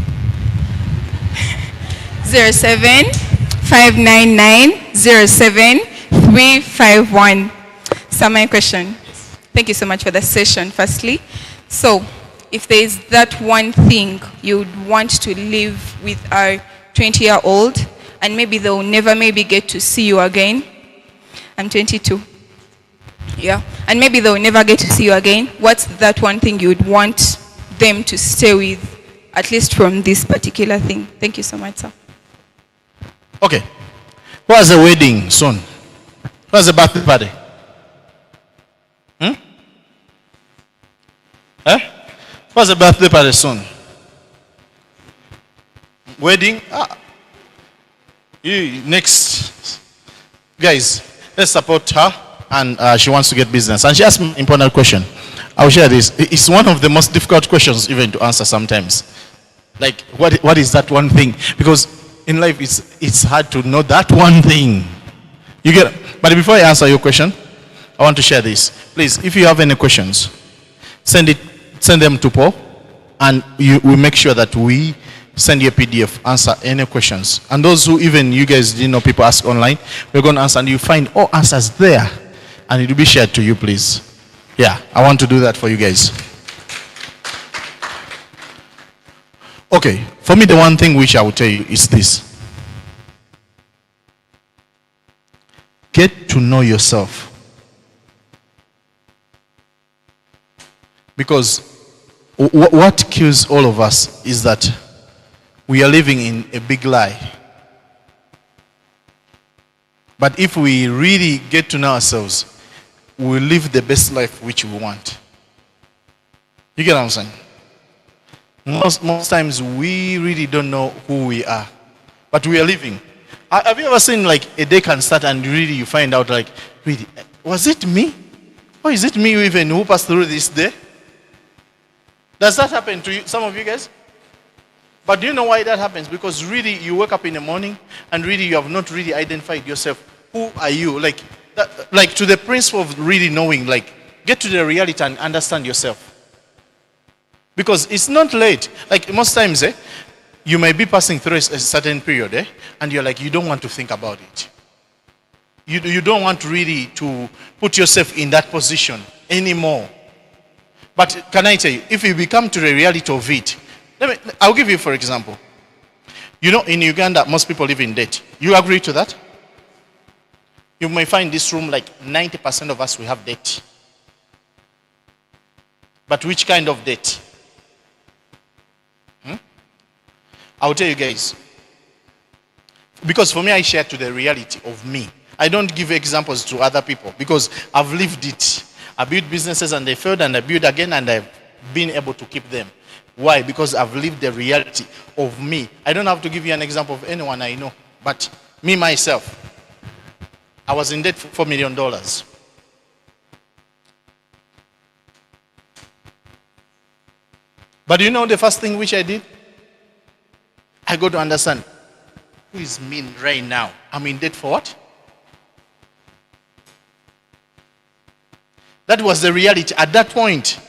0759907 So my question. Thank you so much for the session, firstly. So, if there is that one thing you would want to live with our 20-year-old, and maybe they'll never get to see you again. I'm 22. Yeah. And maybe they'll never get to see you again. What's that one thing you would want them to stay with, at least from this particular thing? Thank you so much, sir. Okay. What's the wedding soon? What's the birthday party? What's the birthday party soon? Wedding? Next. Guys, let's support her, and she wants to get business. And she asked me an important question. I'll share this. It's one of the most difficult questions even to answer sometimes. Like, what is that one thing? Because in life, it's hard to know that one thing. You get it? But before I answer your question, I want to share this. Please, if you have any questions, send them to Paul, and we make sure that we send you a PDF, answer any questions. And those who even you guys didn't know people ask online, we're going to answer, and you find all answers there, and it will be shared to you, please. Yeah, I want to do that for you guys. Okay, for me, the one thing which I will tell you is this. Get to know yourself. Because what kills all of us is that we are living in a big lie. But if we really get to know ourselves, we'll live the best life which we want. You get what I'm saying? Most times we really don't know who we are, but we are living. Have you ever seen like a day can start and really you find out like, really, was it me? Or is it me even who passed through this day? Does that happen to you, some of you guys? But do you know why that happens? Because really you wake up in the morning and really you have not really identified yourself. Who are you? Like to the principle of really knowing, like get to the reality and understand yourself. Because it's not late. Like most times, you may be passing through a certain period, and you're like, you don't want to think about it. You don't want really to put yourself in that position anymore. But can I tell you, if you become to the reality of it, I'll give you for example. You know, in Uganda, most people live in debt. You agree to that? You may find this room like 90% of us, we have debt. But which kind of debt? I'll tell you guys. Because for me, I share to the reality of me. I don't give examples to other people because I've lived it. I built businesses and they failed, and I built again and I've been able to keep them. Why? Because I've lived the reality of me. I don't have to give you an example of anyone I know, but me myself. I was in debt for $4 million. But you know the first thing which I did? I got to understand who is me right now. I'm in debt for what? That was the reality at that point.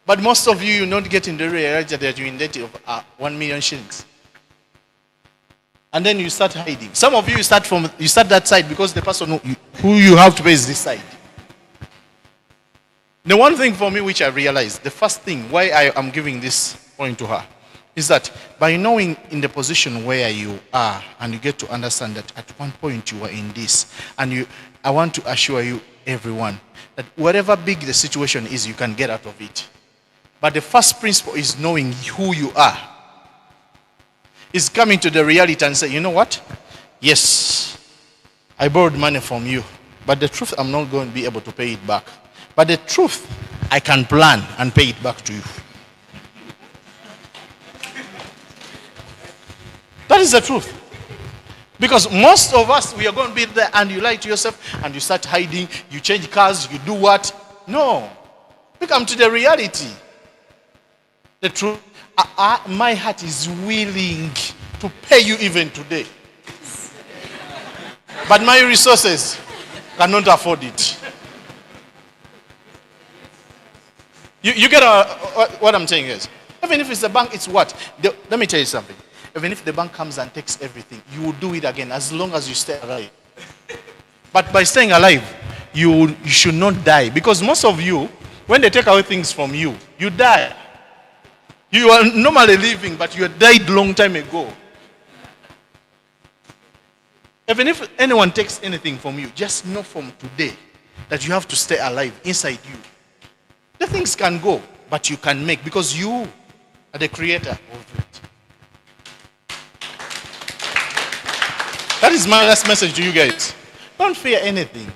But most of you not getting the reality that you're in debt of 1 million shillings. And then you start hiding. Some of you start that side because the person who you have to pay is this side. The one thing for me which I realized, the first thing why I am giving this point to her, is that by knowing in the position where you are, and you get to understand that at one point you were in this, and I want to assure you, everyone, that whatever big the situation is, you can get out of it. But the first principle is knowing who you are. Is coming to the reality and say, you know what? Yes, I borrowed money from you, but the truth, I'm not going to be able to pay it back. But the truth, I can plan and pay it back to you. That is the truth. Because most of us, we are going to be there and you lie to yourself and you start hiding, you change cars, you do what? No. We come to the reality. The truth, my heart is willing to pay you even today. But my resources cannot afford it. You get what I'm saying is, even if it's the bank, it's what? Let me tell you something. Even if the bank comes and takes everything, you will do it again as long as you stay alive. But by staying alive, you should not die. Because most of you, when they take away things from you, you die. You are normally living, but you died long time ago. Even if anyone takes anything from you, just know from today that you have to stay alive inside you. The things can go, but you can make, because you are the creator of it. That is my last message to you guys. Don't fear anything.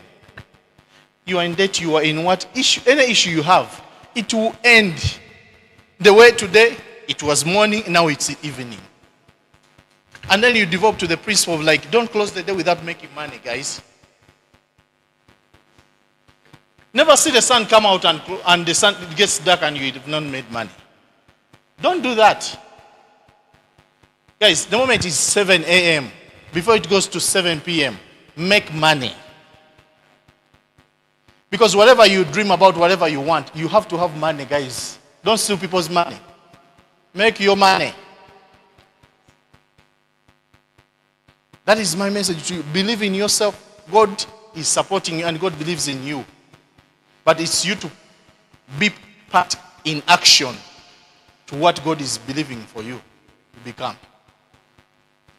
You are in debt, you are in what issue, any issue you have, it will end. The way today, it was morning, now it's evening. And then you develop to the principle of like, don't close the day without making money, guys. Never see the sun come out and the sun gets dark and you have not made money. Don't do that. Guys, the moment is 7 a.m. Before it goes to 7 p.m., make money. Because whatever you dream about, whatever you want, you have to have money, guys. Don't steal people's money. Make your money. That is my message to you. Believe in yourself. God is supporting you and God believes in you. But it's you to be part in action to what God is believing for you to become.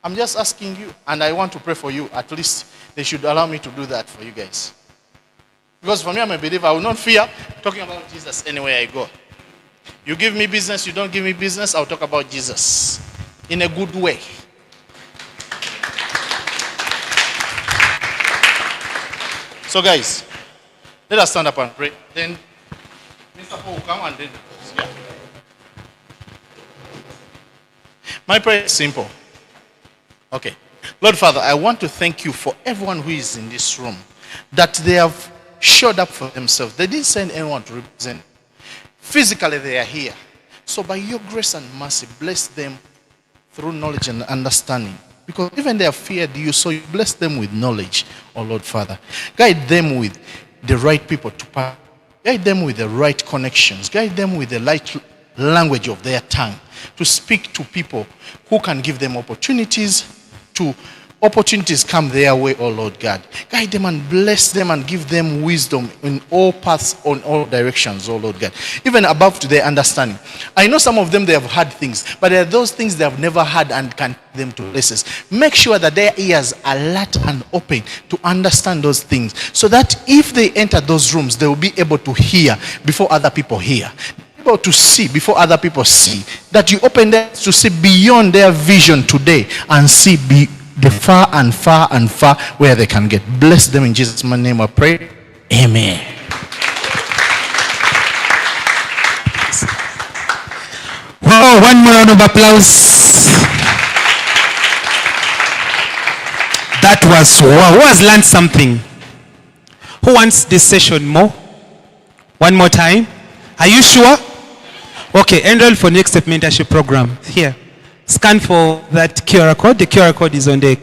I'm just asking you, and I want to pray for you. At least they should allow me to do that for you guys. Because for me, I'm a believer. I will not fear talking about Jesus anywhere I go. You give me business, you don't give me business, I'll talk about Jesus in a good way. So guys, let us stand up and pray. Then Mr. Paul will come and then yeah. My prayer is simple. Okay. Lord Father, I want to thank you for everyone who is in this room, that they have showed up for themselves. They didn't send anyone to represent. Physically they are here. So by your grace and mercy, bless them through knowledge and understanding. Because even they have feared you, so you bless them with knowledge, oh Lord Father. Guide them with the right people to pass. Guide them with the right connections. Guide them with the right language of their tongue to speak to people who can give them opportunities to opportunities come their way, oh Lord God. Guide them and bless them and give them wisdom in all paths, on all directions, oh Lord God. Even above to their understanding. I know some of them, they have heard things, but there are those things they have never heard and can take them to places. Make sure that their ears are alert and open to understand those things, so that if they enter those rooms, they will be able to hear before other people hear. Able to see before other people see. That you open them to see beyond their vision today and see the far and far and far where they can get. Bless them in Jesus' name I pray. Amen. Wow, one more round of applause. That was wow. Who has learned something? Who wants this session more? One more time. Are you sure? Okay, enroll for next step mentorship program. Here. Scan for that QR code. The QR code is on the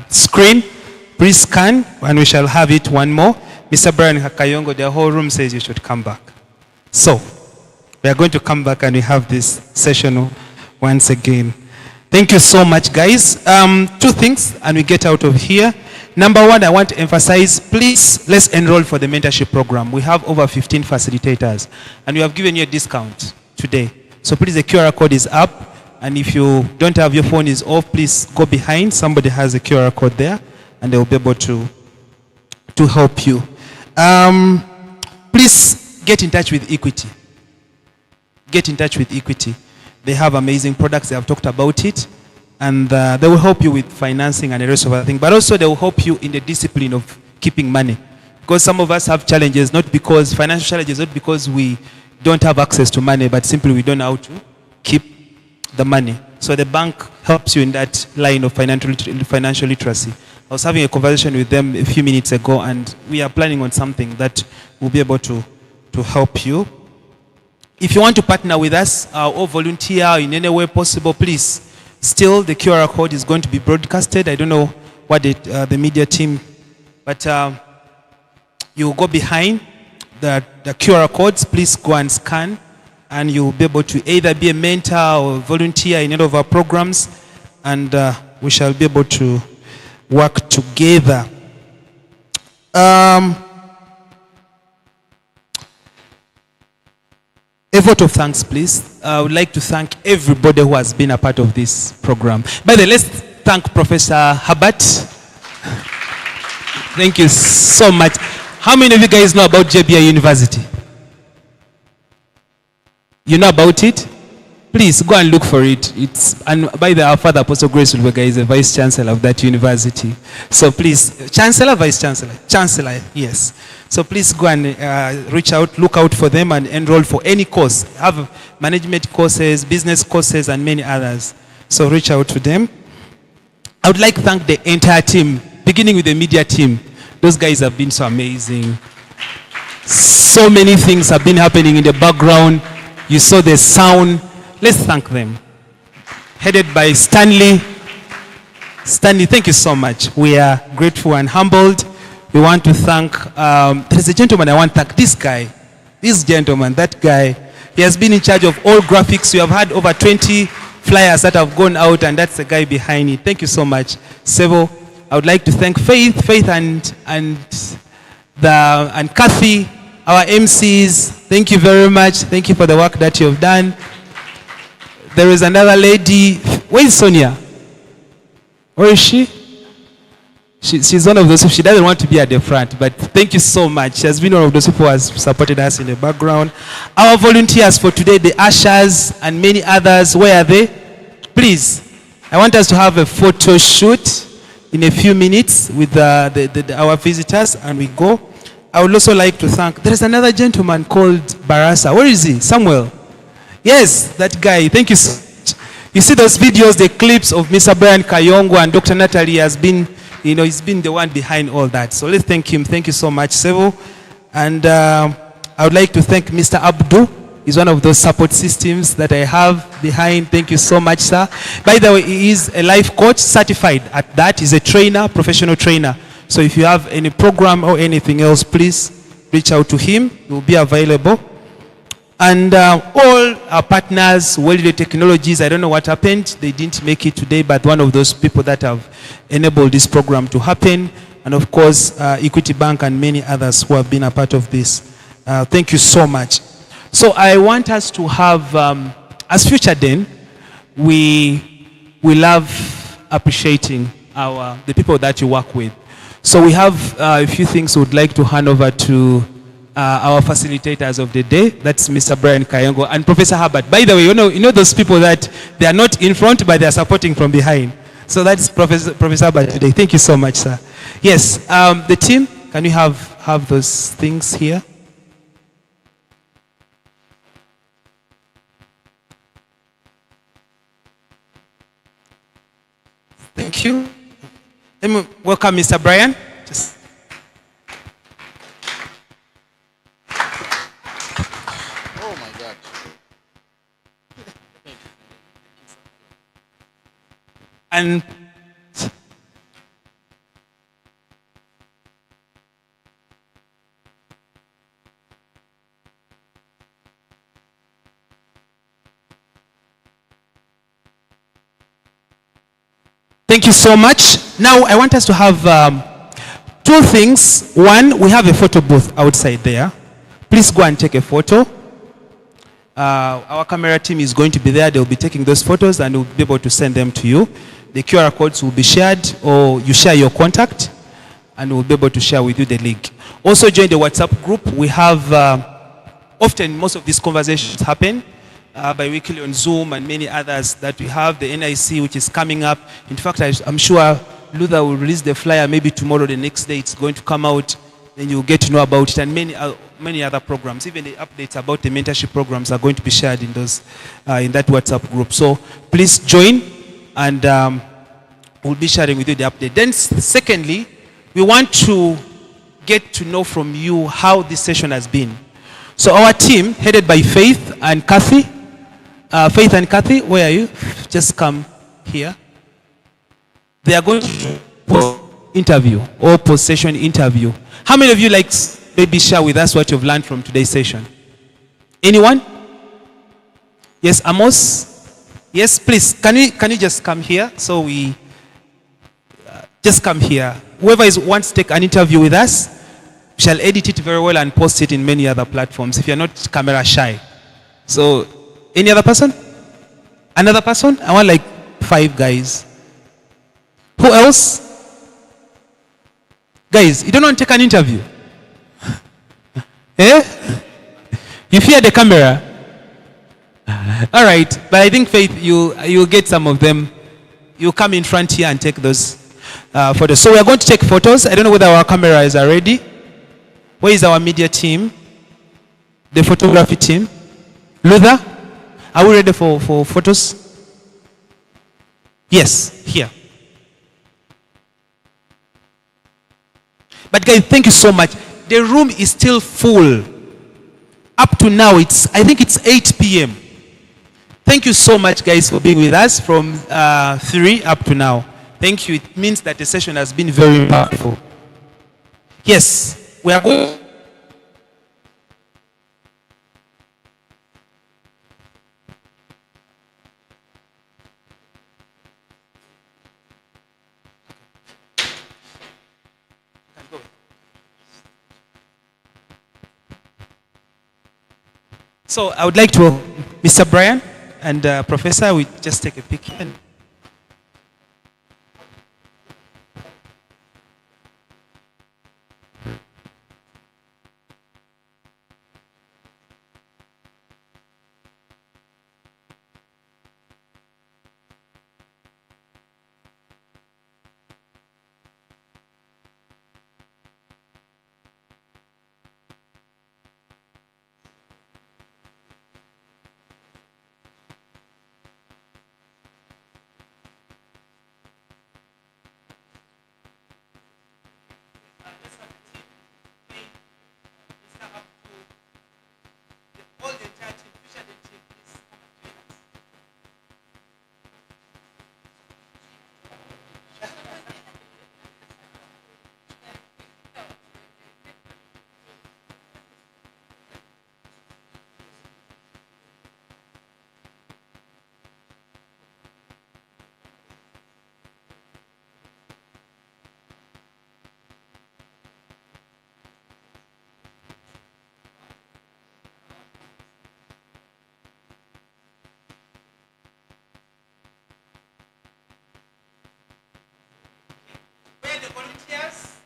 screen. Please scan and we shall have it one more. Mr. Brian Hakayongo, the whole room says you should come back. So, we are going to come back and we have this session once again. Thank you so much, guys. Two things and we get out of here. Number one, I want to emphasize, please, let's enroll for the mentorship program. We have over 15 facilitators and we have given you a discount today. So please, the QR code is up. And if you don't have your phone is off, please go behind. Somebody has a QR code there and they will be able to help you. Please get in touch with Equity. Get in touch with Equity. They have amazing products. They have talked about it. And they will help you with financing and the rest of other things. But also they will help you in the discipline of keeping money. Because some of us have challenges, not because financial challenges, not because we don't have access to money, but simply we don't know how to keep the money. So the bank helps you in that line of financial literacy. I was having a conversation with them a few minutes ago and we are planning on something that will be able to help you. If you want to partner with us or volunteer in any way possible, please, still the QR code is going to be broadcasted. I don't know what the media team, but you go behind the QR codes, please go and scan and you'll be able to either be a mentor or volunteer in any of our programs and we shall be able to work together. A vote of thanks, please. I would like to thank everybody who has been a part of this program. By the way, let's thank Professor Herbert. Thank you so much. How many of you guys know about JBI University? You know about it? Please go and look for it. And by the way, our Father Apostle Grace Ulwega is the Vice Chancellor of that university. So please, Chancellor, Vice Chancellor? Chancellor, yes. So please go and reach out, look out for them and enroll for any course. Have management courses, business courses and many others. So reach out to them. I would like to thank the entire team, beginning with the media team. Those guys have been so amazing. So many things have been happening in the background. You saw the sound. Let's thank them. Headed by Stanley. Stanley, thank you so much. We are grateful and humbled. We want to thank, there's a gentleman I want to thank, this guy. This gentleman, that guy. He has been in charge of all graphics. We have had over 20 flyers that have gone out and that's the guy behind it. Thank you so much. Several. I would like to thank Faith and Kathy, our MCs. Thank you very much. Thank you for the work that you have done. There is another lady. Where is Sonia? Where is she? She's one of those, she doesn't want to be at the front, but thank you so much. She has been one of those people who has supported us in the background. Our volunteers for today, the ushers and many others, where are they? Please, I want us to have a photo shoot in a few minutes with our visitors and we go. I would also like to thank, there is another gentleman called Barasa. Where is he? Samuel. Yes, that guy. Thank you so much. You see those videos, the clips of Mr. Brian Kayongo and Dr. Natalie has been, he's been the one behind all that. So let's thank him. Thank you so much, Sevo. And I would like to thank Mr. Abdu. He's one of those support systems that I have behind. Thank you so much, sir. By the way, he is a life coach certified at that. He's a trainer, professional trainer. So if you have any program or anything else, please reach out to him. He will be available. And all our partners, World Technologies, I don't know what happened. They didn't make it today, but one of those people that have enabled this program to happen. And of course, Equity Bank and many others who have been a part of this. Thank you so much. So I want us to have, as Future Den, we love appreciating the people that you work with. So we have a few things we would like to hand over to our facilitators of the day. That's Mr. Brian Kayongo and Professor Herbert. By the way, you know those people that they are not in front, but they are supporting from behind. So that's Professor Abba today. Thank you so much, sir. Yes, the team, can you have those things here? Thank you. Let me welcome Mr. Brian. Just Oh my God. and thank you so much. Now I want us to have two things. One, we have a photo booth outside there. Please go and take a photo. Our camera team is going to be there. They'll be taking those photos and we'll be able to send them to you. The QR codes will be shared, or you share your contact and we'll be able to share with you the link. Also join the WhatsApp group. We have, often most of these conversations happen bi-weekly on Zoom and many others that we have. The NIC, which is coming up. In fact, I'm sure Luther will release the flyer maybe tomorrow, the next day it's going to come out. Then you'll get to know about it, and many other programs. Even the updates about the mentorship programs are going to be shared in those in that WhatsApp group. So please join, and we'll be sharing with you the update. Then secondly, we want to get to know from you how this session has been. So our team, headed by Faith and Kathy. Faith and Kathy, where are you? Just come here. They are going to interview or post-session interview. How many of you like maybe share with us what you've learned from today's session? Anyone? Yes, Amos? Yes, please. Can you just come here? So we just come here. Whoever wants to take an interview with us shall edit it very well and post it in many other platforms if you're not camera shy. So, any other person? Another person? I want like 5 guys. Who else? Guys, you don't want to take an interview? Eh? You fear the camera? All right, but I think Faith, you'll get some of them. You come in front here and take those photos. So we are going to take photos. I don't know whether our cameras are ready. Where is our media team? The photography team? Luther, are we ready for photos? Yes, here. But guys, thank you so much. The room is still full. Up to now, I think it's 8 p.m. Thank you so much, guys, for being with us from 3 up to now. Thank you. It means that the session has been very powerful. Yes, we are going. So I would like to, Mr. Brian and Professor, we just take a pic here. Where are the volunteers?